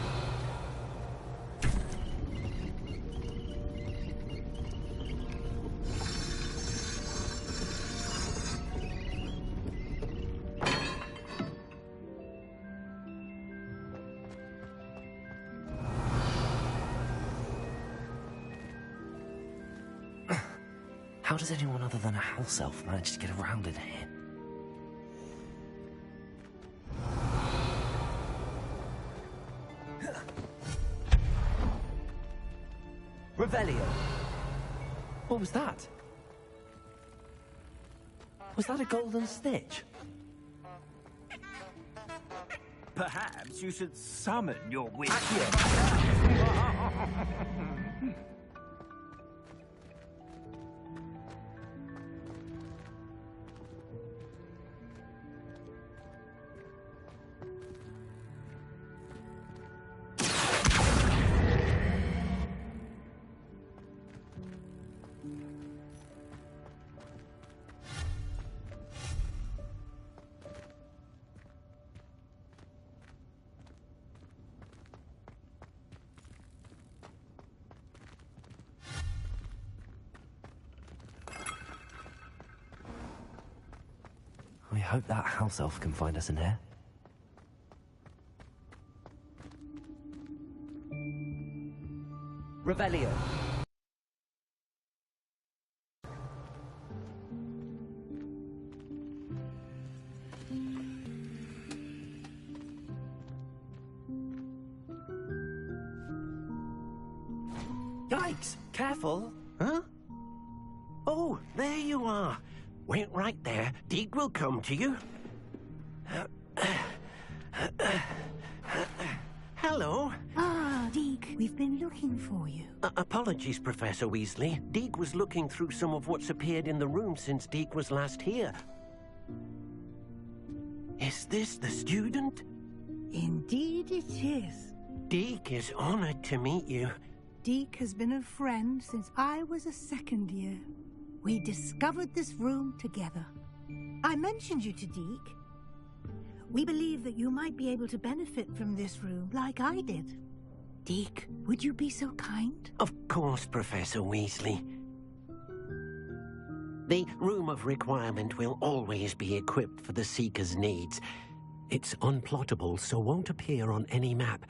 How does anyone other than a house elf manage to get around in here? Revelio. What was that? Was that a golden stitch? Perhaps you should summon your witch. hope that house elf can find us in here. Revelio. Yikes! Careful! Huh? Oh, there you are. Wait right there. Deke will come to you. Hello. Ah, Deke, we've been looking for you. Apologies, Professor Weasley. Deke was looking through some of what's appeared in the room since Deke was last here. Is this the student? Indeed it is. Deke is honored to meet you. Deke has been a friend since I was a second year. We discovered this room together. I mentioned you to Deke. We believe that you might be able to benefit from this room like I did. Deke, would you be so kind? Of course, Professor Weasley. The Room of Requirement will always be equipped for the Seeker's needs. It's unplottable, so won't appear on any map.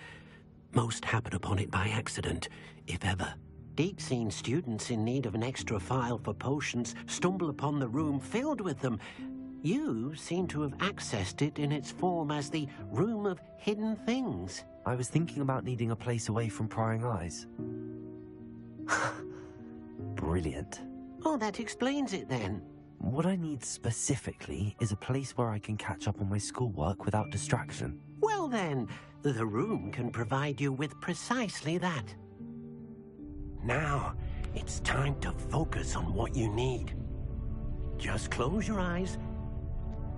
Most happen upon it by accident, if ever. Deke's seen students in need of an extra file for potions stumble upon the room filled with them. You seem to have accessed it in its form as the Room of Hidden Things. I was thinking about needing a place away from prying eyes. Brilliant. Oh, that explains it then. What I need specifically is a place where I can catch up on my schoolwork without distraction. Well then, the room can provide you with precisely that. Now, it's time to focus on what you need. Just close your eyes.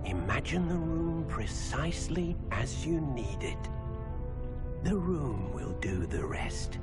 Imagine the room precisely as you need it. The room will do the rest.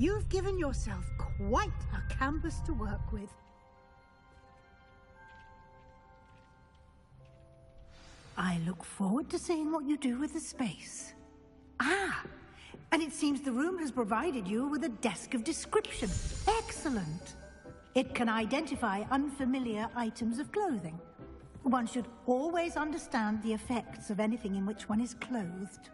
You've given yourself quite a canvas to work with. I look forward to seeing what you do with the space. Ah, and it seems the room has provided you with a desk of description. Excellent. It can identify unfamiliar items of clothing. One should always understand the effects of anything in which one is clothed.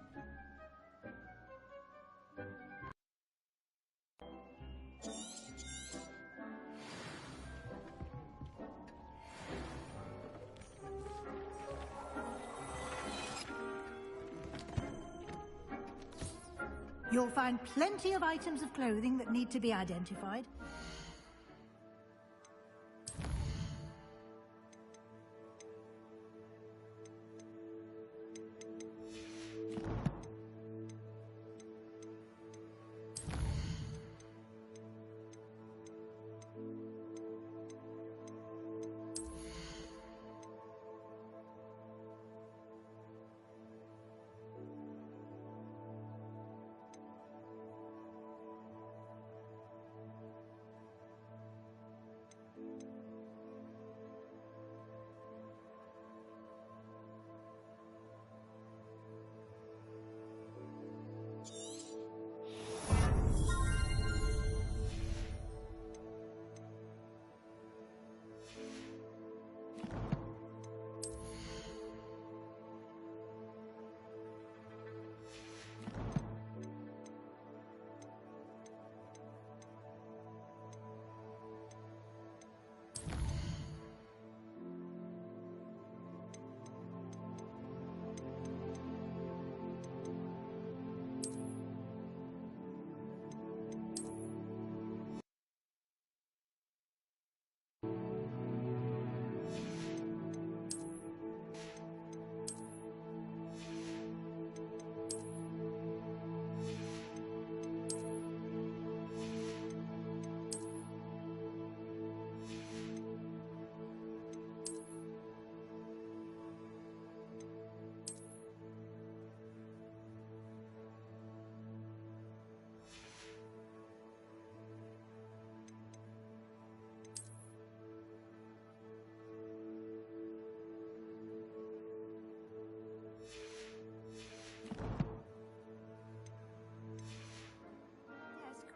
You'll find plenty of items of clothing that need to be identified.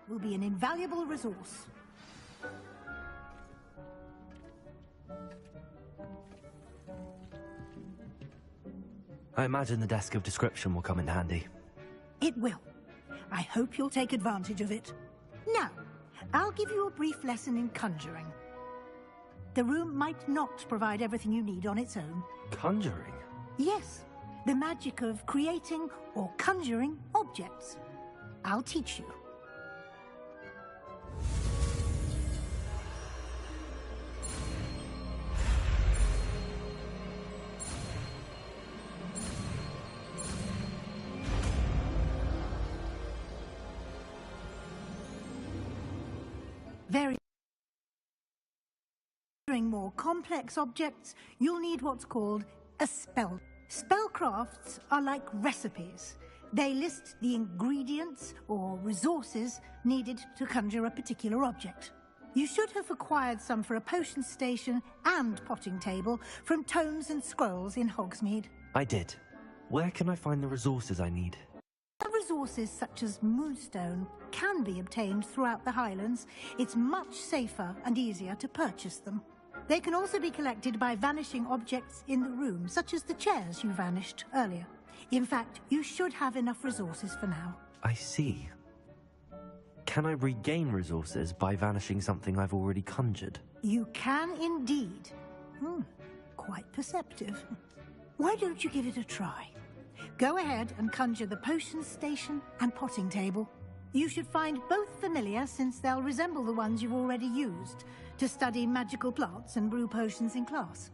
will be an invaluable resource. I imagine the desk of description will come in handy. It will. I hope you'll take advantage of it. Now, I'll give you a brief lesson in conjuring. The room might not provide everything you need on its own. Conjuring? Yes, the magic of creating or conjuring objects. I'll teach you. More complex objects, you'll need what's called a spell. Spellcrafts are like recipes. They list the ingredients or resources needed to conjure a particular object. You should have acquired some for a potion station and potting table from tomes and scrolls in Hogsmeade. I did. Where can I find the resources I need? Resources such as moonstone can be obtained throughout the Highlands. It's much safer and easier to purchase them. They can also be collected by vanishing objects in the room, such as the chairs you vanished earlier. In fact, you should have enough resources for now. I see. Can I regain resources by vanishing something I've already conjured? You can indeed. Quite perceptive. Why don't you give it a try? Go ahead and conjure the potion station and potting table. You should find both familiar, since they'll resemble the ones you've already used to study magical plants and brew potions in class.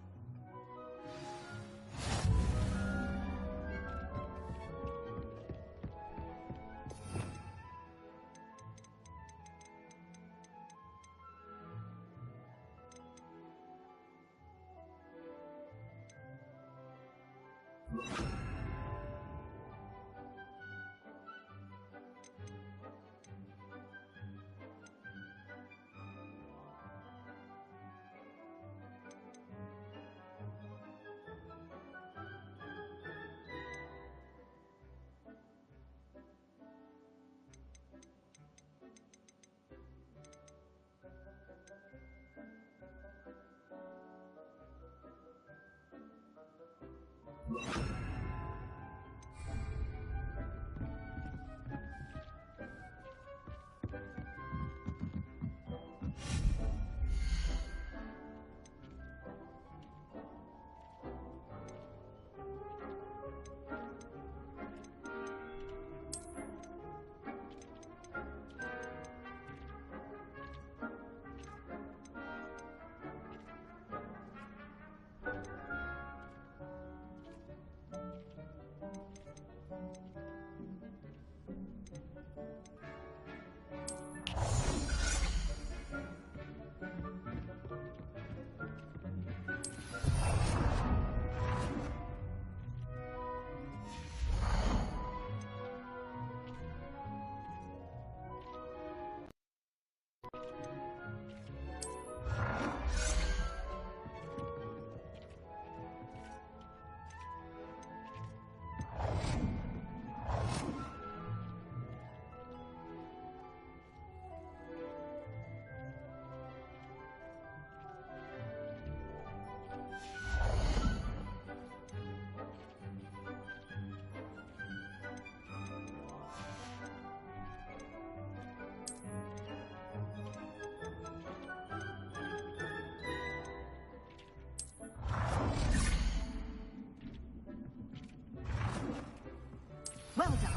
Well done.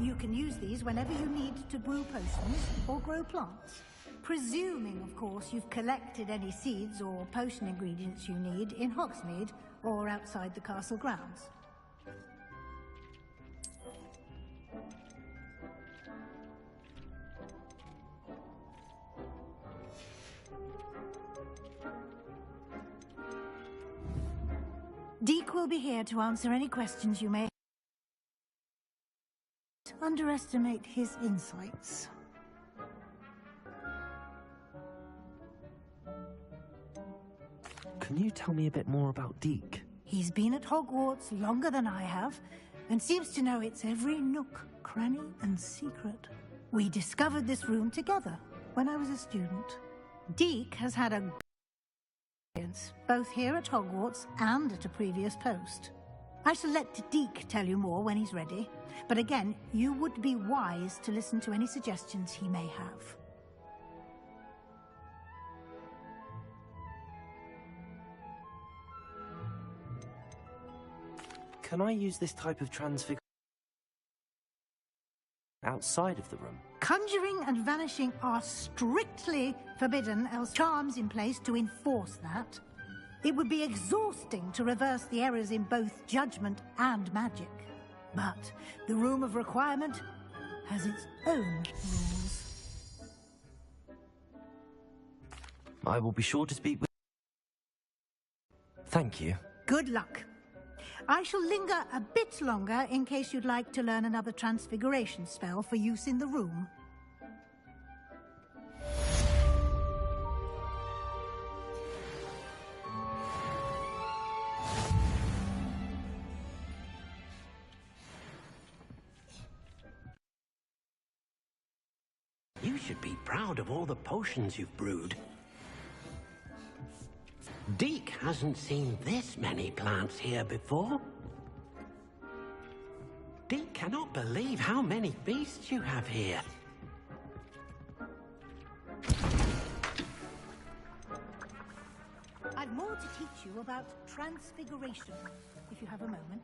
You can use these whenever you need to brew potions or grow plants. Presuming, of course, you've collected any seeds or potion ingredients you need in Hogsmeade or outside the castle grounds. Deke will be here to answer any questions you may have. Underestimate his insights. Can you tell me a bit more about Deke? He's been at Hogwarts longer than I have, and seems to know its every nook, cranny, and secret. We discovered this room together when I was a student. Deke has had a good experience, both here at Hogwarts and at a previous post. I shall let Deke tell you more when he's ready, but again, you would be wise to listen to any suggestions he may have. Can I use this type of transfiguration outside of the room? Conjuring and vanishing are strictly forbidden, else charms in place to enforce that. It would be exhausting to reverse the errors in both judgment and magic. But the Room of Requirement has its own rules. I will be sure to speak with... Thank you. Good luck. I shall linger a bit longer in case you'd like to learn another transfiguration spell for use in the room. You should be proud of all the potions you've brewed. Deke hasn't seen this many plants here before. Deke cannot believe how many beasts you have here. I've more to teach you about transfiguration, if you have a moment.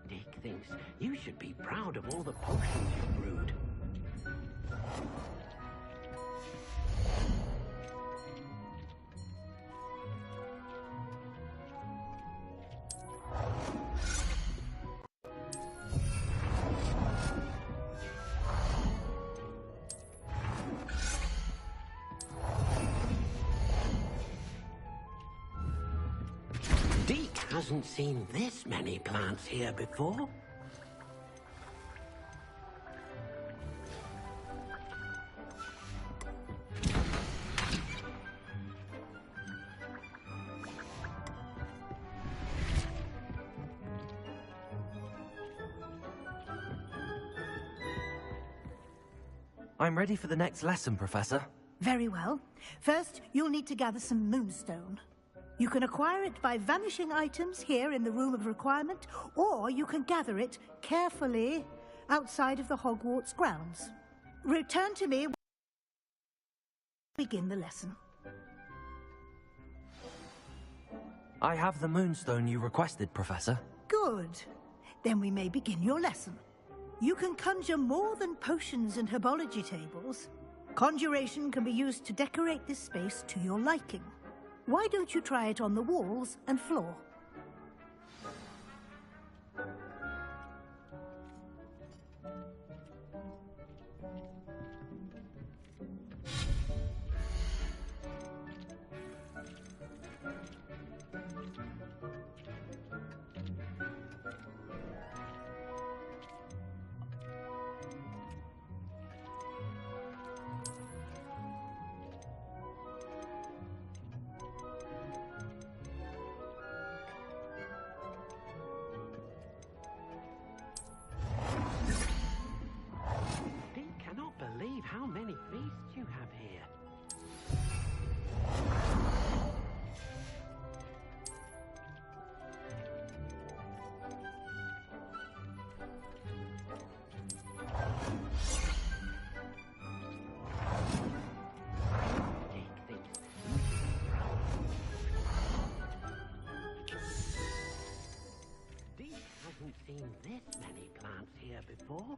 Deke thinks you should be proud of all the potions you've brewed. Deke hasn't seen this many plants here before. I'm ready for the next lesson, Professor. Very well. First, you'll need to gather some moonstone. You can acquire it by vanishing items here in the Room of Requirement, or you can gather it carefully outside of the Hogwarts grounds. Return to me when we begin the lesson. I have the moonstone you requested, Professor. Good. Then we may begin your lesson. You can conjure more than potions and herbology tables. Conjuration can be used to decorate this space to your liking. Why don't you try it on the walls and floor? Cannot believe how many beasts you have here. Dick hasn't seen this many plants here before.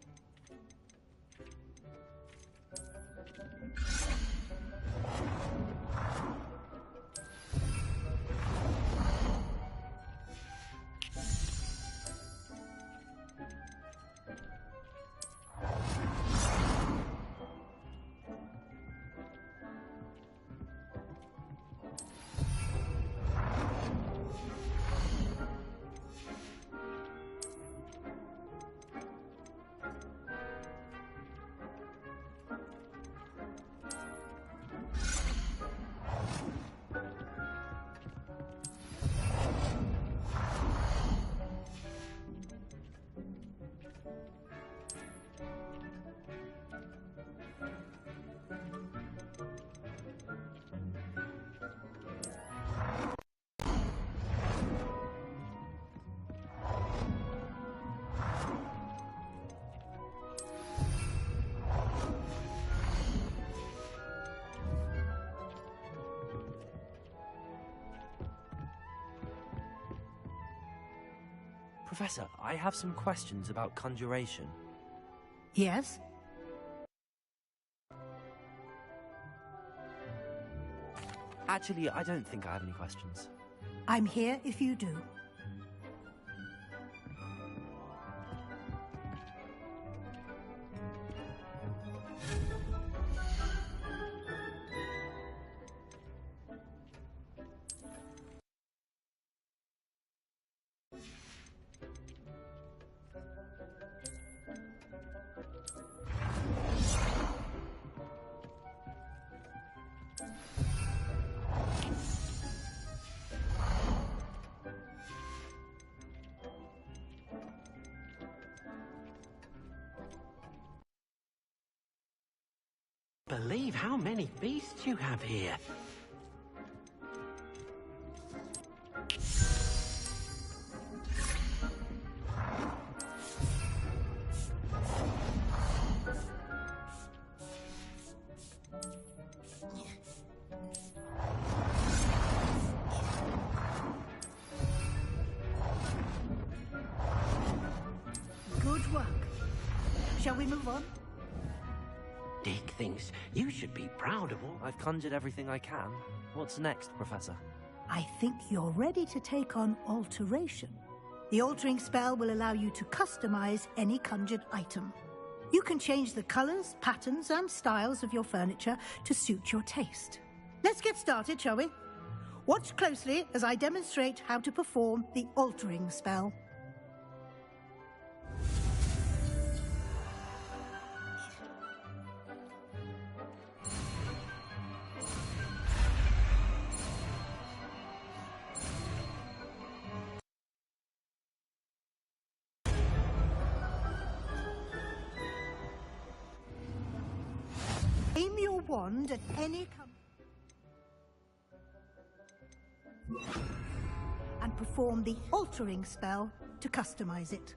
Professor, I have some questions about conjuration. Yes? Actually, I don't think I have any questions. I'm here if you do. Believe how many beasts you have here. Good work. Shall we move on? Dick thinks you should be proud of all. I've conjured everything I can. What's next, Professor? I think you're ready to take on alteration. The altering spell will allow you to customize any conjured item. You can change the colors, patterns, and styles of your furniture to suit your taste. Let's get started, shall we? Watch closely as I demonstrate how to perform the altering spell. Aim your wand at any and perform the altering spell to customize it.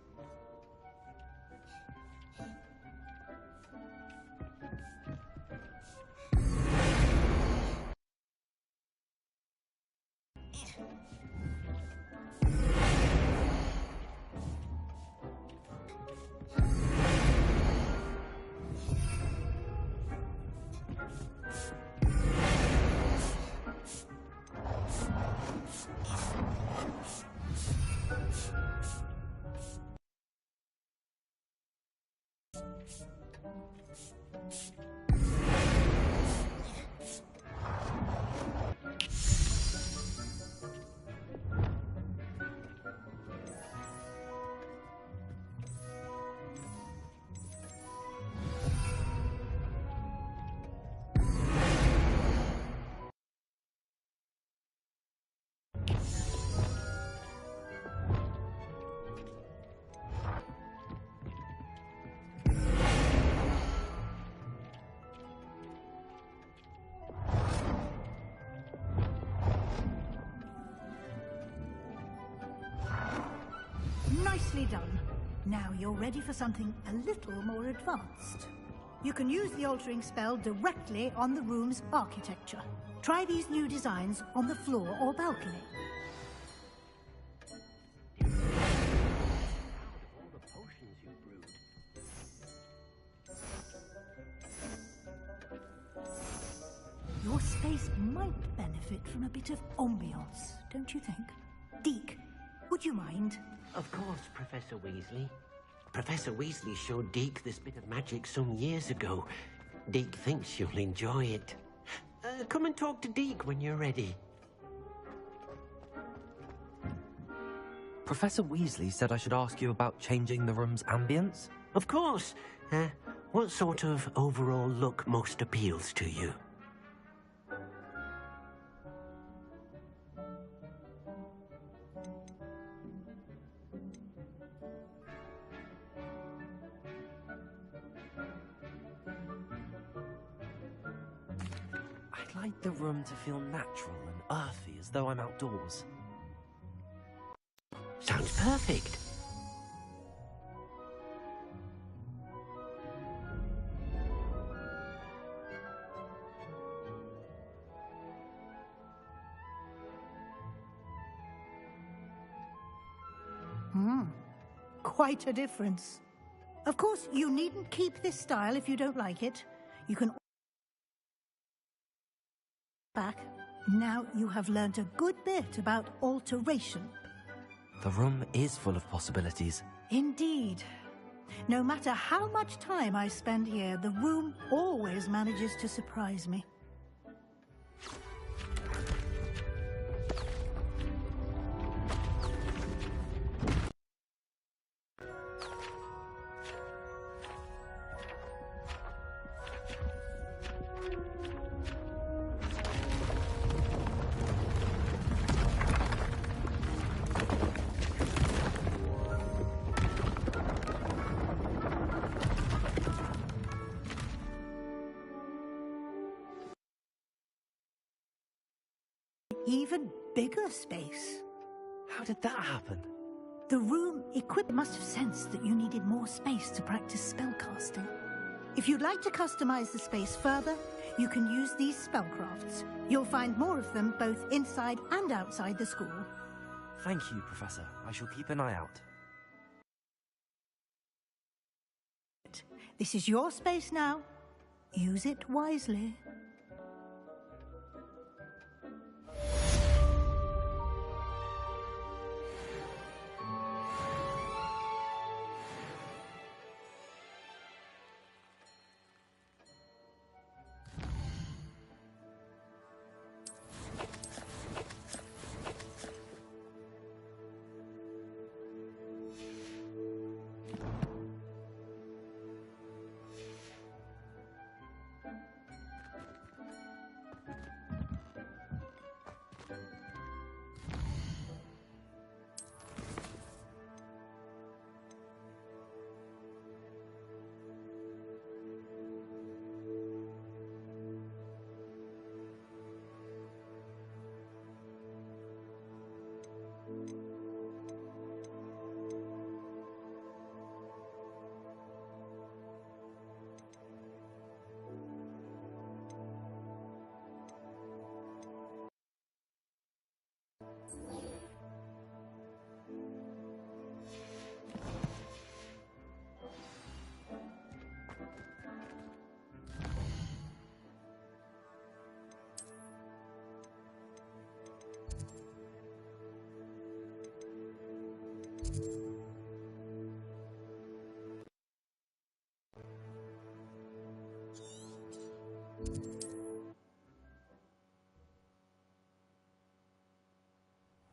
Nicely done. Now you're ready for something a little more advanced. You can use the altering spell directly on the room's architecture. Try these new designs on the floor or balcony. Your space might benefit from a bit of ambiance, don't you think? Deke, would you mind? Of course, Professor Weasley. Professor Weasley showed Deke this bit of magic some years ago. Deke thinks you'll enjoy it. Come and talk to Deke when you're ready. Professor Weasley said I should ask you about changing the room's ambience? Of course. What sort of overall look most appeals to you? I'd like the room to feel natural and earthy, as though I'm outdoors. Sounds perfect. Quite a difference. Of course, you needn't keep this style if you don't like it. You can back. Now you have learnt a good bit about alteration. The room is full of possibilities. Indeed. No matter how much time I spend here, the room always manages to surprise me. Even bigger space. How did that happen? The room equipped must have sensed that you needed more space to practice spellcasting. If you'd like to customize the space further, you can use these spellcrafts. You'll find more of them both inside and outside the school. Thank you, Professor. I shall keep an eye out. This is your space now. Use it wisely.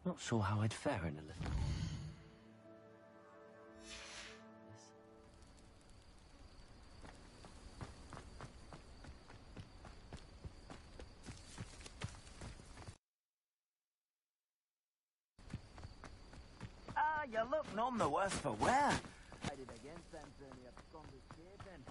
Not sure how I'd fare in a little. Ah, you look none the worse for wear. I did against them turn you absconded then.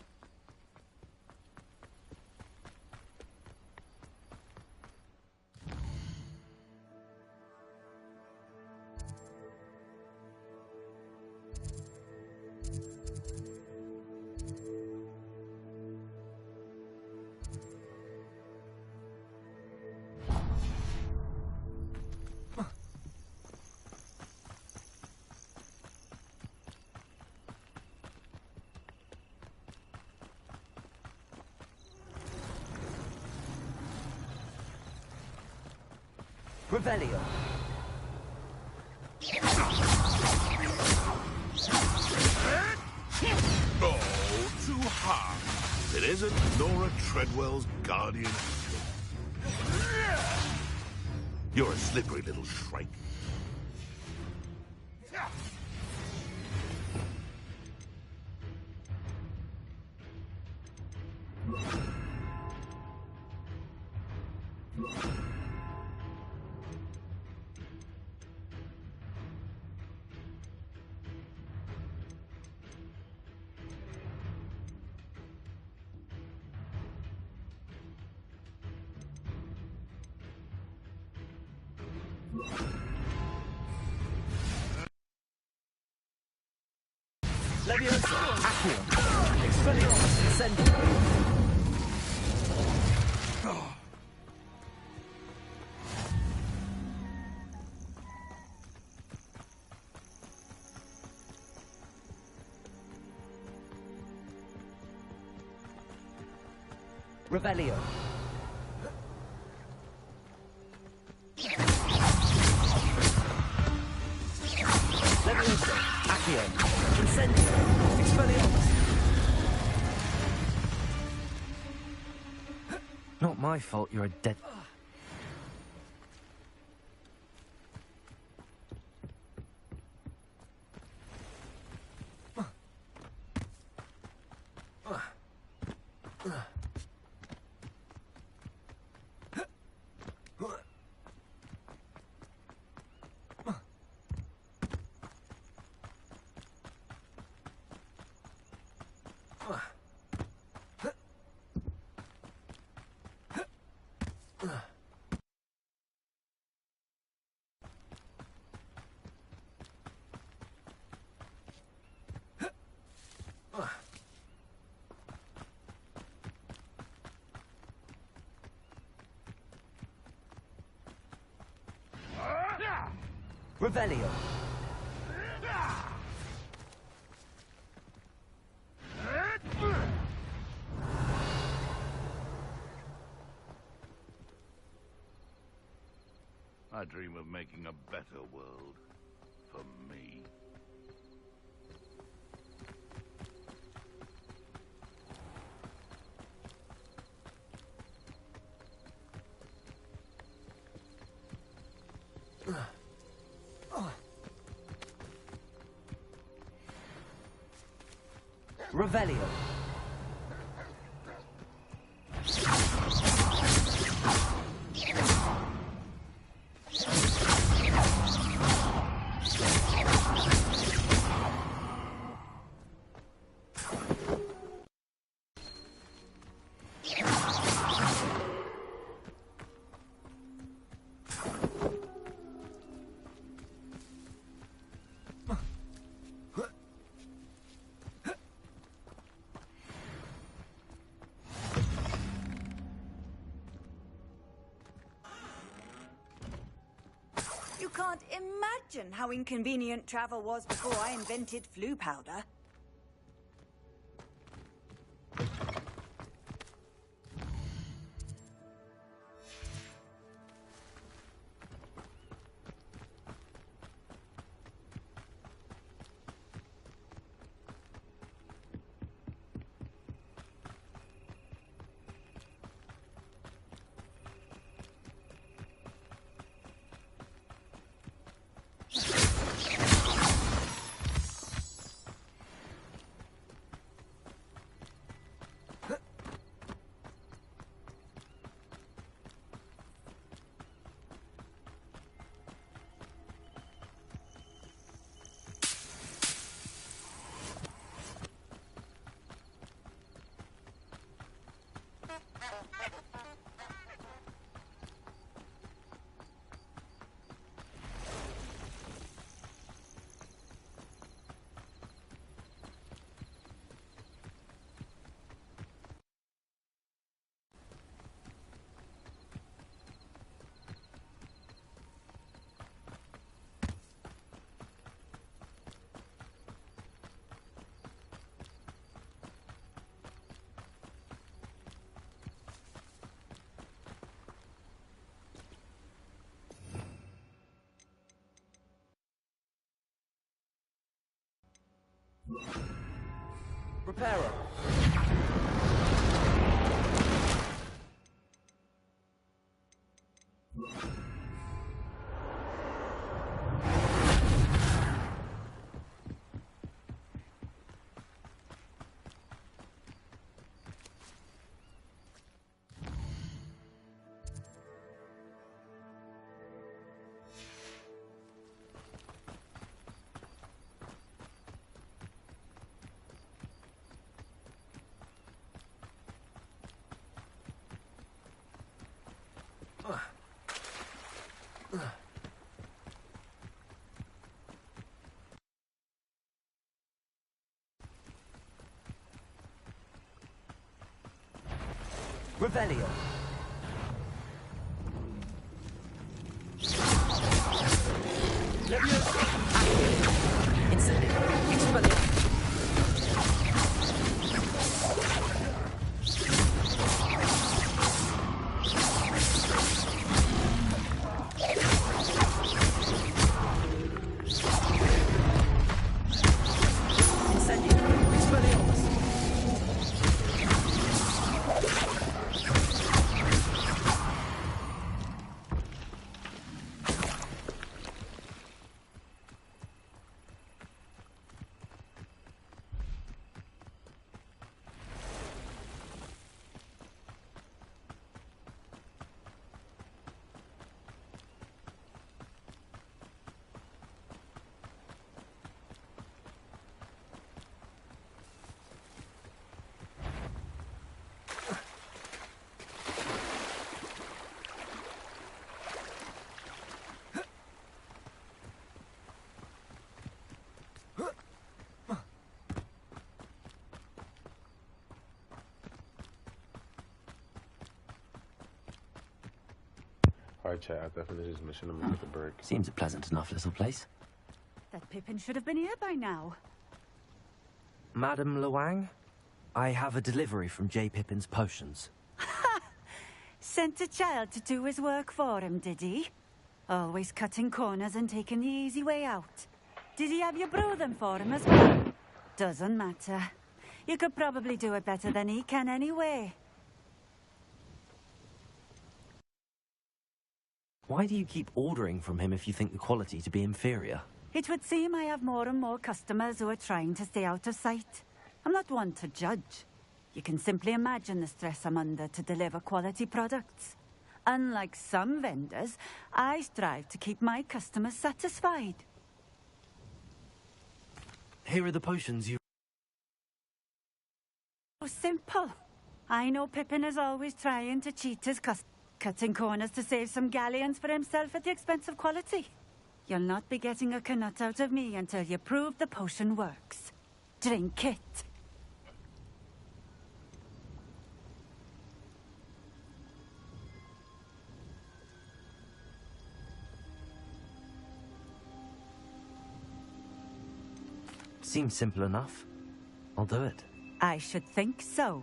Revelio. Oh, too hard. It isn't Nora Treadwell's guardian angel. You're a slippery little shrike. Levioso, Accio, Expelliarmus, Incendio. Revelio. Levioso, Accio, Incendio, Expelliarmus. Not my fault you're a dead... Revelio. I dream of making a better world for me. Revelio. You can't imagine how inconvenient travel was before I invented flu powder. Reparo. Revelio. Incendio. Expelliarmus. Alright, chat, after I finish this mission, I'm gonna take a break. Seems a pleasant enough little place. That Pippin should have been here by now. Madam Luang, I have a delivery from J. Pippin's potions. Sent a child to do his work for him, did he? Always cutting corners and taking the easy way out. Did he have you brew them for him as well? Doesn't matter. You could probably do it better than he can anyway. Why do you keep ordering from him if you think the quality to be inferior? It would seem I have more and more customers who are trying to stay out of sight. I'm not one to judge. You can simply imagine the stress I'm under to deliver quality products. Unlike some vendors, I strive to keep my customers satisfied. Here are the potions you... So simple. I know Pippin is always trying to cheat his customers, cutting corners to save some galleons for himself at the expense of quality. You'll not be getting a canut out of me until you prove the potion works. Drink it. Seems simple enough. I'll do it. I should think so.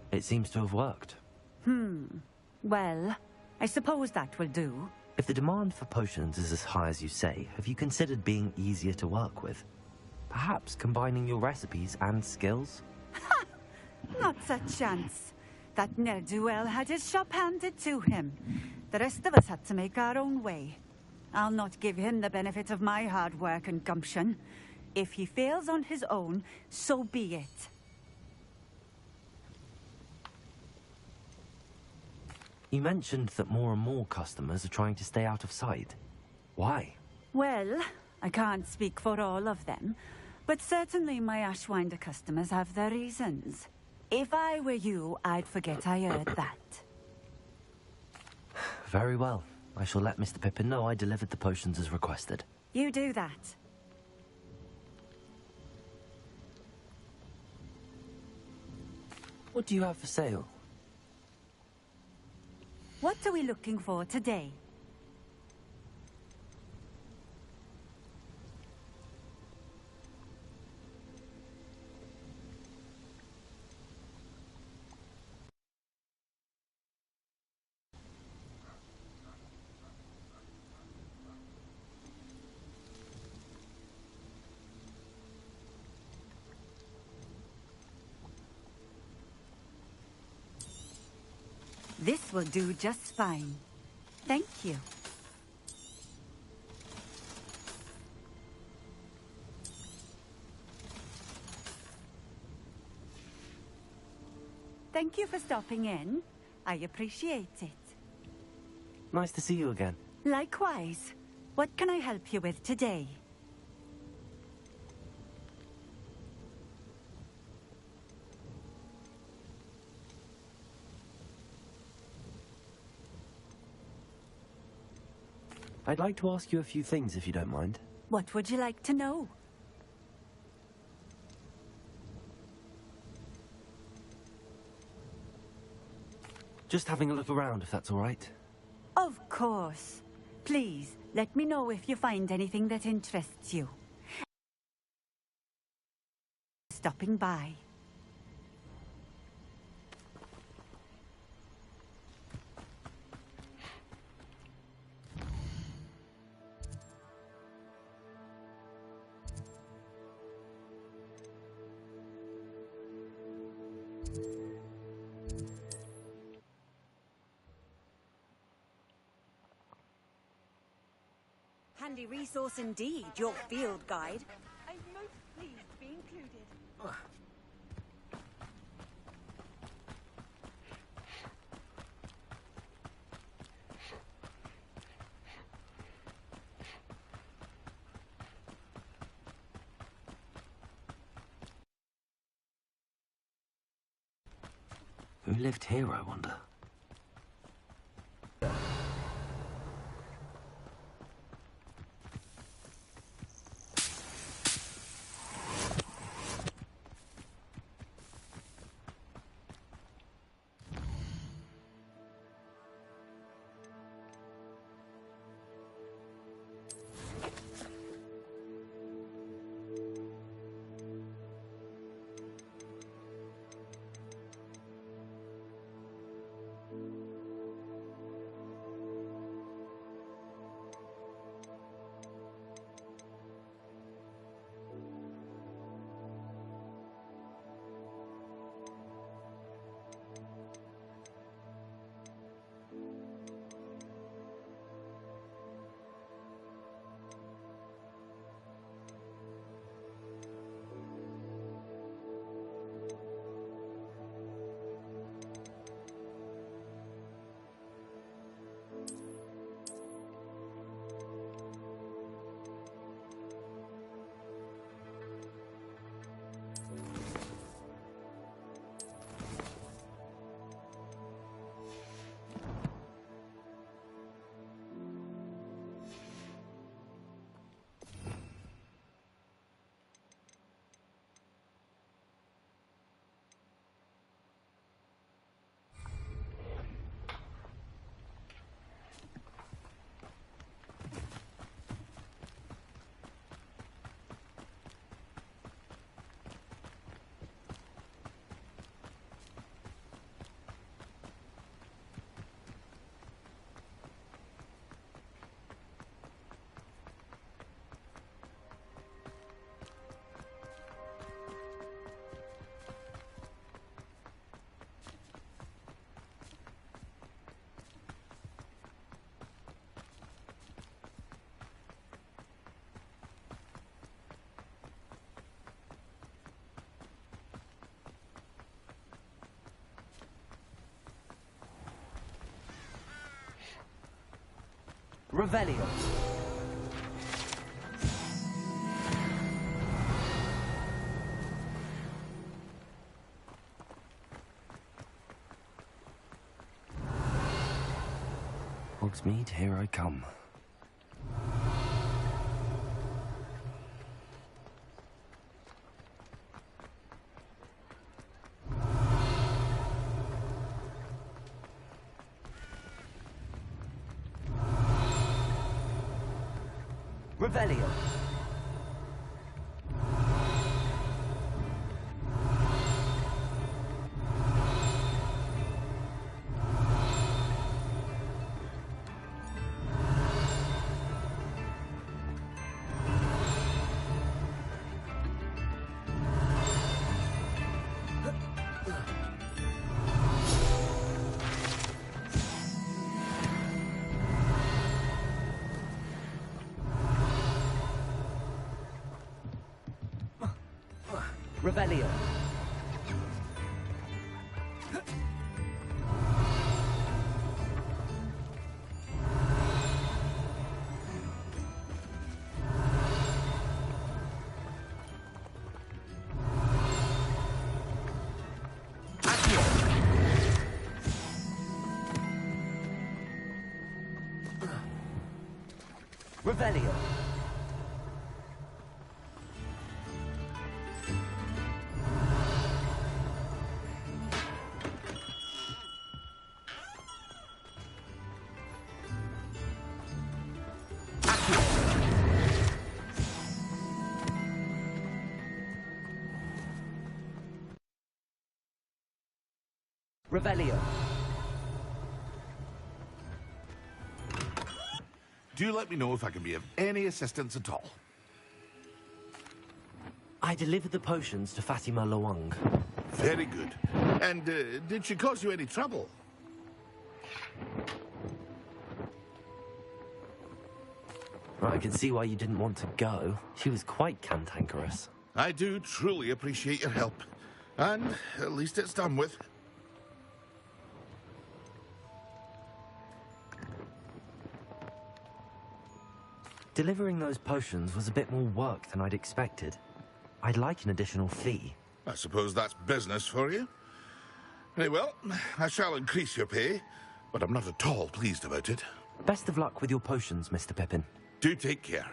It seems to have worked. Well, I suppose that will do. If the demand for potions is as high as you say, have you considered being easier to work with? Perhaps combining your recipes and skills? Not a chance. That ne'er-do-well had his shop handed to him. The rest of us had to make our own way. I'll not give him the benefit of my hard work and gumption. If he fails on his own, so be it. You mentioned that more and more customers are trying to stay out of sight. Why? Well, I can't speak for all of them, but certainly my Ashwinder customers have their reasons. If I were you, I'd forget I heard that. Very well. I shall let Mr. Pippin know I delivered the potions as requested. You do that. What do you have for sale? What are we looking for today? This will do just fine. Thank you. Thank you for stopping in. I appreciate it. Nice to see you again. Likewise. What can I help you with today? I'd like to ask you a few things if you don't mind. What would you like to know? Just having a look around, if that's all right. Of course. Please, let me know if you find anything that interests you. Stopping by. Handy resource indeed, your field guide. I'm most pleased to be included. Who lived here, I wonder? Revelio. Hogsmeade, here I come. Revelio. Revelio. Revelio. Revelio. Do let me know if I can be of any assistance at all. I delivered the potions to Fatima Lawang. Very good. And did she cause you any trouble? I can see why you didn't want to go. She was quite cantankerous. I do truly appreciate your help. And at least it's done with. Delivering those potions was a bit more work than I'd expected. I'd like an additional fee. I suppose that's business for you. Very well, I shall increase your pay, but I'm not at all pleased about it. Best of luck with your potions, Mr. Pippin. Do take care.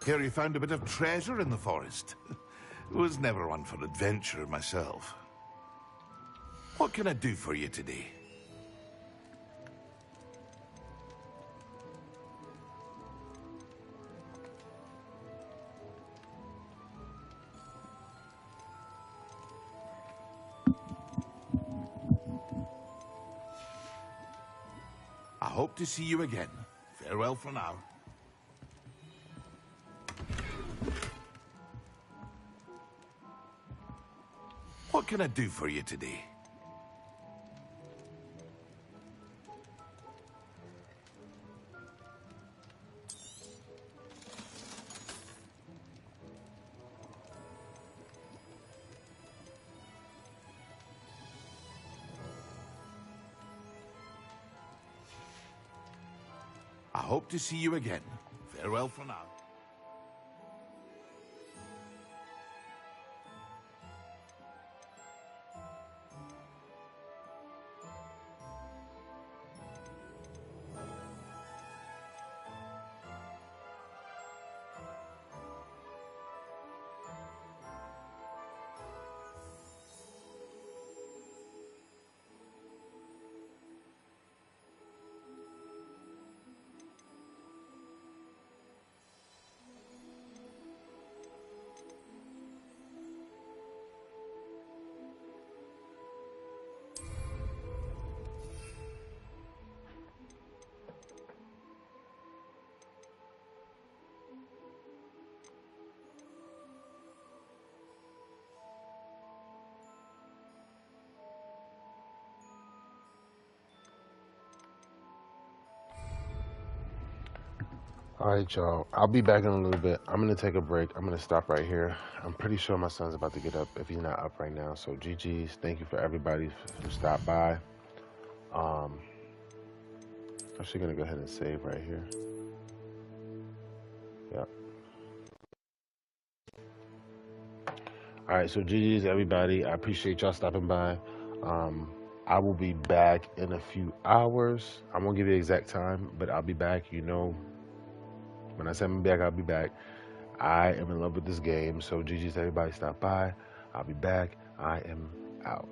Hear you found a bit of treasure in the forest. Was never one for adventure myself. What can I do for you today? I hope to see you again. Farewell for now. What can I do for you today? I hope to see you again. Farewell for now. All right, y'all. I'll be back in a little bit. I'm going to take a break. I'm going to stop right here. I'm pretty sure my son's about to get up if he's not up right now. So, GG's. Thank you for everybody who stopped by. I'm actually going to go ahead and save right here. Yep. All right, so GG's, everybody. I appreciate y'all stopping by. I will be back in a few hours. I won't give you the exact time, but I'll be back. You know, when I say I'm back, I'll be back. I am in love with this game. So GG's, everybody, stop by. I'll be back. I am out.